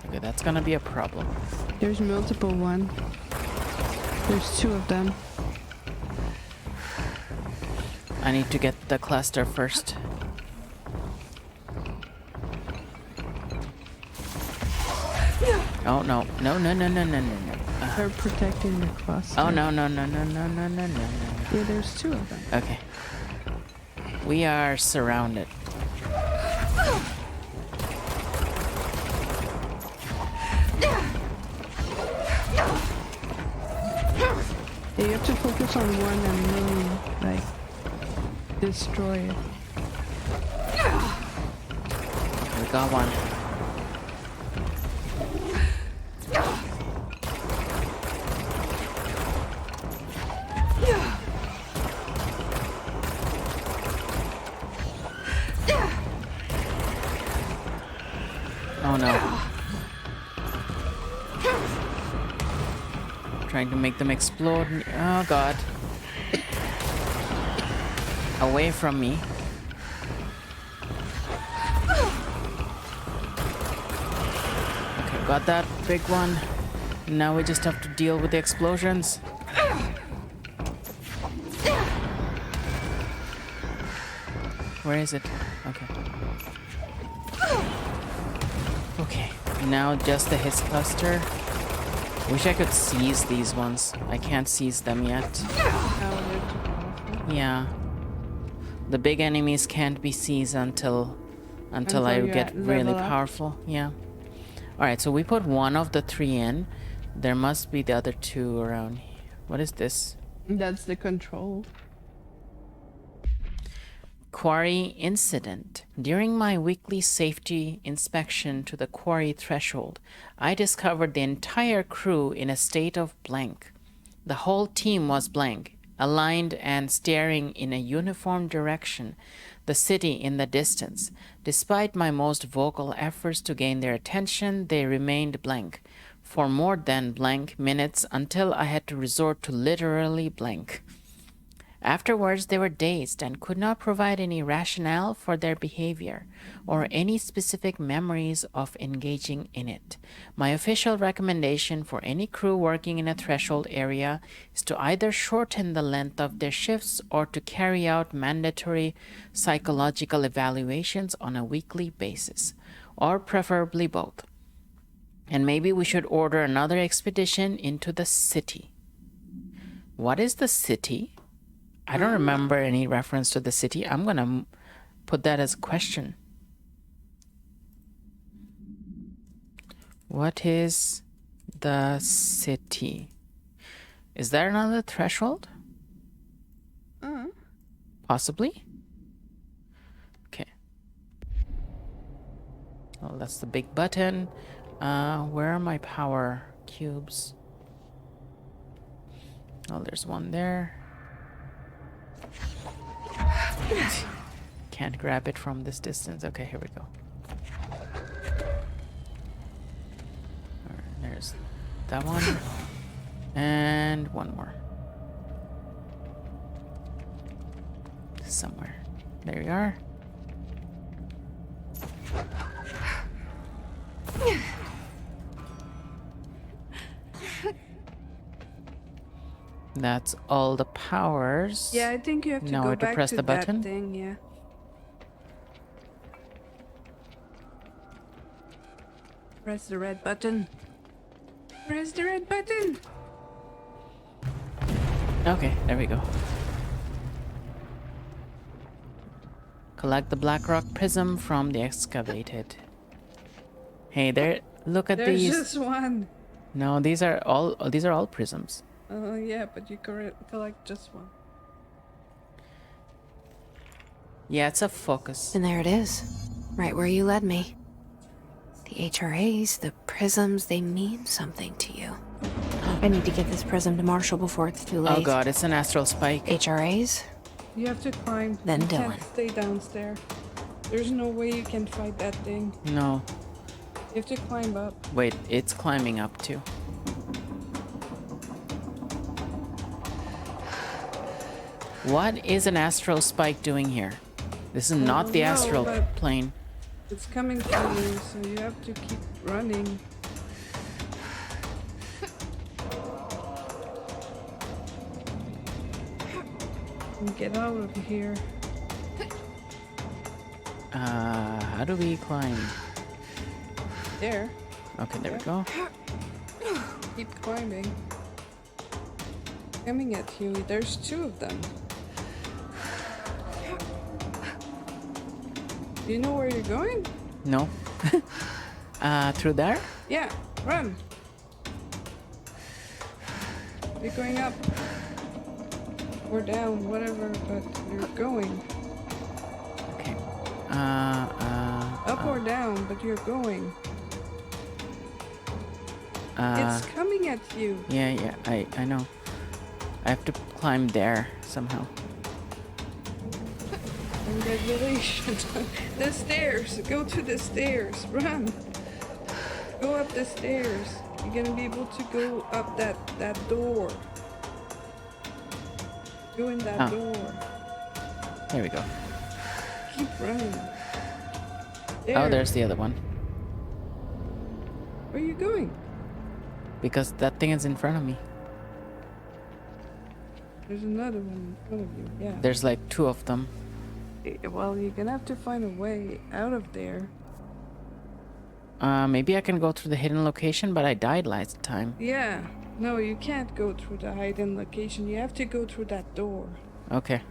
Okay, that's gonna be a problem. There's multiple one. There's two of them. I need to get the cluster first. Oh no. No, no, no, no, no, no, no. They're protecting the cluster. Oh no, no, no, no, no, no, no, no, no. Yeah, there's two of them. Okay. We are surrounded. Yeah, you have to focus on one and really, like, destroy it. We got one. Oh no. Trying to make them explode. Oh god. Away from me. Okay, got that big one. Now we just have to deal with the explosions. Where is it? Okay. Okay, now just the hiss cluster. Wish I could seize these ones. I can't seize them yet. Yeah. The big enemies can't be seized until I get really powerful. Yeah. Alright, so we put one of the three in. There must be the other two around here. What is this? That's the control. Quarry incident. During my weekly safety inspection to the quarry threshold, I discovered the entire crew in a state of blank. The whole team was blank, aligned and staring in a uniform direction, the city in the distance. Despite my most vocal efforts to gain their attention, they remained blank for more than blank minutes until I had to resort to literally blank. Afterwards, they were dazed and could not provide any rationale for their behavior or any specific memories of engaging in it. My official recommendation for any crew working in a threshold area is to either shorten the length of their shifts or to carry out mandatory psychological evaluations on a weekly basis, or preferably both. And maybe we should order another expedition into the city. What is the city? I don't remember any reference to the city. I'm going to put that as a question. What is the city? Is there another threshold? Possibly? Okay. Well, that's the big button. Where are my power cubes? Oh, there's one there. Can't grab it from this distance. Okay, here we go. Alright, there's that one. And one more. Somewhere. There you are. That's all the powers. Yeah, I think you have to now go I have to back press to the button. that thing, yeah. Press the red button. Press the red button. Okay, there we go. Collect the black rock prism from the excavated. Hey, there. Look at There's these. just one. No, these are all prisms. Oh yeah, but you collect just one. Yeah, it's a focus. And there it is, right where you led me. The HRAs, the prisms, they mean something to you. I need to get this prism to Marshall before it's too late. Oh god, it's an astral spike. HRAs? You have to climb. Then you Dylan. can't stay downstairs. There's no way you can fight that thing. No. You have to climb up. Wait, it's climbing up too. What is an astral spike doing here? This is not the know, astral but- plane. It's coming for you, so you have to keep running. And get out of here. How do we climb? There. Okay, there we go. Keep climbing. Coming at you. There's two of them. Do you know where you're going? No. Through there? Yeah, run. You're going up. Or down, whatever, but you're going. Okay. Up or down, but you're going. It's coming at you. Yeah, I know. I have to climb there somehow. Congratulations. The stairs. Go to the stairs. Run. Go up the stairs. You're gonna be able to go up that door. Go in that door. There we go. Keep running. Oh, there's the other one. Where are you going? Because that thing is in front of me. There's another one in front of you. Yeah. There's like two of them. Well, you're gonna have to find a way out of there. Maybe I can go through the hidden location, but I died last time. Yeah. No, you can't go through the hidden location. You have to go through that door. Okay.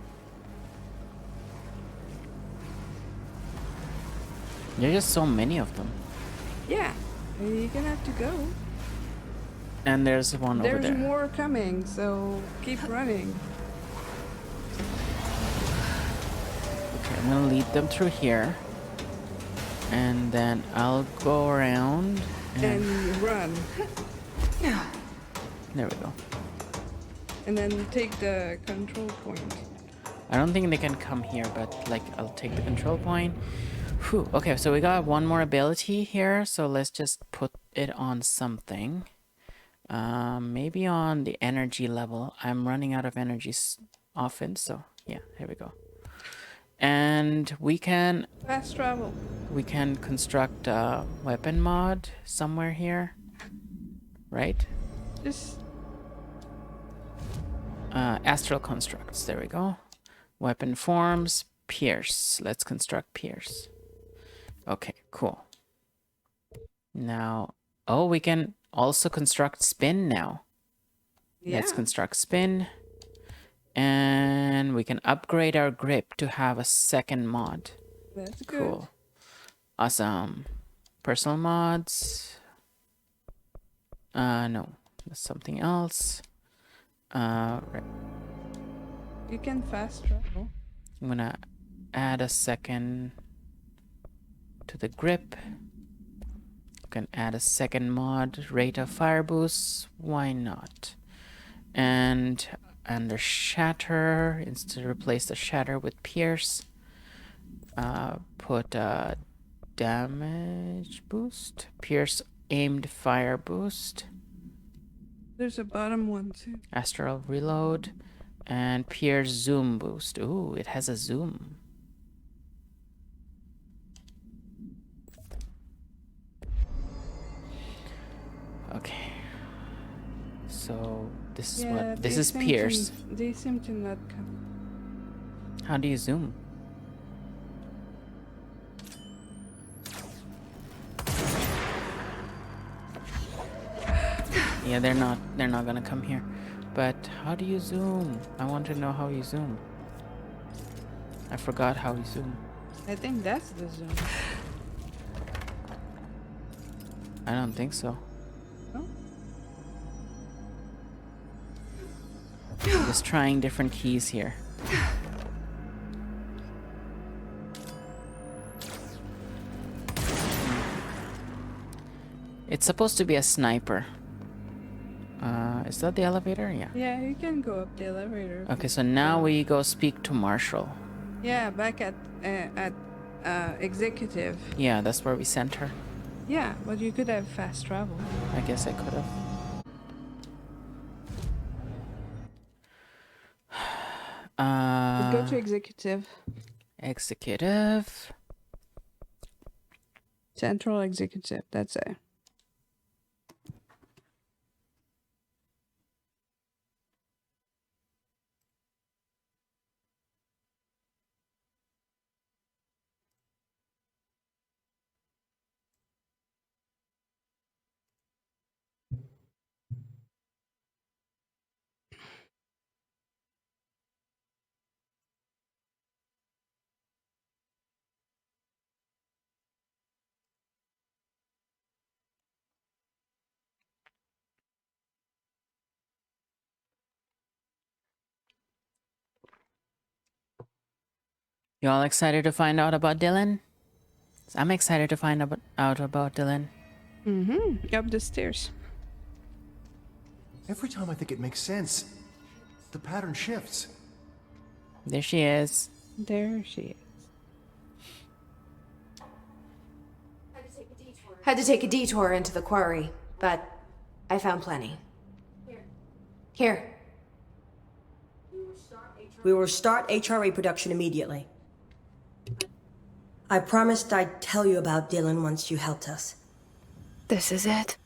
There's just so many of them. Yeah. You're gonna have to go. And there's one over There's there. more coming, so keep running. Okay, I'm gonna lead them through here. And then I'll go around And run. There we go. And then take the control point. I don't think they can come here, but like I'll take the control point. Whew. Okay, so we got one more ability here, so let's just put it on something. Maybe on the energy level. I'm running out of energy often, so yeah, here we go. And we can Fast travel. we can construct a weapon mod somewhere here, right? Just Astral constructs. There we go. Weapon forms. Pierce. Let's construct pierce. Okay, cool. Now, oh, we can also construct spin now. yeah. Let's construct spin. And we can upgrade our grip to have a second mod. That's good. Cool. Awesome. Personal mods. No, that's something else. Right. You can fast travel. I'm gonna add a second to the grip. You can add a second mod, rate of fire boost. Why not? And under shatter, instead replace the shatter with pierce. Put a damage boost, pierce aimed fire boost, There's a bottom one too. astral reload, and pierce zoom boost. Ooh, it has a zoom. Okay. So this is what this is pierce. They seem to not come. How do you zoom? Yeah, they're not gonna come here. But how do you zoom? I want to know how you zoom. I forgot how you zoom. I think that's the zone. I don't think so. No? Just trying different keys here. It's supposed to be a sniper. Is that the elevator? Yeah. Yeah, you can go up the elevator. Okay, so now we go speak to Marshall. Yeah, back at executive. Yeah, that's where we sent her. Yeah, but you could have fast travel. I guess I could have. Go to executive. Executive. Central executive, that's it. You all excited to find out about Dylan? I'm excited to find out about Dylan. Mm-hmm. Up the stairs. Every time I think it makes sense, the pattern shifts. There she is. There she is. Had to take a detour into the quarry, but I found plenty. Here. We will start HRA production immediately. I promised I'd tell you about Dylan once you helped us. This is it.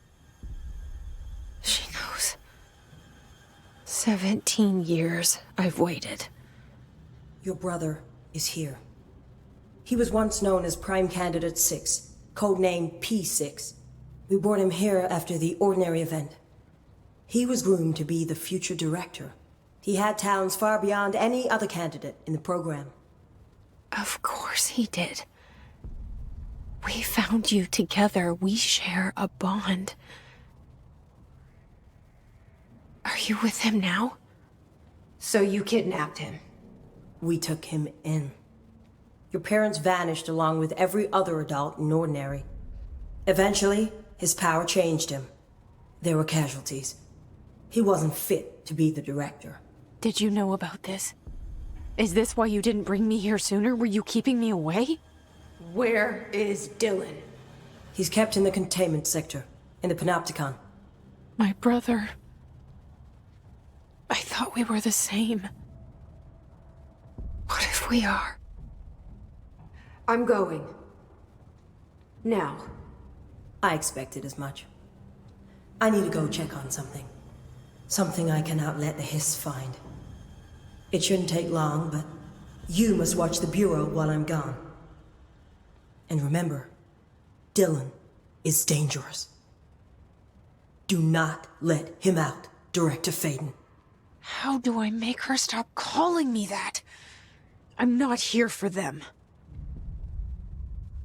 She knows. 17 years I've waited. Your brother is here. He was once known as Prime Candidate 6, codenamed P6. We brought him here after the ordinary event. He was groomed to be the future director. He had talents far beyond any other candidate in the program. Of course he did. We found you together. We share a bond. Are you with him now? So you kidnapped him? We took him in. Your parents vanished along with every other adult in Ordinary. Eventually, his power changed him. There were casualties. He wasn't fit to be the director. Did you know about this? Is this why you didn't bring me here sooner? Were you keeping me away? Where is Dylan? He's kept in the containment sector, in the Panopticon. My brother. I thought we were the same. What if we are? I'm going. Now. I expected as much. I need to go check on something. Something I cannot let the Hiss find. It shouldn't take long, but you must watch the Bureau while I'm gone. And remember, Dylan is dangerous. Do not let him out, Director Faden. How do I make her stop calling me that? I'm not here for them.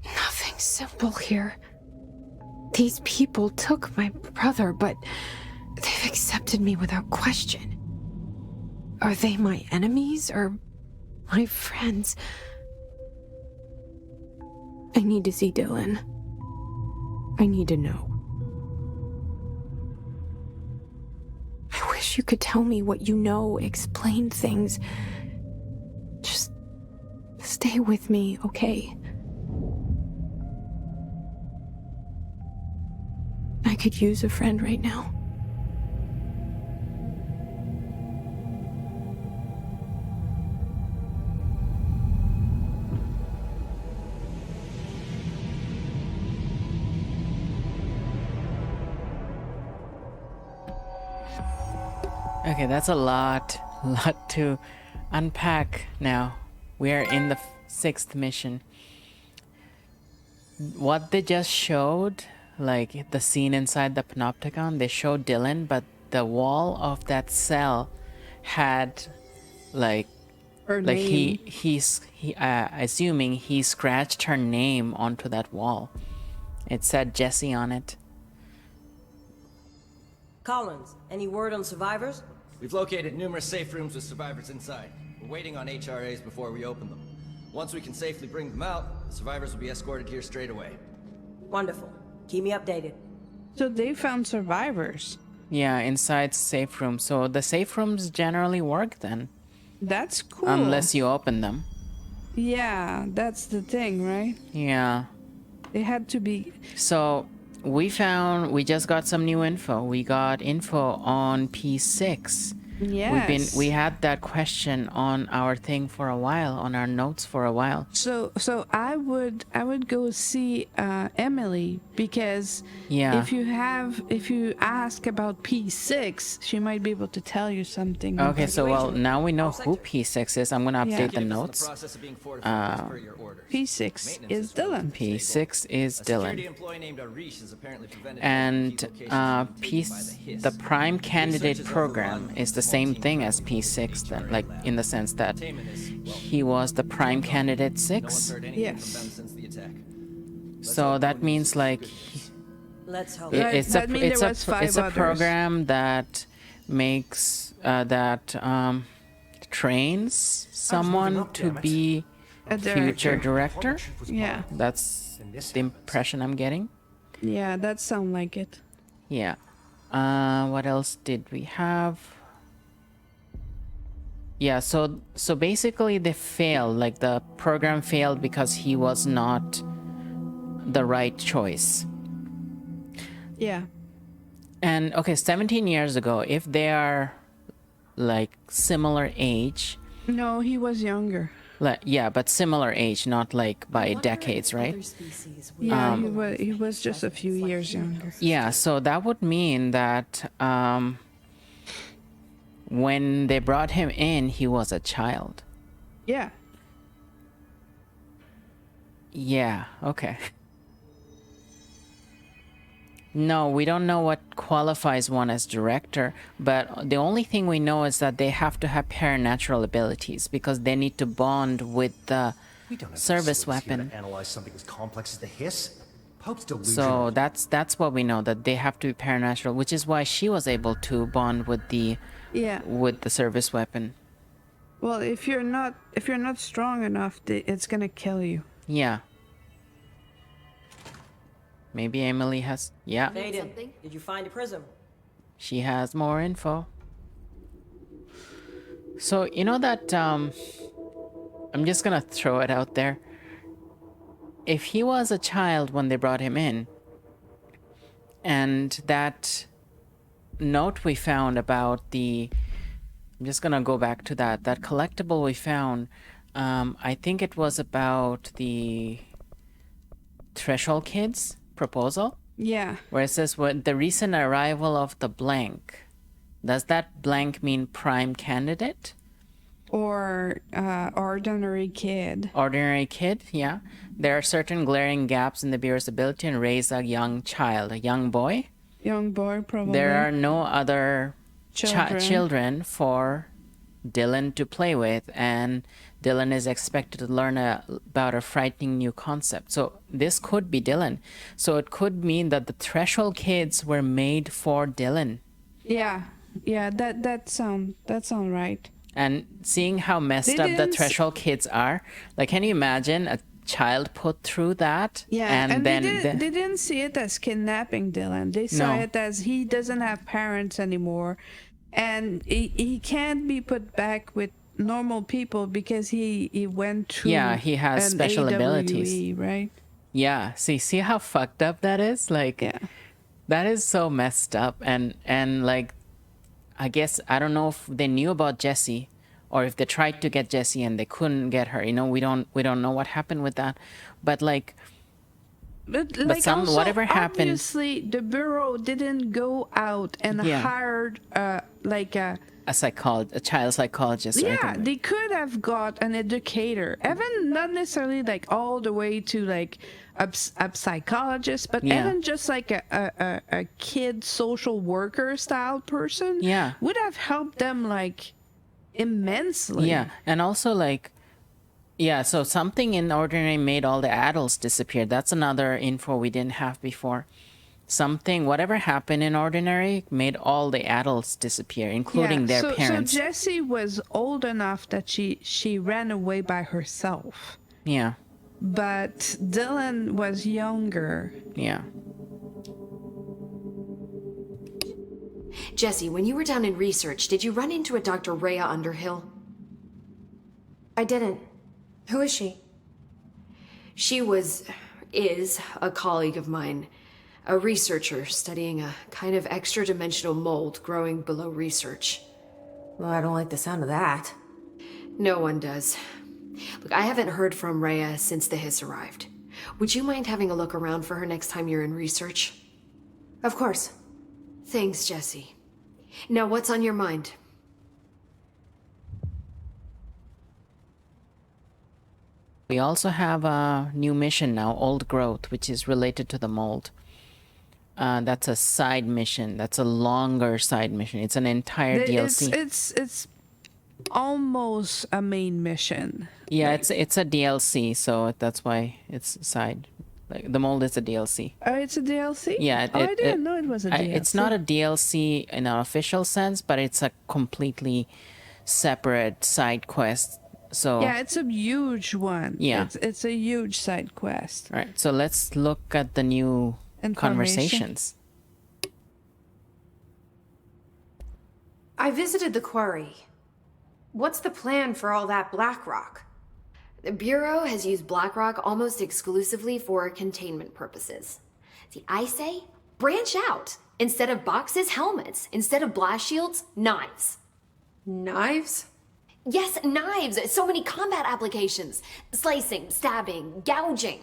Nothing simple here. These people took my brother, but they've accepted me without question. Are they my enemies or my friends? I need to see Dylan. I need to know. I wish you could tell me what you know, explain things. Just stay with me, okay? I could use a friend right now. Okay, that's a lot to unpack now. We are in the 6th mission. What they just showed, like the scene inside the panopticon, they showed Dylan, but the wall of that cell had like Her like name. he's assuming he scratched her name onto that wall. It said Jessie on it. Collins, any word on survivors? We've located numerous safe rooms with survivors inside. We're waiting on HRAs before we open them. Once we can safely bring them out, the survivors will be escorted here straight away. Wonderful. Keep me updated. So they found survivors. Yeah, inside safe rooms. So the safe rooms generally work then. That's cool. Unless you open them. Yeah, that's the thing, right? Yeah. They had to be... So we just got some new info. We got info on P6. Yes. We had that question on our thing for a while, on our notes for a while. So I would go see Emily, because Yeah. if you ask about P6, she might be able to tell you something. Okay, so well, now we know who P6 is. I'm gonna update the Yeah. notes. P6 is Dylan. P6 is Dylan. And the prime candidate program is the same thing as P6 then, like in the sense that he was the prime candidate 6. Yes. So that means like Let's hope. it's That means there was five it's a others. program that makes trains someone to be A future director. Yeah. That's the impression I'm getting. Yeah, that sounds like it. Yeah. What else did we have? Yeah, so basically they failed, like the program failed because he was not the right choice. Yeah. And okay, 17 years ago, if they are like similar age, No, he was younger. yeah, but similar age, not like by decades, right? Yeah, he was just a few years younger. Yeah, so that would mean that when they brought him in, he was a child. Yeah. Yeah, okay. No, we don't know what qualifies one as director, but the only thing we know is that they have to have paranatural abilities because they need to bond with the service weapon. To analyze something as complex as the hiss? Pope's delusional. So that's what we know, that they have to be paranatural, which is why she was able to bond with the service weapon. Well, if you're not strong enough, it's gonna kill you. Yeah. Maybe Emily has... Yeah. Aiden, did you find a prism? She has more info. So, you know that... I'm just gonna throw it out there. If he was a child when they brought him in, and that note we found about the... I'm just gonna go back to that. That collectible we found, I think it was about the Threshold Kids proposal. Yeah. Where it says, "With the recent arrival of the blank." Does that blank mean prime candidate? Or ordinary kid. Ordinary kid, yeah. There are certain glaring gaps in the Bureau's ability to raise a young child, a young boy. Young boy, probably. There are no other children for Dylan to play with, and Dylan is expected to learn about a frightening new concept. So this could be Dylan. So it could mean that the Threshold Kids were made for Dylan. Yeah, that sound right. And seeing how messed They up the didn't threshold kids are, like, can you imagine a child put through that? Yeah, and then they didn't see it as kidnapping Dylan. They saw No. it as he doesn't have parents anymore, and he can't be put back with normal people because he went through. Yeah, he has an special AWE, abilities. right? Yeah, see how fucked up that is? Like, Yeah. that is so messed up. And like, I guess, I don't know if they knew about Jessie or if they tried to get Jessie and they couldn't get her. You know, we don't know what happened with that. But like, But like also, whatever happened, obviously the bureau didn't go out and Yeah. hired like a a child psychologist. Or yeah, anything. they could have got an educator, even not necessarily like all the way to like a psychologist, but Yeah. even just like a kid social worker style person. Yeah. would have helped them like immensely. Yeah, and also like, yeah, so something in Ordinary made all the adults disappear. That's another info we didn't have before. Something, whatever happened in Ordinary, made all the adults disappear, including their so, parents. So Jessie was old enough that she ran away by herself, Yeah, but Dylan was younger. yeah. Jesse, when you were down in research, did you run into a Dr. Rhea Underhill? I didn't. Who is she? She is a colleague of mine, a researcher studying a kind of extra-dimensional mold growing below research. Well, I don't like the sound of that. No one does. Look, I haven't heard from Rhea since the Hiss arrived. Would you mind having a look around for her next time you're in research? Of course. Thanks, Jesse. Now, what's on your mind? We also have a new mission now, Old Growth, which is related to the mold. That's a side mission. That's a longer side mission. It's an entire DLC. It's almost a main mission. Yeah, it's a DLC, so that's why it's side. Like, the mold is a DLC. Oh, it's a DLC? Yeah, I didn't know it was a DLC. It's not a DLC in an official sense, but it's a completely separate side quest. So Yeah, it's a huge one. Yeah. It's a huge side quest. right. So let's look at the new Information. conversations. I visited the quarry. What's the plan for all that black rock? The Bureau has used BlackRock almost exclusively for containment purposes. See, I say, branch out. Instead of boxes, helmets. Instead of blast shields, knives. Knives? Yes, knives! So many combat applications. Slicing, stabbing, gouging.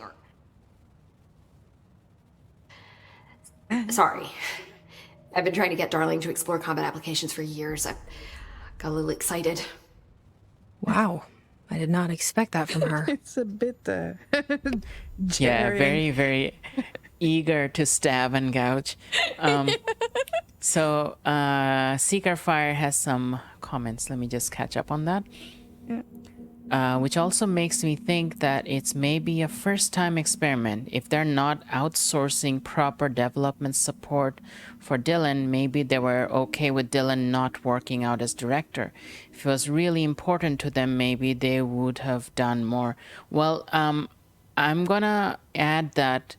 Sorry. I've been trying to get Darling to explore combat applications for years. I got a little excited. Wow. I did not expect that from her. It's a bit Yeah, jarring. very, very eager to stab and gouge. So Seeker Fire has some comments. Let me just catch up on that. Which also makes me think that it's maybe a first-time experiment. If they're not outsourcing proper development support for Dylan, maybe they were okay with Dylan not working out as director. If it was really important to them, maybe they would have done more. Well, I'm gonna add that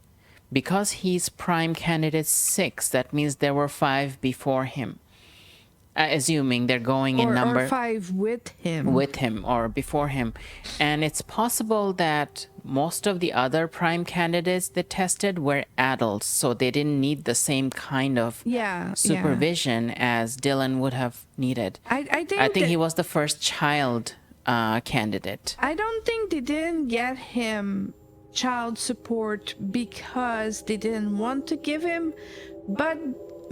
because he's prime candidate 6, that means there were 5 before him. Assuming they're going in number... Or 5 with him. With him or before him. And it's possible that most of the other prime candidates they tested were adults, so they didn't need the same kind of supervision as Dylan would have needed. I think he was the first child candidate. I don't think they didn't get him child support because they didn't want to give him, but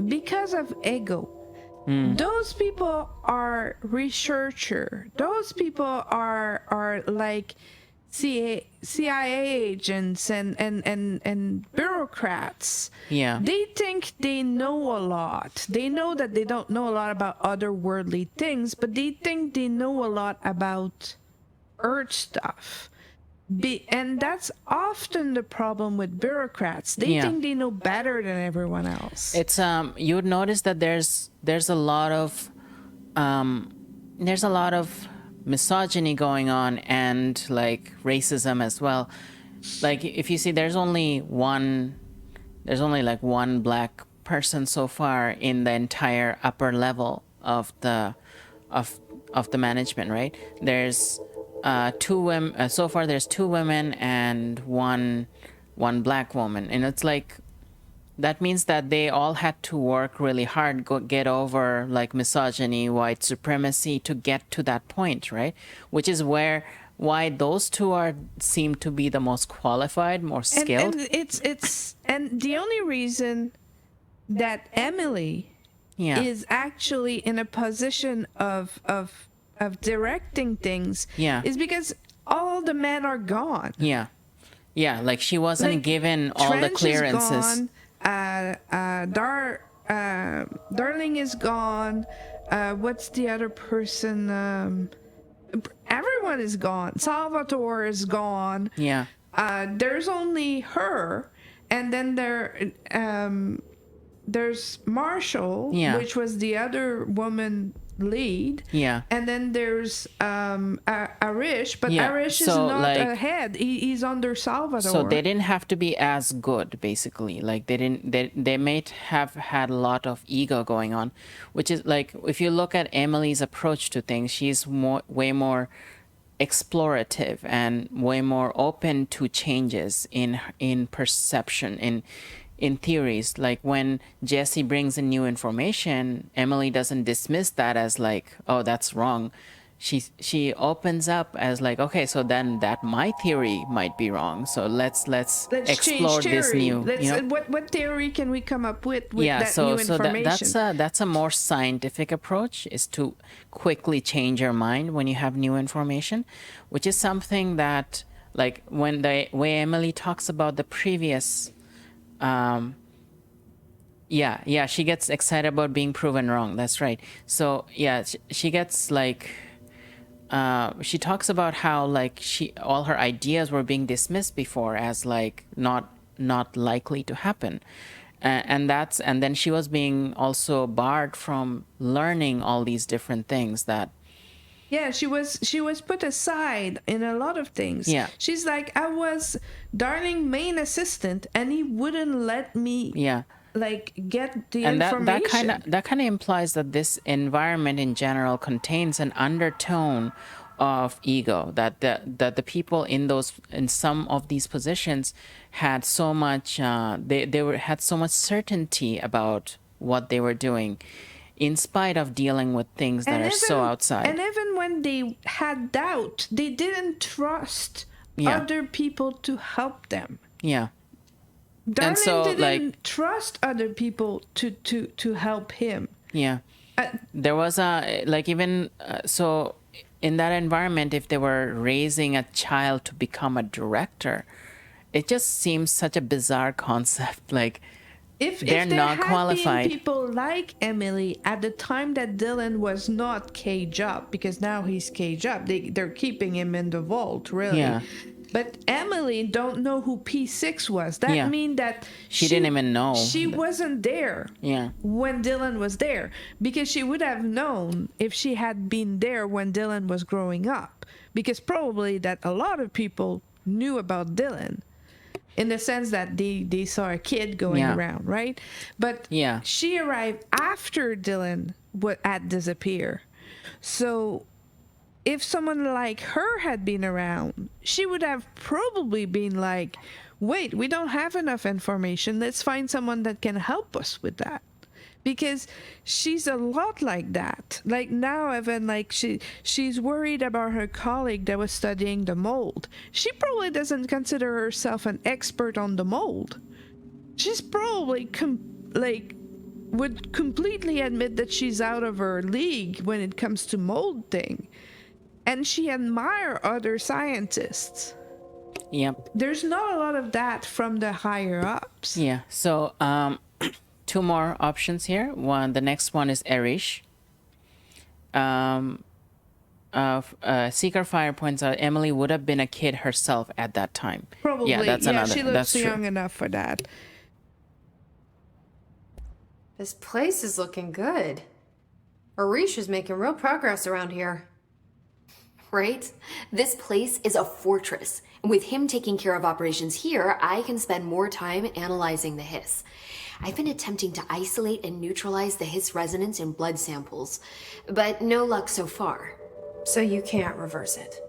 because of ego. Those people are researcher. Those people are like CIA agents and bureaucrats. Yeah. They think they know a lot. They know that they don't know a lot about otherworldly things, but they think they know a lot about Earth stuff. And that's often the problem with bureaucrats. They think they know better than everyone else. It's you would notice that there's a lot of there's a lot of misogyny going on and like racism as well. Like if you see, there's only like one black person so far in the entire upper level of the management, right? There's two women so far. There's two women and one black woman, and it's like that means that they all had to work really hard, get over like misogyny, white supremacy to get to that point, right? Which is why those two seem to be the most qualified, more skilled. And the only reason that Emily is actually in a position of directing things is because all the men are gone. Yeah, like she wasn't given all Trench the clearances. Is gone. Darling is gone. What's the other person? Everyone is gone. Salvatore is gone. Yeah. There's only her, and then there's Marshall, which was the other woman lead. Yeah. And then there's Arish, but Arish is So, not like, ahead. He's under Salvatore. So they didn't have to be as good, basically. Like they might have had a lot of ego going on, which is like, if you look at Emily's approach to things, she's way more explorative and way more open to changes in perception, in theories. Like when Jesse brings in new information, Emily doesn't dismiss that as like, oh, that's wrong. She opens up as like, okay, so then that my theory might be wrong. So let's explore this new. What theory can we come up with that new information? That's a more scientific approach, is to quickly change your mind when you have new information, which is something that, like, when the way Emily talks about the previous. She gets excited about being proven wrong. That's right. So she gets like, she talks about how like all her ideas were being dismissed before as like not likely to happen, and then she was being also barred from learning all these different things that. Yeah, she was put aside in a lot of things. Yeah. She's like, I was Darling main assistant, and he wouldn't let me like get the information. And that kind of implies that this environment in general contains an undertone of ego, that the people in some of these positions had so much had so much certainty about what they were doing, in spite of dealing with things that are so outside. And even when they had doubt, they didn't trust other people to help them. Yeah. Darling didn't trust other people to help him. Yeah. There was so in that environment, if they were raising a child to become a director, it just seems such a bizarre concept. Like, If they're not qualified. Been people like Emily at the time that Dylan was not caged up, because now he's caged up. They're keeping him in the vault, really. Yeah. But Emily don't know who P6 was. That means that she didn't even know. She wasn't there when Dylan was there, because she would have known if she had been there when Dylan was growing up, because probably that a lot of people knew about Dylan. In the sense that they saw a kid going around, right? But she arrived after Dylan had disappeared. So if someone like her had been around, she would have probably been like, wait, we don't have enough information. Let's find someone that can help us with that. Because she's a lot like that. Like now, even like she's worried about her colleague that was studying the mold. She probably doesn't consider herself an expert on the mold. She's probably would completely admit that she's out of her league when it comes to mold thing. And she admires other scientists. Yep. There's not a lot of that from the higher ups. Yeah. So two more options here. The next one is Arish. Seeker Fire points out Emily would have been a kid herself at that time. Probably. Yeah, that's another. She looks that's young true. enough for that. This place is looking good. Arish is making real progress around here. Right? This place is a fortress. And with him taking care of operations here, I can spend more time analyzing the hiss. I've been attempting to isolate and neutralize the hiss resonance in blood samples, but no luck so far. So you can't reverse it?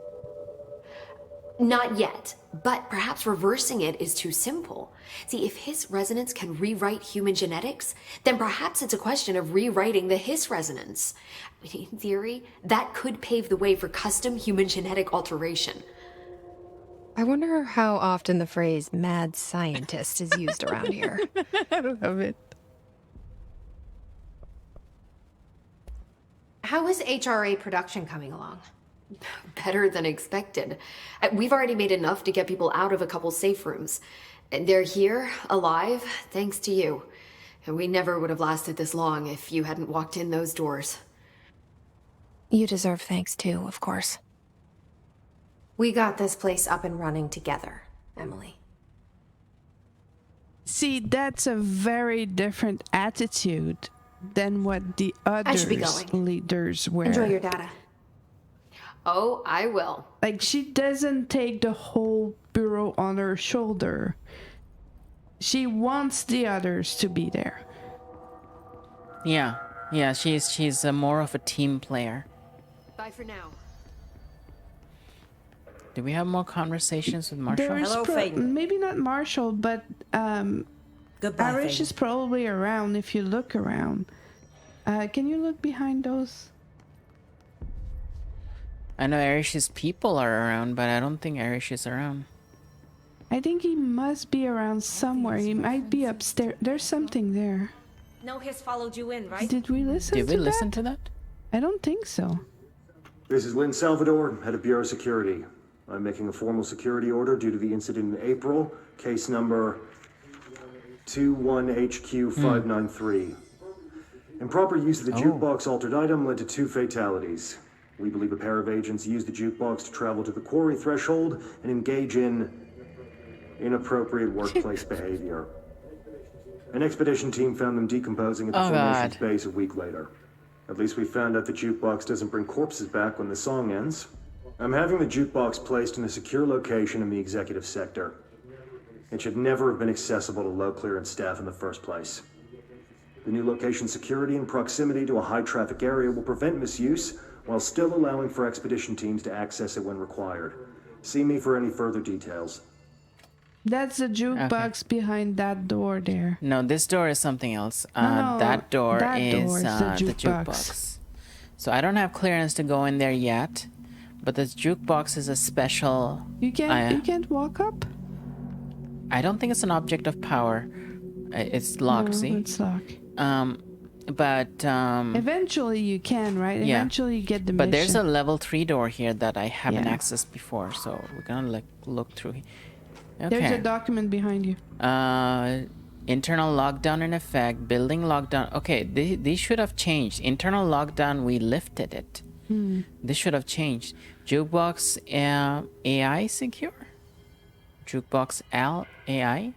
Not yet, but perhaps reversing it is too simple. See, if hiss resonance can rewrite human genetics, then perhaps it's a question of rewriting the hiss resonance. I mean, in theory, that could pave the way for custom human genetic alteration. I wonder how often the phrase mad scientist is used around here. I don't have it. How is HRA production coming along? Better than expected. We've already made enough to get people out of a couple safe rooms. They're here, alive, thanks to you. And we never would have lasted this long if you hadn't walked in those doors. You deserve thanks too, of course. We got this place up and running together, Emily. See, that's a very different attitude than what the other leaders were. Enjoy your data. Oh, I will. Like, she doesn't take the whole bureau on her shoulder. She wants the others to be there. Yeah, she's more of a team player. Bye for now. Do we have more conversations with Marshall? There's maybe not Marshall, but Goodbye, Arish is probably around if you look around. Can you look behind those? I know Arish's people are around, but I don't think Arish is around. I think he must be around somewhere. He might be upstairs. There's something there. No hiss followed you in, right? Did we listen to that? Did we listen to that? I don't think so. This is Lynn Salvador, head of Bureau Security. I'm making a formal security order due to the incident in April, case number 21HQ593. Improper use of the jukebox altered item led to 2 fatalities. We believe a pair of agents used the jukebox to travel to the Quarry threshold and engage in inappropriate workplace behavior. An expedition team found them decomposing at the formation's base a week later. At least we found out the jukebox doesn't bring corpses back when the song ends. I'm having the jukebox placed in a secure location in the executive sector. It should never have been accessible to low clearance staff in the first place. The new location's security and proximity to a high traffic area will prevent misuse while still allowing for expedition teams to access it when required. See me for any further details. That's the jukebox behind that door there. No, this door is something else. No, that door that is door is the jukebox. So I don't have clearance to go in there yet, but this jukebox is a special... You can't walk up? I don't think it's an object of power. It's locked, see? It's locked. But eventually you can, right? Yeah. Eventually you get the But mission. there's a level 3 door here that I haven't accessed before, so we're gonna look through. Okay. There's a document behind you. Internal lockdown in effect. Building lockdown. Okay, these should have changed. Internal lockdown, we lifted it. This should have changed. Jukebox AI secure. Jukebox AI.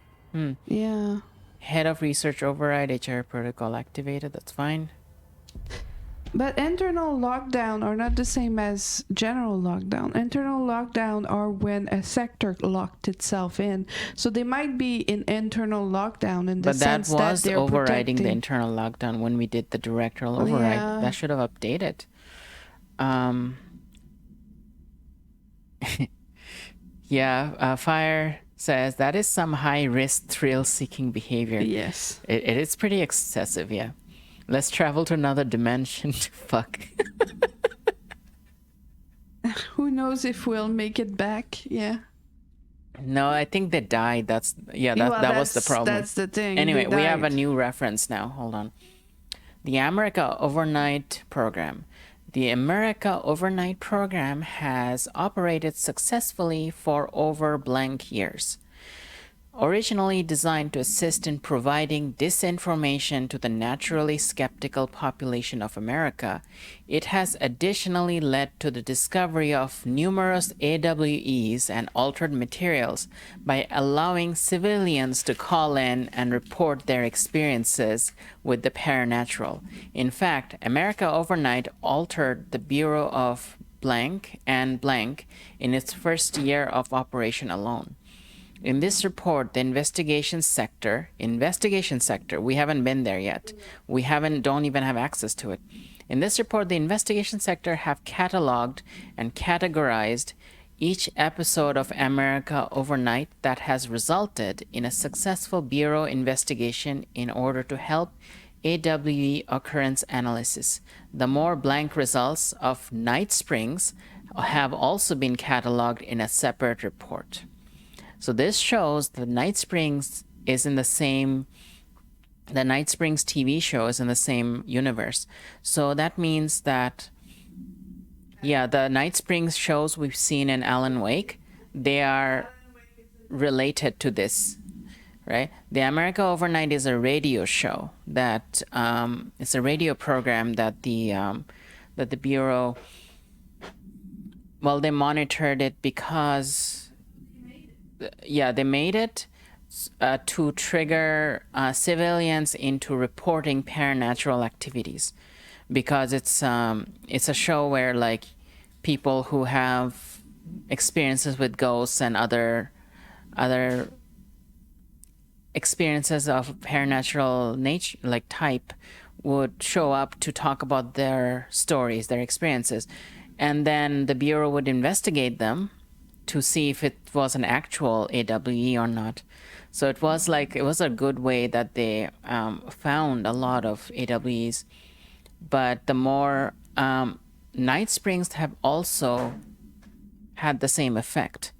Yeah. Head of research override, HR protocol activated. That's fine. But internal lockdown are not the same as general lockdown. Internal lockdown are when a sector locked itself in. So they might be in internal lockdown in the sense that was they're overriding protecting. the internal lockdown when we did the directorial override. Yeah. That should have updated. Fire says that is some high-risk thrill-seeking behavior. Yes. It is pretty excessive, yeah. Let's travel to another dimension to fuck. Who knows if we'll make it back? Yeah. No, I think they died. That was the problem. That's the thing. Anyway, They we have a died. new reference now. Hold on. The America Overnight Program. The America Overnight Program has operated successfully for over blank years. Originally designed to assist in providing disinformation to the naturally skeptical population of America, it has additionally led to the discovery of numerous AWEs and altered materials by allowing civilians to call in and report their experiences with the paranatural. In fact, America Overnight altered the Bureau of blank and blank in its first year of operation alone. In this report, the investigation sector, we haven't been there yet. Don't even have access to it. In this report, the investigation sector have cataloged and categorized each episode of America Overnight that has resulted in a successful Bureau investigation in order to help AWE occurrence analysis. The more blank results of Night Springs have also been cataloged in a separate report. So this shows the Night Springs is in the same, the Night Springs TV show is in the same universe. So that means that, yeah, the Night Springs shows we've seen in Alan Wake, they are related to this, right? The America Overnight is a radio show that, it's a radio program that the Bureau, well, they monitored it because, yeah, they made it to trigger civilians into reporting paranatural activities, because it's a show where like people who have experiences with ghosts and other experiences of paranatural nature, like type, would show up to talk about their stories, their experiences, and then the Bureau would investigate them to see if it was an actual AWE or not. So it was a good way that they found a lot of AWEs. But the more Night Springs have also had the same effect,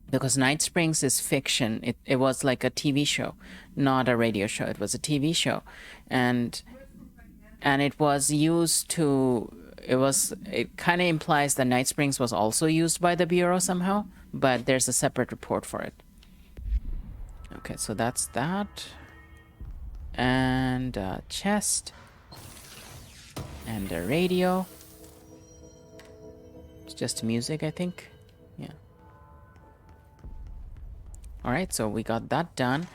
because Night Springs is fiction. It was like a TV show, not a radio show. It was a TV show, and it was used to. It kind of implies that Night Springs was also used by the Bureau somehow, but there's a separate report for it. Okay, so that's that. And a chest. And a radio. It's just music, I think. Yeah. Alright, so we got that done.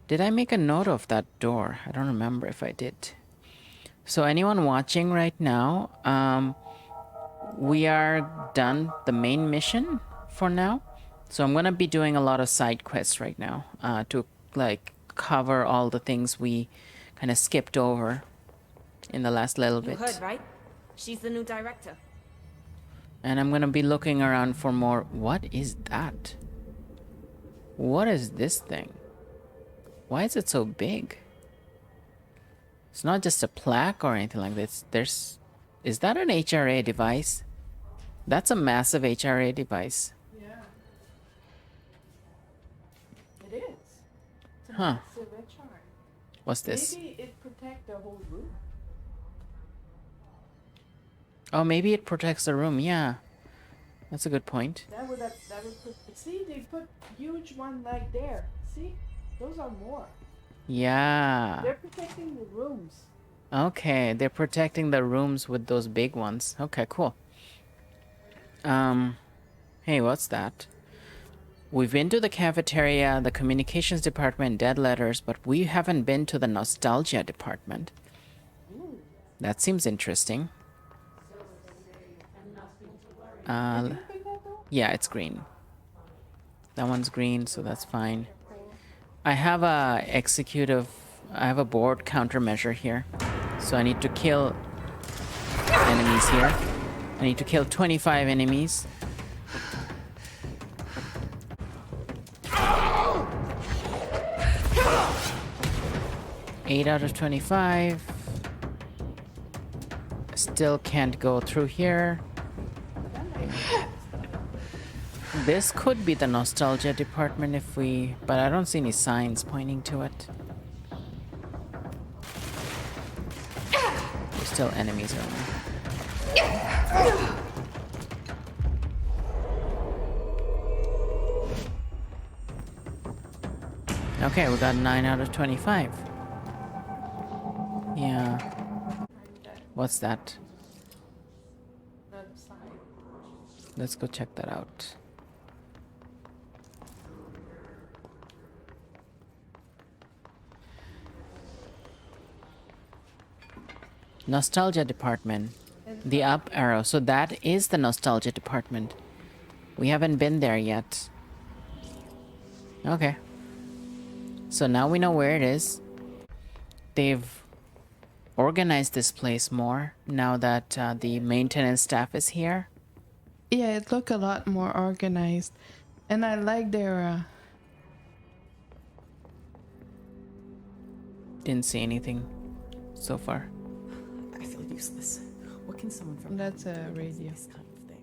Did I make a note of that door? I don't remember if I did. So anyone watching right now, we are done the main mission for now. So I'm going to be doing a lot of side quests right now to like cover all the things we kind of skipped over in the last little bit. You heard, right? She's the new director. And I'm going to be looking around for more. What is that? What is this thing? Why is it so big? It's not just a plaque or anything like this. Is that an HRA device? That's a massive HRA device. Yeah. It is. It's a Huh. massive HRA. What's this? Maybe it protects the whole room. Oh, maybe it protects the room. Yeah. That's a good point. That would put. See, they put huge one like there. See, those are more. Yeah. They're protecting the rooms. Okay, they're protecting the rooms with those big ones. Okay, cool. Hey, what's that? We've been to the cafeteria, the communications department, dead letters, but we haven't been to the nostalgia department. Ooh. That seems interesting. Yeah, it's green. That one's green, so that's fine. I have a board countermeasure here. So I need to kill enemies here. I need to kill 25 enemies. Eight out of 25. Still can't go through here. This could be the nostalgia department if we... But I don't see any signs pointing to it. There's still enemies around. Okay, we got 9 out of 25. Yeah. What's that? Let's go check that out. Nostalgia department. The up arrow. So that is the nostalgia department. We haven't been there yet. Okay. So now we know where it is. They've organized this place more now that the maintenance staff is here. Yeah, it looked a lot more organized. And I like their... Didn't see anything so far. I feel useless. What can someone from... That's a radio. This kind of thing.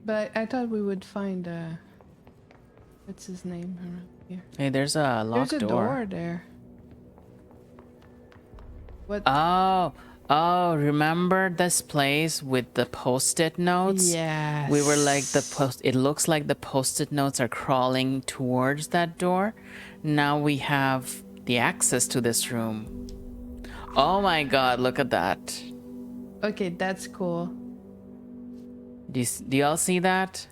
But I thought we would find... what's his name around here? Hey, there's a locked door. There's a door there. What? Oh, remember this place with the post-it notes? Yes. We were like it looks like the post-it notes are crawling towards that door. Now we have the access to this room. Oh my god, look at that. Okay, that's cool. Do y'all see that?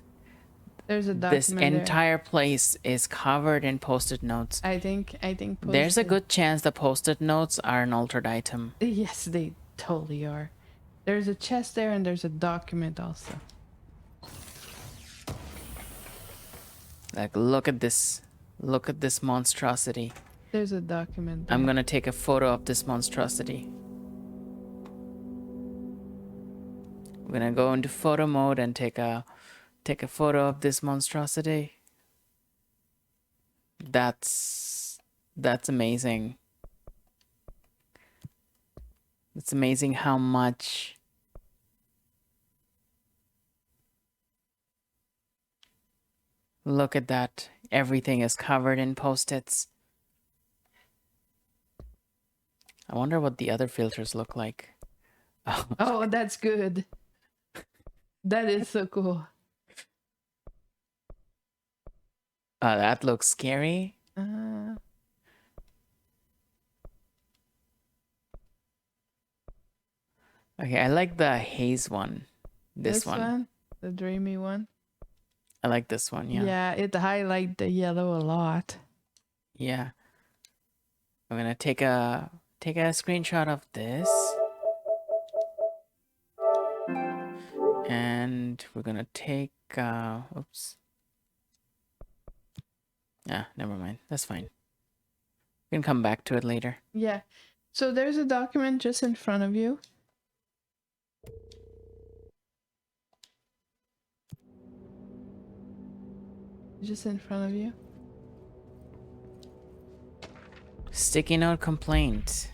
There's a document This entire place is covered in post-it notes. I think There's a good chance the post-it notes are an altered item. Yes, they totally are. There's a chest there and there's a document also. Like, look at this. Look at this monstrosity. There's a document there. I'm gonna take a photo of this monstrosity. I'm gonna go into photo mode and take a photo of this monstrosity. That's amazing. It's amazing how much look at that. Everything is covered in post-its. I wonder what the other filters look like. Oh, that's good. That is so cool. That looks scary. Okay, I like the haze one. This one. The dreamy one. I like this one, yeah. Yeah, it highlights the yellow a lot. Yeah. I'm gonna take a screenshot of this. And we're gonna take oops. Ah, never mind. That's fine. We can come back to it later. Yeah. So there's a document just in front of you. Just in front of you. Sticky note complaint.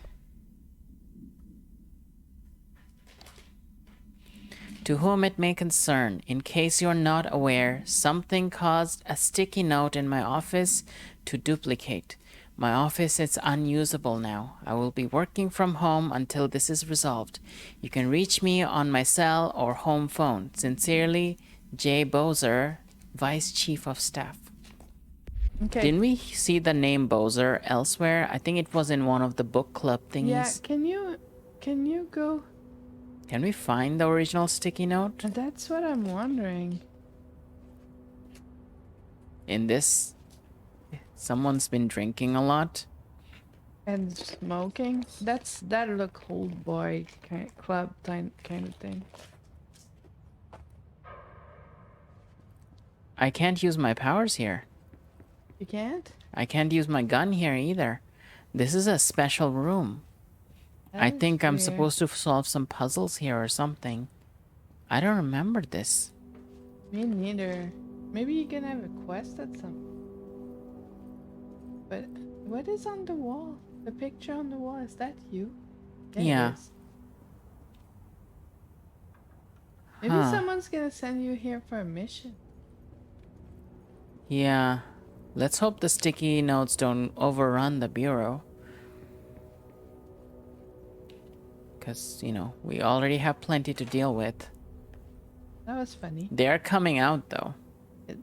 To whom it may concern, in case you're not aware, something caused a sticky note in my office to duplicate. My office is unusable now. I will be working from home until this is resolved. You can reach me on my cell or home phone. Sincerely, J. Bowser, Vice Chief of Staff. Okay. Didn't we see the name Bowser elsewhere? I think it was in one of the book club thingies. Yeah, can you go? Can we find the original sticky note? That's what I'm wondering. In this, someone's been drinking a lot. And smoking? That look old boy club kind of thing. I can't use my powers here. You can't? I can't use my gun here either. This is a special room. I think I'm supposed to solve some puzzles here or something. I don't remember this. Me neither. Maybe you can have a quest at some. But what is on the wall? The picture on the wall, is that you? Yeah. It is. Maybe someone's gonna send you here for a mission. Yeah. Let's hope the sticky notes don't overrun the bureau. Because, you know, we already have plenty to deal with. That was funny. They're coming out, though.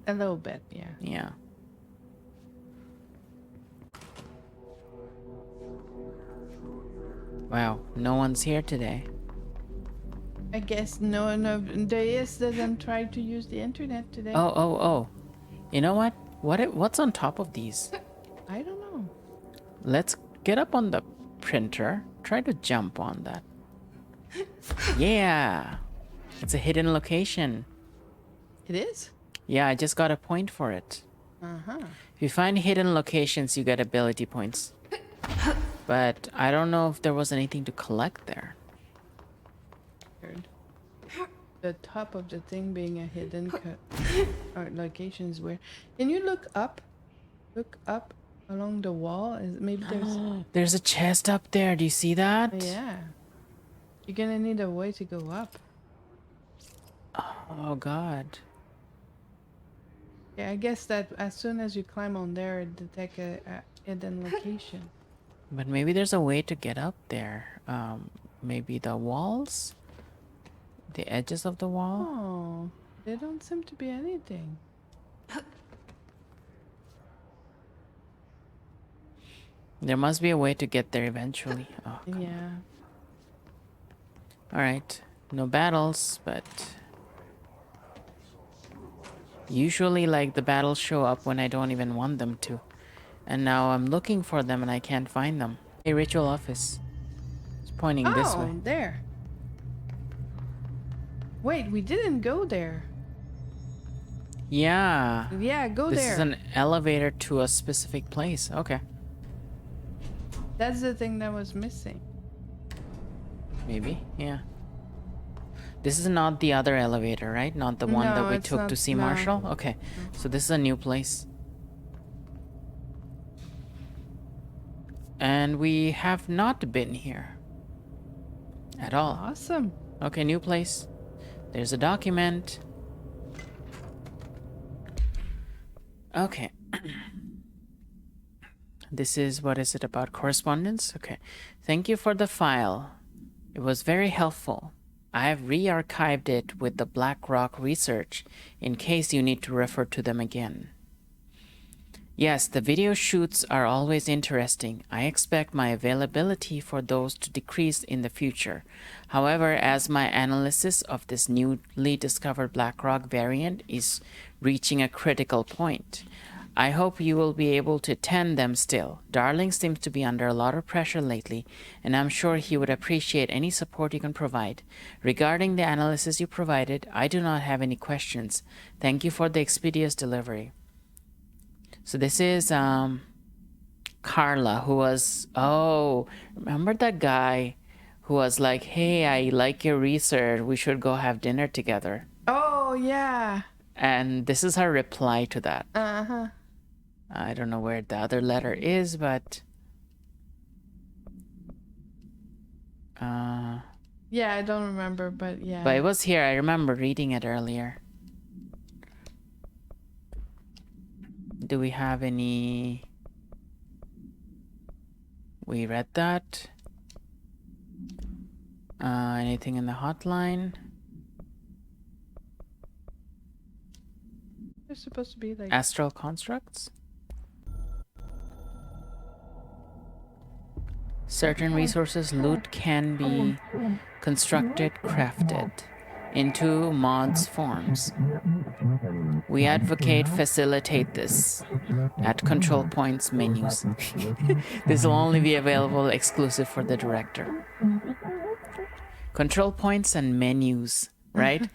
A little bit, yeah. Yeah. Wow, no one's here today. I guess no one of the IS doesn't try to use the internet today. Oh. You know what? What's on top of these? I don't know. Let's get up on the printer. Try to jump on that. Yeah. It's a hidden location. It is? Yeah, I just got a point for it. Uh-huh. If you find hidden locations, you get ability points. But I don't know if there was anything to collect there. Weird. The top of the thing being a hidden location is weird. Can you look up? Look up along the wall. Maybe there's... There's a chest up there. Do you see that? Yeah. You're gonna need a way to go up. Oh, God. Yeah, I guess that as soon as you climb on there, it detects a hidden location. But maybe there's a way to get up there. Maybe the walls? The edges of the wall? Oh, there don't seem to be anything. There must be a way to get there eventually. Oh, yeah. Alright. No battles, but... Usually, like, the battles show up when I don't even want them to. And now I'm looking for them and I can't find them. A ritual office. It's pointing this way. Oh, there. Wait, we didn't go there. Yeah. Yeah, go there. This is an elevator to a specific place. Okay. That's the thing that was missing. Maybe, yeah. This is not the other elevator, right? Not the one that we took to see Marshall? Okay. So this is a new place. And we have not been here. At all. Awesome. Okay, new place. There's a document. Okay. This is, what is it about? Correspondence? Okay. Thank you for the file. It was very helpful. I have re-archived it with the BlackRock research in case you need to refer to them again. Yes, the video shoots are always interesting. I expect my availability for those to decrease in the future. However, as my analysis of this newly discovered BlackRock variant is reaching a critical point, I hope you will be able to attend them still. Darling seems to be under a lot of pressure lately, and I'm sure he would appreciate any support you can provide. Regarding the analysis you provided, I do not have any questions. Thank you for the expeditious delivery. So this is Carla, who was, remember that guy who was like, hey, I like your research, we should go have dinner together. Oh, yeah. And this is her reply to that. Uh-huh. I don't know where the other letter is, but... yeah, I don't remember, but yeah. But it was here. I remember reading it earlier. Do we have any... We read that. Anything in the hotline? They're supposed to be like... Astral constructs? Certain resources loot can be constructed, crafted into mods forms. We advocate facilitate this at control points menus. This will only be available exclusive for the director. Control points and menus, right?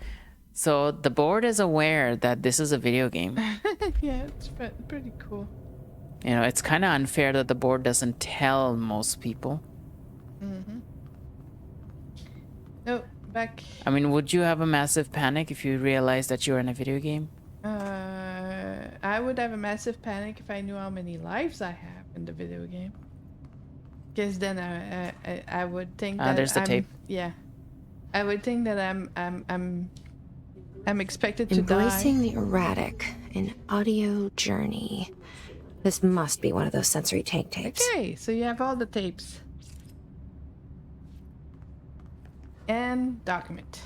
So the board is aware that this is a video game. Yeah, it's pretty cool. You know, it's kind of unfair that the board doesn't tell most people. Mm-hmm. No, back. I mean, would you have a massive panic if you realized that you're in a video game? I would have a massive panic if I knew how many lives I have in the video game. Because then I would think that there's the tape. Yeah, I would think that I'm expected to die. Embracing the erratic, an audio journey. This must be one of those sensory tank tapes. Okay, so you have all the tapes. And document.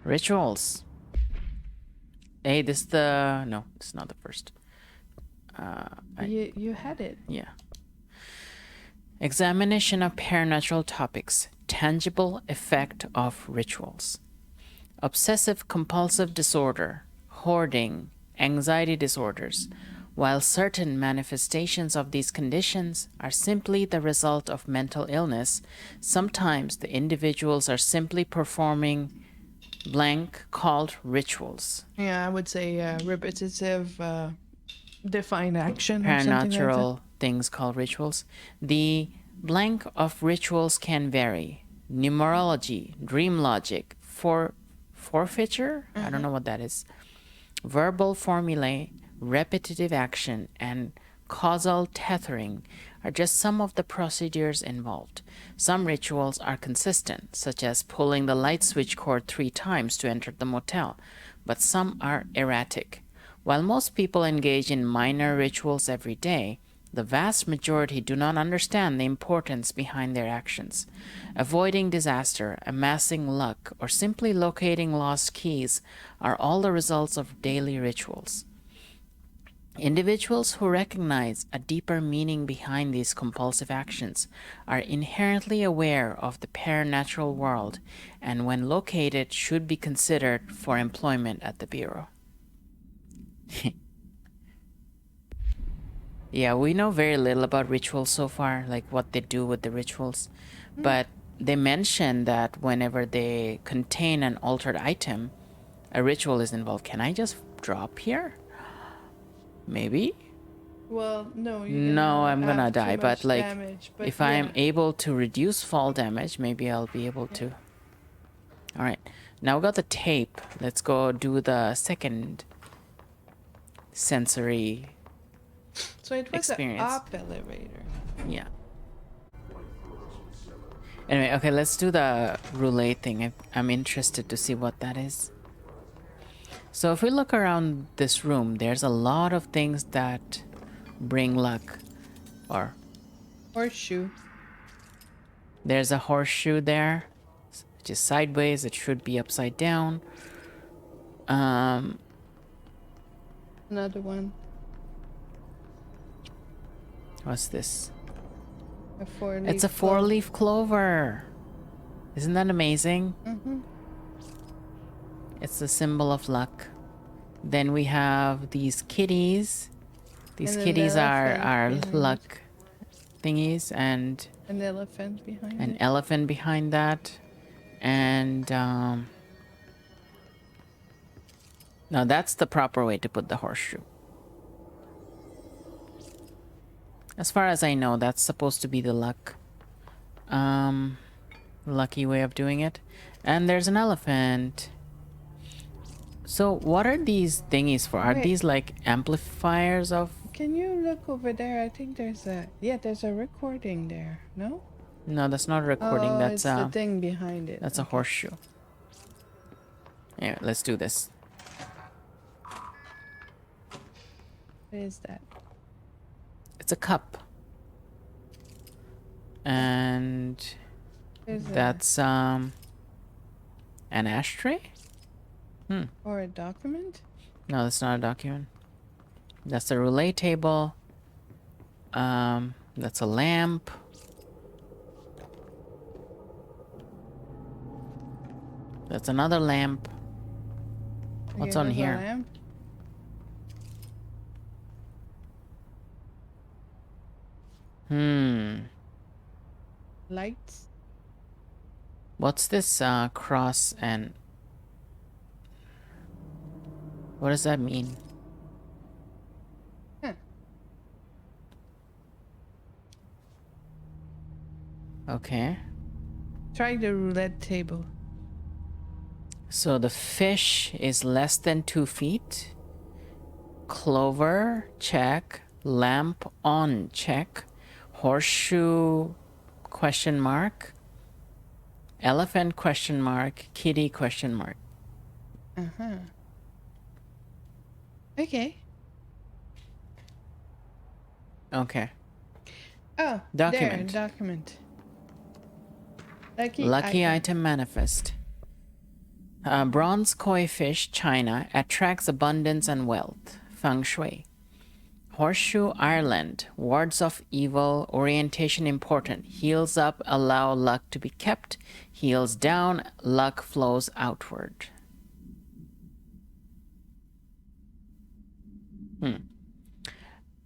Rituals. Hey, this is the... No, this is not the first. You had it. Yeah. Examination of paranatural topics. Tangible effect of rituals. Obsessive compulsive disorder, hoarding, anxiety disorders. While certain manifestations of these conditions are simply the result of mental illness, sometimes the individuals are simply performing blank called rituals. Yeah, I would say repetitive, defined action or something like that. Paranatural things called rituals. The blank of rituals can vary. Numerology, dream logic, forfeiture? I don't know what that is. Verbal formulae, repetitive action, and causal tethering are just some of the procedures involved. Some rituals are consistent, such as pulling the light switch cord 3 times to enter the motel, but some are erratic. While most people engage in minor rituals every day, the vast majority do not understand the importance behind their actions. Avoiding disaster, amassing luck, or simply locating lost keys are all the results of daily rituals. Individuals who recognize a deeper meaning behind these compulsive actions are inherently aware of the paranatural world and, when located, should be considered for employment at the Bureau. Yeah, we know very little about rituals so far, like what they do with the rituals. But they mention that whenever they contain an altered item, a ritual is involved. Can I just drop here? Maybe? Well, no. No, I'm gonna die. But like, damage, but if I am able to reduce fall damage, maybe I'll be able to. All right, now we got the tape. Let's go do the second sensory So it was experience. an up elevator. Yeah. Anyway, okay, let's do the roulette thing. I'm interested to see what that is. So if we look around this room, there's a lot of things that bring luck. Or horseshoe. There's a horseshoe there, which is sideways. It should be upside down. Another one. What's this? A 4-leaf. It's a 4-leaf clover. Isn't that amazing? It's the symbol of luck. Then we have these kitties. These kitties are luck thingies, and an elephant behind an it. elephant behind that. And now that's the proper way to put the horseshoe. As far as I know, that's supposed to be the lucky way of doing it. And there's an elephant. So what are these thingies for? Are these like amplifiers of... Can you look over there? I think there's a recording there. No? No, that's not a recording. That's it's the thing behind it. That's a horseshoe. Yeah, let's do this. What is that? It's a cup. And that's an ashtray? Or a document? No, that's not a document. That's a roulette table. That's a lamp. That's another lamp. What's on here? Lamp? Lights? What's this cross and... What does that mean? Okay. Try the roulette table. So the fish is less than 2 feet. Clover, check. Lamp on, check. Horseshoe, question mark. Elephant, question mark. Kitty, question mark. Okay. Okay. Oh, document. There, document. Lucky item manifest. Bronze koi fish, China, attracts abundance and wealth. Feng Shui. Horseshoe Ireland. Wards of evil. Orientation important. Heels up, allow luck to be kept. Heels down, luck flows outward.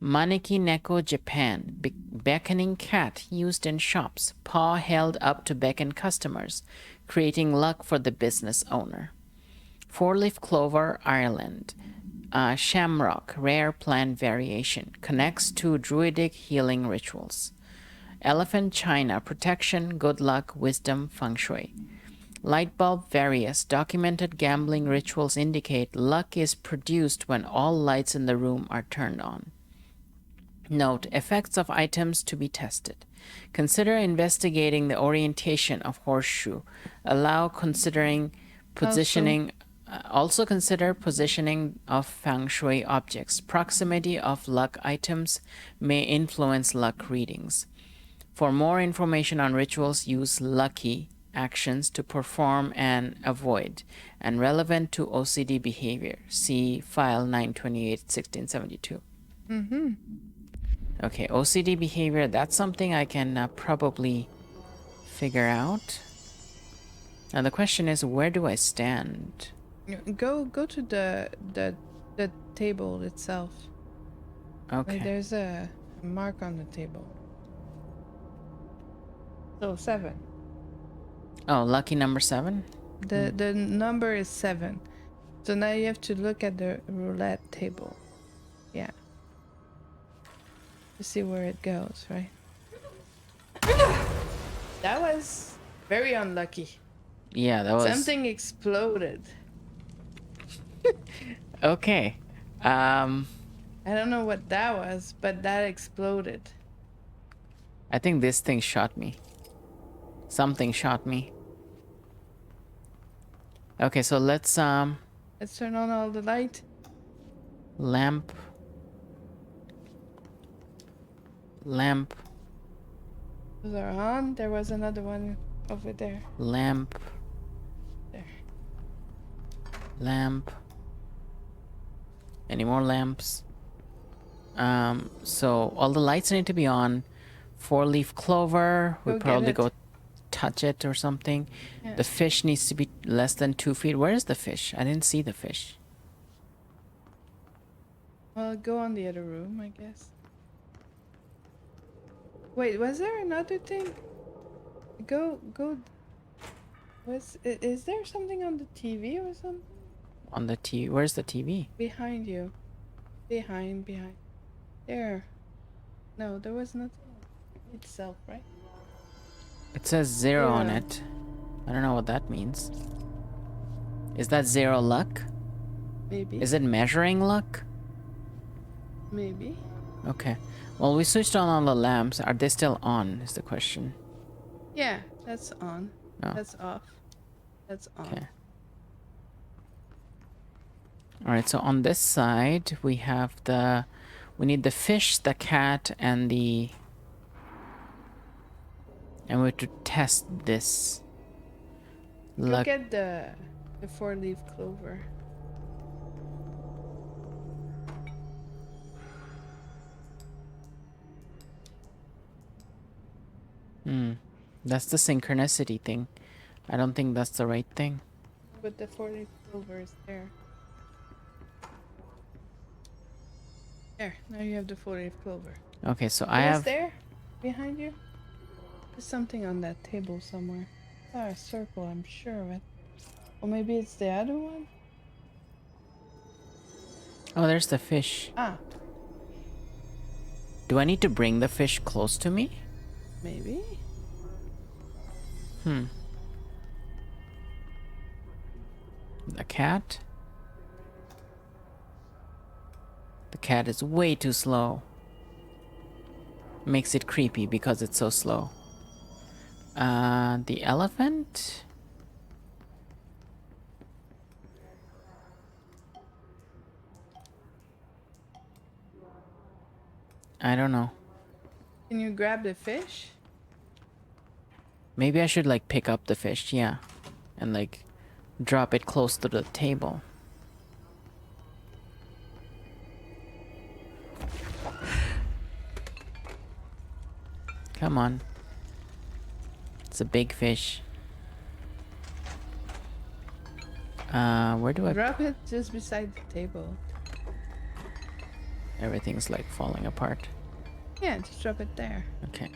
Maneki Neko, Japan. Beckoning cat used in shops. Paw held up to beckon customers, creating luck for the business owner. Four-leaf clover, Ireland. Shamrock, rare plant variation. Connects to druidic healing rituals. Elephant, China. Protection, good luck, wisdom, feng shui. Light bulb, various. Documented gambling rituals indicate luck is produced when all lights in the room are turned on. Note, effects of items to be tested. Consider investigating the orientation of horseshoe. Allow considering positioning. Also consider positioning of feng shui objects. Proximity of luck items may influence luck readings. For more information on rituals, use lucky actions to perform and avoid, and relevant to OCD behavior. See file 928-1672. Okay, OCD behavior, that's something I can probably figure out. Now the question is, where do I stand? Go to the table itself. Okay. Like there's a mark on the table. So 7. Oh, lucky number 7? The number is 7. So now you have to look at the roulette table. Yeah. To see where it goes, right? That was very unlucky. Yeah, that was... Something exploded. Okay. I don't know what that was, but that exploded. I think this thing shot me. Something shot me. Okay, so let's turn on all the light. Lamp. Those are on. There was another one over there. Lamp. There. Lamp. Any more lamps? So all the lights need to be on. 4-leaf clover. We probably go touch it or something. Yeah. The fish needs to be less than 2 feet. Where is the fish? I didn't see the fish. Well, go on the other room, I guess. Wait, was there another thing? Go. Is there something on the TV or something? On the TV? Where's the TV? Behind you. Behind. There. No, there was nothing itself, right? It says 0 on it. I don't know what that means. Is that 0 luck? Maybe. Is it measuring luck? Maybe. Okay. Well, we switched on all the lamps. Are they still on, is the question. Yeah, that's on. Oh. That's off. That's on. Okay. Alright, so on this side, we have we need the fish, the cat, and the... And we have to test this. Look at the 4-leaf clover. That's the synchronicity thing. I don't think that's the right thing. But the 4-leaf clover is there. There, now you have the 4-leaf clover. Okay, so I have... there? Behind you? There's something on that table somewhere. Oh, a circle, I'm sure of it. Or maybe it's the other one? Oh, there's the fish. Ah. Do I need to bring the fish close to me? Maybe. The cat? The cat is way too slow. Makes it creepy because it's so slow. The elephant? I don't know. Can you grab the fish? Maybe I should like pick up the fish, yeah. And like drop it close to the table. Come on. It's a big fish. Where do I... Drop it just beside the table. Everything's like falling apart. Yeah, just drop it there. Okay.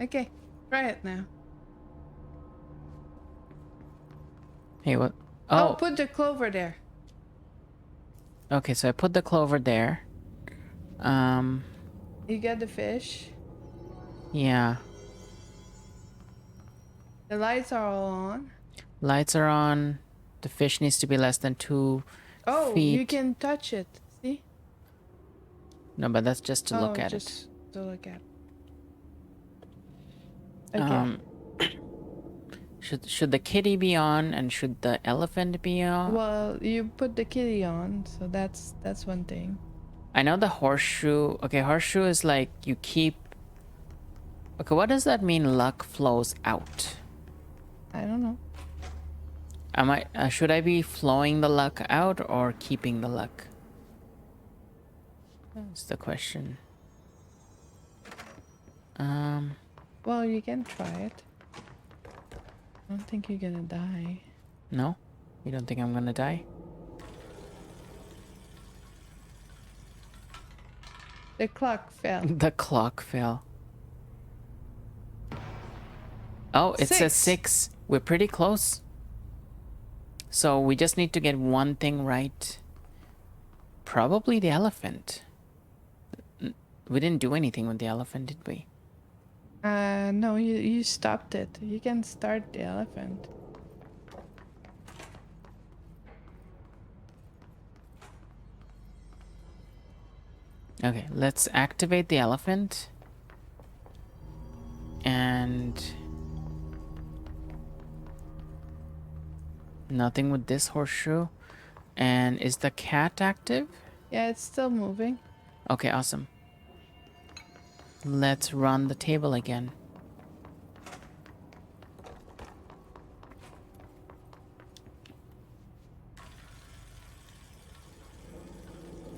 Okay, try it now. Hey, what? Oh, put the clover there. Okay, so I put the clover there. You got the fish. Yeah. The lights are all on. Lights are on. The fish needs to be less than 2 Oh, feet. you can touch it. See? No, but that's just to look at just it. to look at. Okay. Should the kitty be on and should the elephant be on? Well, you put the kitty on, so that's one thing. I know the horseshoe. Okay, horseshoe is like you keep. Okay, what does that mean? Luck flows out. I don't know. Should I be flowing the luck out or keeping the luck? That's the question. Well, you can try it. I don't think you're gonna die. No? You don't think I'm gonna die? The clock fell. The clock fell. Oh, it says 6. We're pretty close. So we just need to get one thing right. Probably the elephant. We didn't do anything with the elephant, did we? No, you stopped it. You can start the elephant. Okay, let's activate the elephant. And... nothing with this horseshoe. And is the cat active? Yeah, it's still moving. Okay, awesome. Let's run the table again.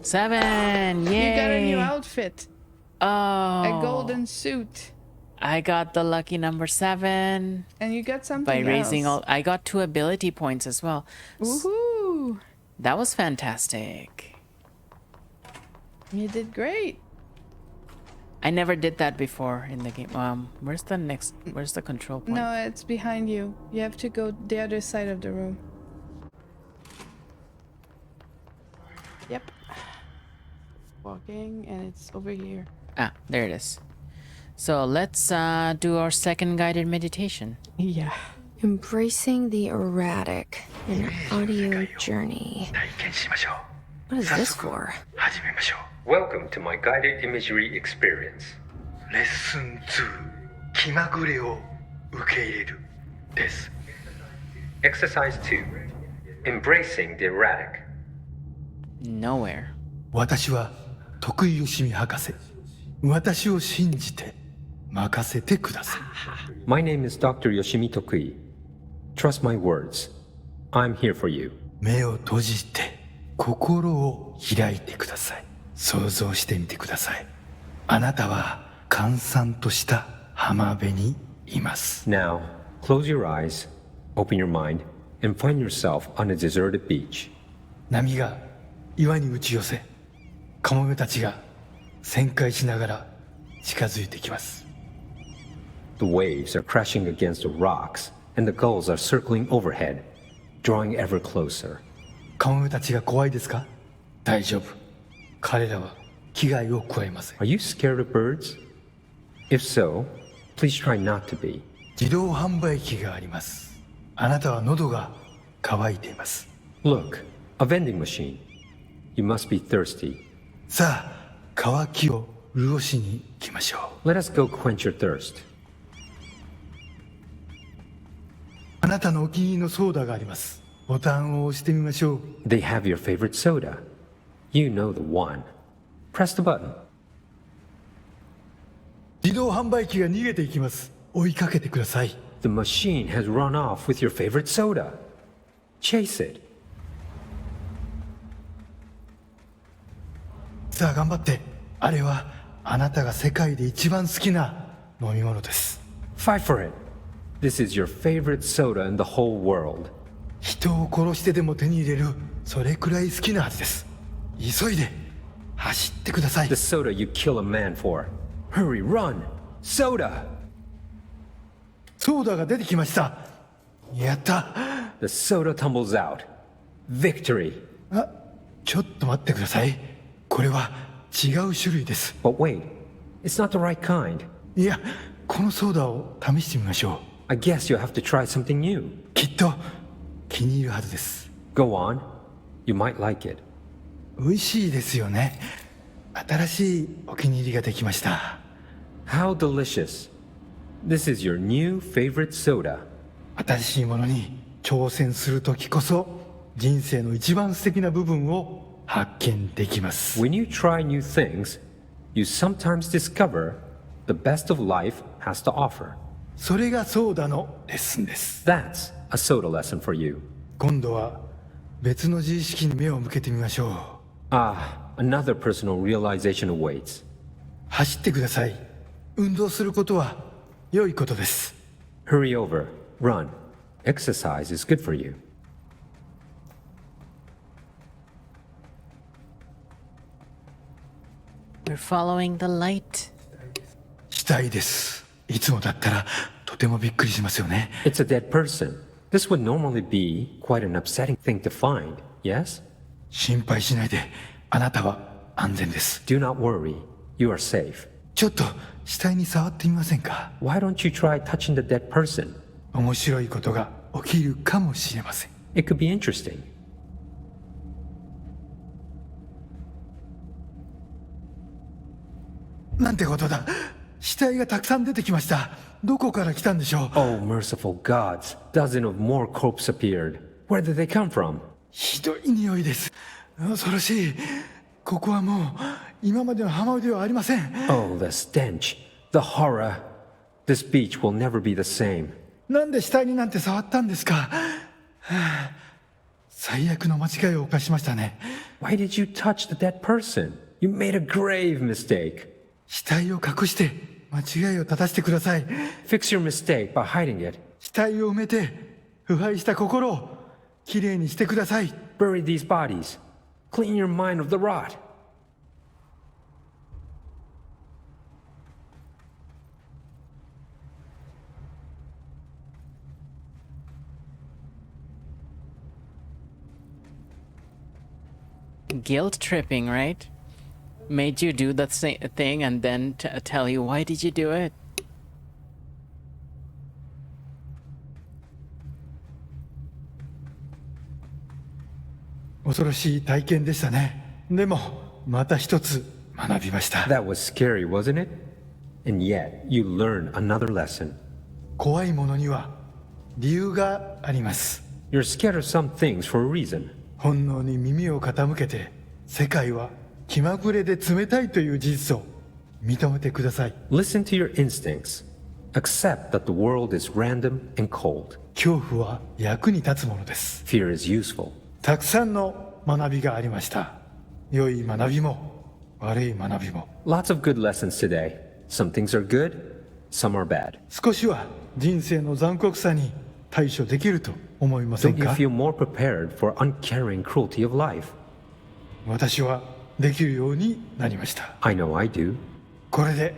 Seven! Yay! You got a new outfit. Oh. A golden suit. I got the lucky number 7. And you got something by raising else. I got 2 ability points as well. Woohoo! That was fantastic. You did great. I never did that before in the game. Where's the control point? No, it's behind you. You have to go the other side of the room. Yep. Walking, and it's over here. Ah, there it is. So let's do our second guided meditation. Yeah. Embracing the erratic, an audio journey. What is this for? Welcome to my guided imagery experience. Lesson 2. 気まぐれを受け入れるです. Exercise 2. Embracing the erratic. Nowhere. 私は徳井義美博士。私を信じて任せてください。My name is Dr. Yoshimi Tokui. Trust my words. I'm here for you. 目を閉じて心を開いてください。想像してみてください。あなたは閑散とした浜辺にいます。Now, close your eyes, open your mind, and find yourself on a deserted beach. 波が岩に打ち寄せ、カモメたちが旋回しながら近づいてきます。The waves are crashing against the rocks, and the gulls are circling overhead, drawing ever closer. カモメたちが怖いですか？大丈夫。彼らは危害を加えません。Are you scared of birds? If so, please try not to be. 自動販売機があります。あなたは喉が渇いています。Look, a vending machine. You must be thirsty. さあ、渇きを潤しに行きましょう。Let us go quench your thirst. あなたのお気に入りのソーダがあります。ボタンを押してみましょう。They have your favorite soda. You know the one. Press the button. 自動販売機が逃げていきます。追いかけてください。The machine has run off with your favorite soda. Chase it. さあ頑張って。あれはあなたが世界で一番好きな飲み物です。 Fight for it. This is your favorite soda in the whole world. 人を殺してでも手に入れる、それくらい好きなはずです。急いで走ってください。 The soda you kill a man for. Hurry, run! Soda! ソーダが出てきました。やった。 The soda tumbles out. Victory. あ、ちょっと待ってください。これは違う種類です。 But wait, it's not the right kind. いや、このソーダを試してみましょう。 I guess you'll have to try something new. きっと気に入るはずです。 Go on. You might like it. 美味しいですよね。新しいお気に入りができました。 How delicious. This is your new favorite soda. 新しいものに挑戦するときこそ人生の一番素敵な部分を発見できます。 When you try new things, you sometimes discover the best of life has to offer. それがソーダのレッスンです。 That's a soda lesson for you. 今度は別の自意識に目を向けてみましょう。Ah, another personal realization awaits. 走ってください。運動することは良いことです。 Hurry over. Run. Exercise is good for you. We're following the light. 死体です。いつもだったらとてもびっくりしますよね。 It's a dead person. This would normally be quite an upsetting thing to find, yes? 心配しないで。あなたは安全です。 Do not worry. You are safe. ちょっと死体に触ってみませんか？ Why don't you try touching the dead person? 面白いことが起きるかもしれません。 It could be interesting. なんてことだ。死体がたくさん出てきました。どこから来たんでしょう？ Oh, merciful gods. Dozens of more corpses appeared. Where did they come from? ひどい匂いです。恐ろしい。ここはもう今までの浜辺ではありません。 Oh, the stench. The horror. This beach will never be the same. なんで死体になんて触ったんですか？はあ、最悪の間違いを犯しましたね。 Why did you touch the dead person? You made a grave mistake. 死体を隠して間違いを正してください。 Fix your mistake by hiding it. 死体を埋めて腐敗した心をきれいにしてください。 Bury these bodies. Clean your mind of the rot. Guilt tripping, right? Made you do the thing and then tell you, why did you do it? 恐ろしい体験でしたね。でもまた一つ学びました。 That was scary, wasn't it? And yet, you learned another lesson. 怖いものには理由があります。 You're scared of some things for a reason. 本能に耳を傾けて、世界は気まぐれで冷たいという事実を認めてください。 Listen to your instincts. Accept that the world is random and cold. 恐怖は役に立つものです。 Fear is useful. たくさんの学びがありました。良い学びも悪い学びも。 Lots of good lessons today. Some things are good, some are bad. 少しは人生の残酷さに対処できると思いません Don't you か？ feel more prepared for uncaring cruelty of life? 私はできるようになりました。 I know I do. これで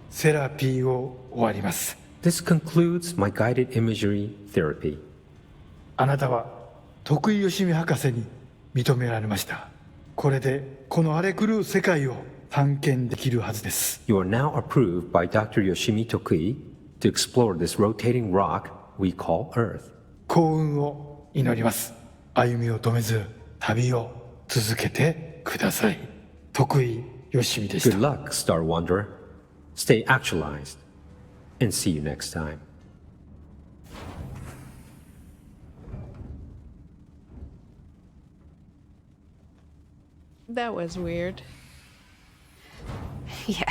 セラピーを終わります。 This concludes my guided imagery therapy. あなたは徳井義美博士に認められました。これでこの荒れ狂う世界を探検できるはずです。 You are now approved by Dr. Yoshimi Tokui to explore this rotating rock we call Earth. 幸運を祈ります。歩みを止めず旅を続けてください。徳井義美でした。 Good luck, Star Wanderer. Stay actualized. And see you next time. That was weird. Yeah,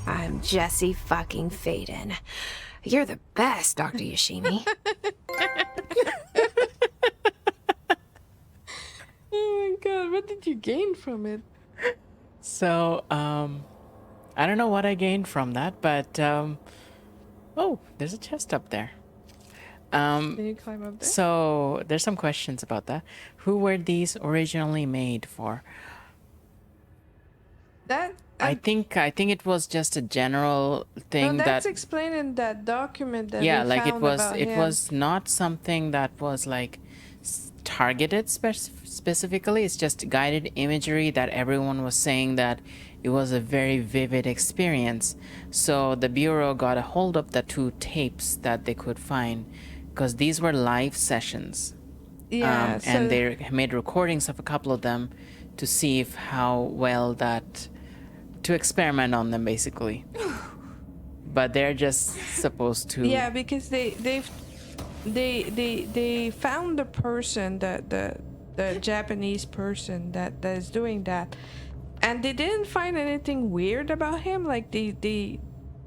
I'm Jesse fucking Faden. You're the best, Dr. Yoshimi. Oh my god, what did you gain from it? So, I don't know what I gained from that, but Oh, there's a chest up there. Can you climb up there? So there's some questions about that. Who were these originally made for? That I think it was just a general thing no, that's that explained in that document that yeah, we like found about it him. was not something that was like targeted specifically. It's just guided imagery that everyone was saying that it was a very vivid experience. So the Bureau got a hold of the 2 tapes that they could find because these were live sessions. Yeah, and they made recordings of a couple of them to see if how well that to experiment on them basically. But they're just supposed to Yeah, because they found the person, the Japanese person that is doing that, and they didn't find anything weird about him. Like they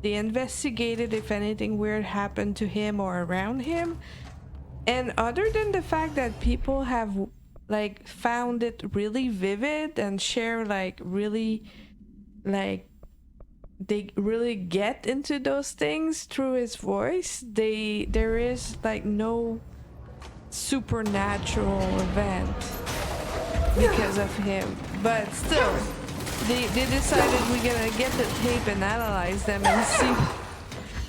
investigated if anything weird happened to him or around him, and other than the fact that people have like found it really vivid and share like really like they really get into those things through his voice, there is like no supernatural event because of him. But still, they decided we're gonna get the tape and analyze them and see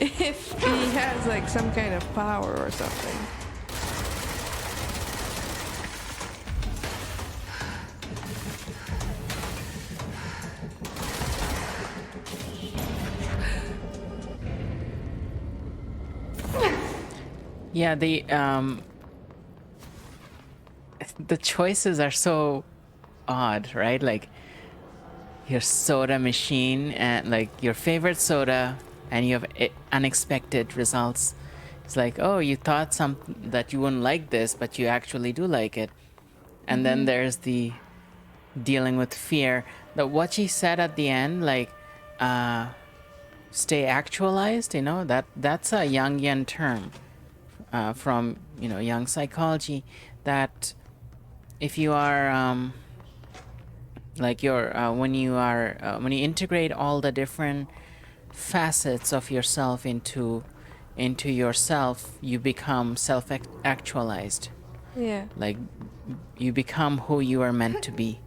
if he has like some kind of power or something. Yeah, the choices are so odd, right? Like your soda machine and like your favorite soda, and you have unexpected results. It's like, oh, you thought that you wouldn't like this, but you actually do like it. And then there's the dealing with fear. What she said at the end, like, stay actualized, that's a Jungian term. From young psychology, that if you are when you integrate all the different facets of yourself into yourself, you become self-actualized. Yeah, like you become who you are meant to be.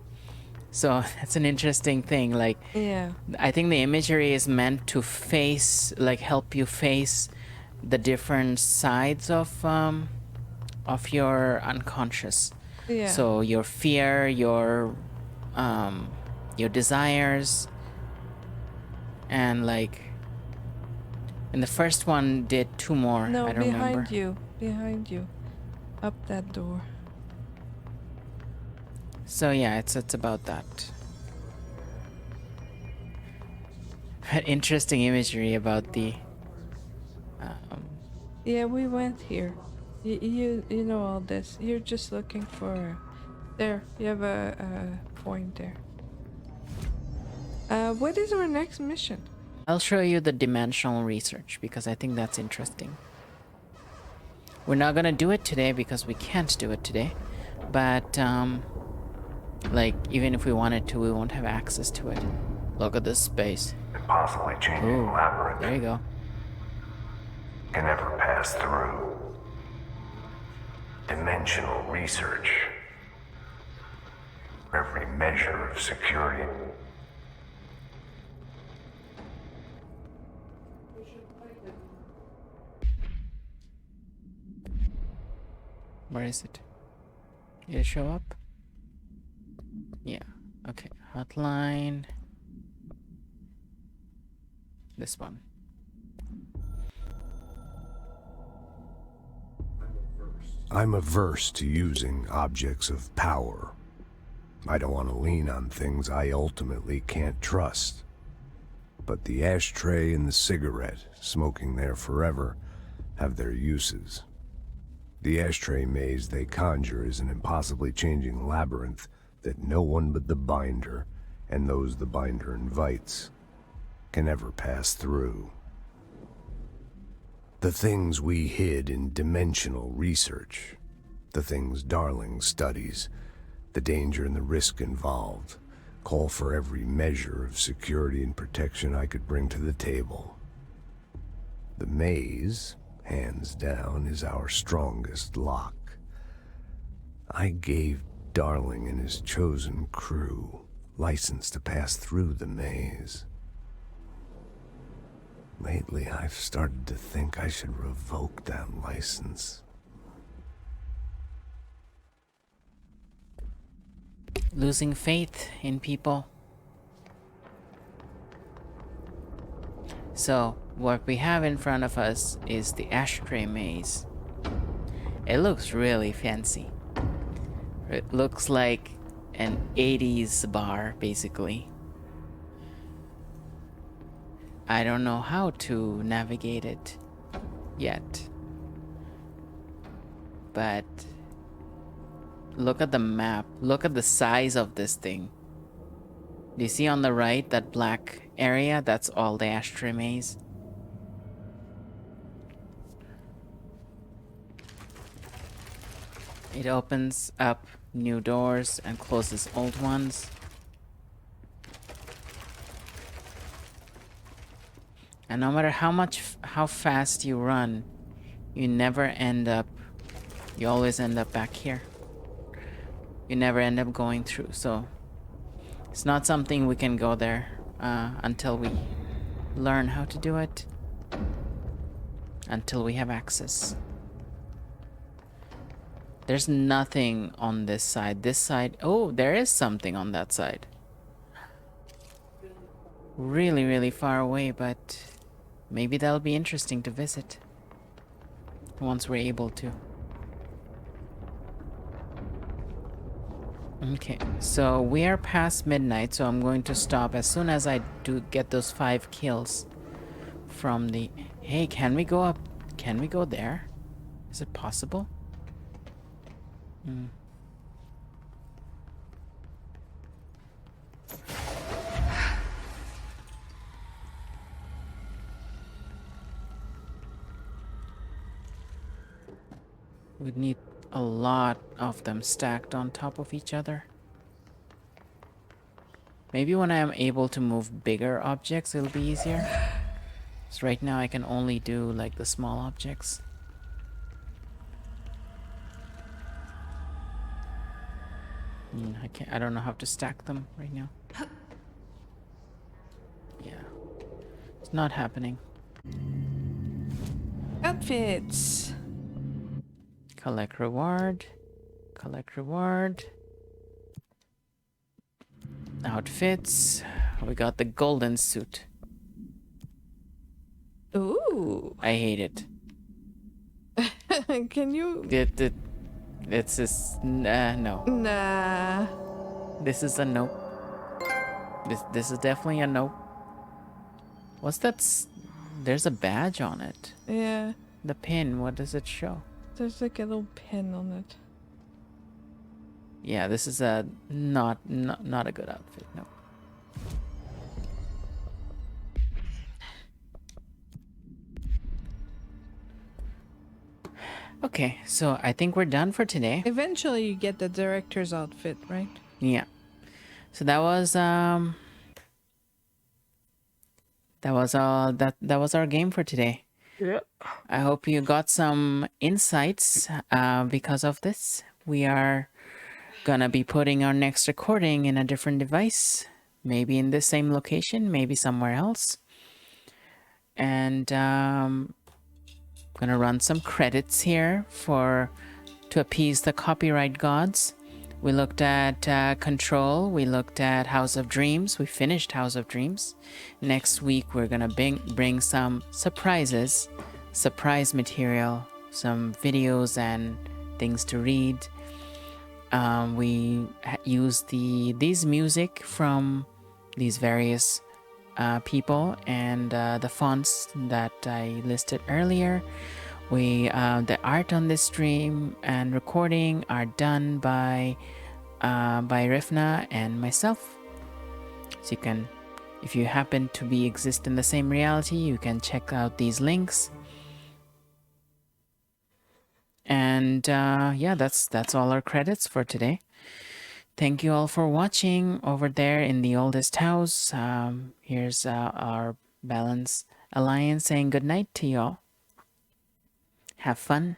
So that's an interesting thing. Like, yeah, I think the imagery is meant to help you face the different sides of your unconscious. yeah. So your fear, your desires, and like in the first one did 2 more. No, I don't remember. behind you, up that door. So yeah, it's about that. Interesting imagery about the. Yeah, we went here. You know all this. You're just looking for. There, you have a point there. What is our next mission? I'll show you the dimensional research because I think that's interesting. We're not gonna do it today because we can't do it today, but like even if we wanted to, we won't have access to it. Look at this space. Impossibly changing labyrinth. There you go. Can never pass through. Dimensional research. Every measure of security. Where is it? Did it show up? Yeah. Okay. Hotline. This one. I'm averse to using objects of power. I don't want to lean on things I ultimately can't trust. But the ashtray and the cigarette, smoking there forever, have their uses. The ashtray maze they conjure is an impossibly changing labyrinth that no one but the binder, and those the binder invites, can ever pass through. The things we hid in dimensional research, the things Darling studies, the danger and the risk involved, call for every measure of security and protection I could bring to the table. The maze, hands down, is our strongest lock. I gave Darling and his chosen crew license to pass through the maze. Lately, I've started to think I should revoke that license. Losing faith in people. So, what we have in front of us is the ashtray maze. It looks really fancy. It looks like an 80s bar, basically. I don't know how to navigate it yet. But look at the map. Look at the size of this thing. Do you see on the right that black area? That's all the ashtray maze. It opens up new doors and closes old ones. And no matter how fast you run, you never end up, you always end up back here. You never end up going through, so it's not something we can go there until we learn how to do it, until we have access. There's nothing on this side. This side, oh, there is something on that side. Really, really far away, but maybe that'll be interesting to visit once we're able to. Okay, so we are past midnight, so I'm going to stop as soon as I do get those 5 kills from the... Hey, can we go up? Can we go there? Is it possible? We'd need a lot of them stacked on top of each other. Maybe when I am able to move bigger objects, it'll be easier. So right now I can only do like the small objects. I don't know how to stack them right now. Yeah. It's not happening. Outfits. Collect reward. Collect reward. Outfits. We got the golden suit. Ooh. I hate it. Can you... It's just... no. Nah. This is a nope. This is definitely a nope. What's that? There's a badge on it. Yeah. The pin, what does it show? There's like a little pin on it. Yeah, this is a not a good outfit, no. Okay, so I think we're done for today. Eventually you get the director's outfit, right? Yeah. So that was our game for today. Yeah. I hope you got some insights because of this. We are gonna be putting our next recording in a different device, maybe in the same location, maybe somewhere else. And gonna run some credits here to appease the copyright gods. We looked at Control, we looked at House of Dreams, we finished House of Dreams. Next week we're gonna bring some surprises, surprise material, some videos and things to read. We used these music from these various people and the fonts that I listed earlier. The art on this stream and recording are done by Rifna and myself. So you can, if you happen to exist in the same reality, you can check out these links. And yeah, that's all our credits for today. Thank you all for watching over there in the oldest house. Here's our balance Alliance saying good night to y'all. Have fun.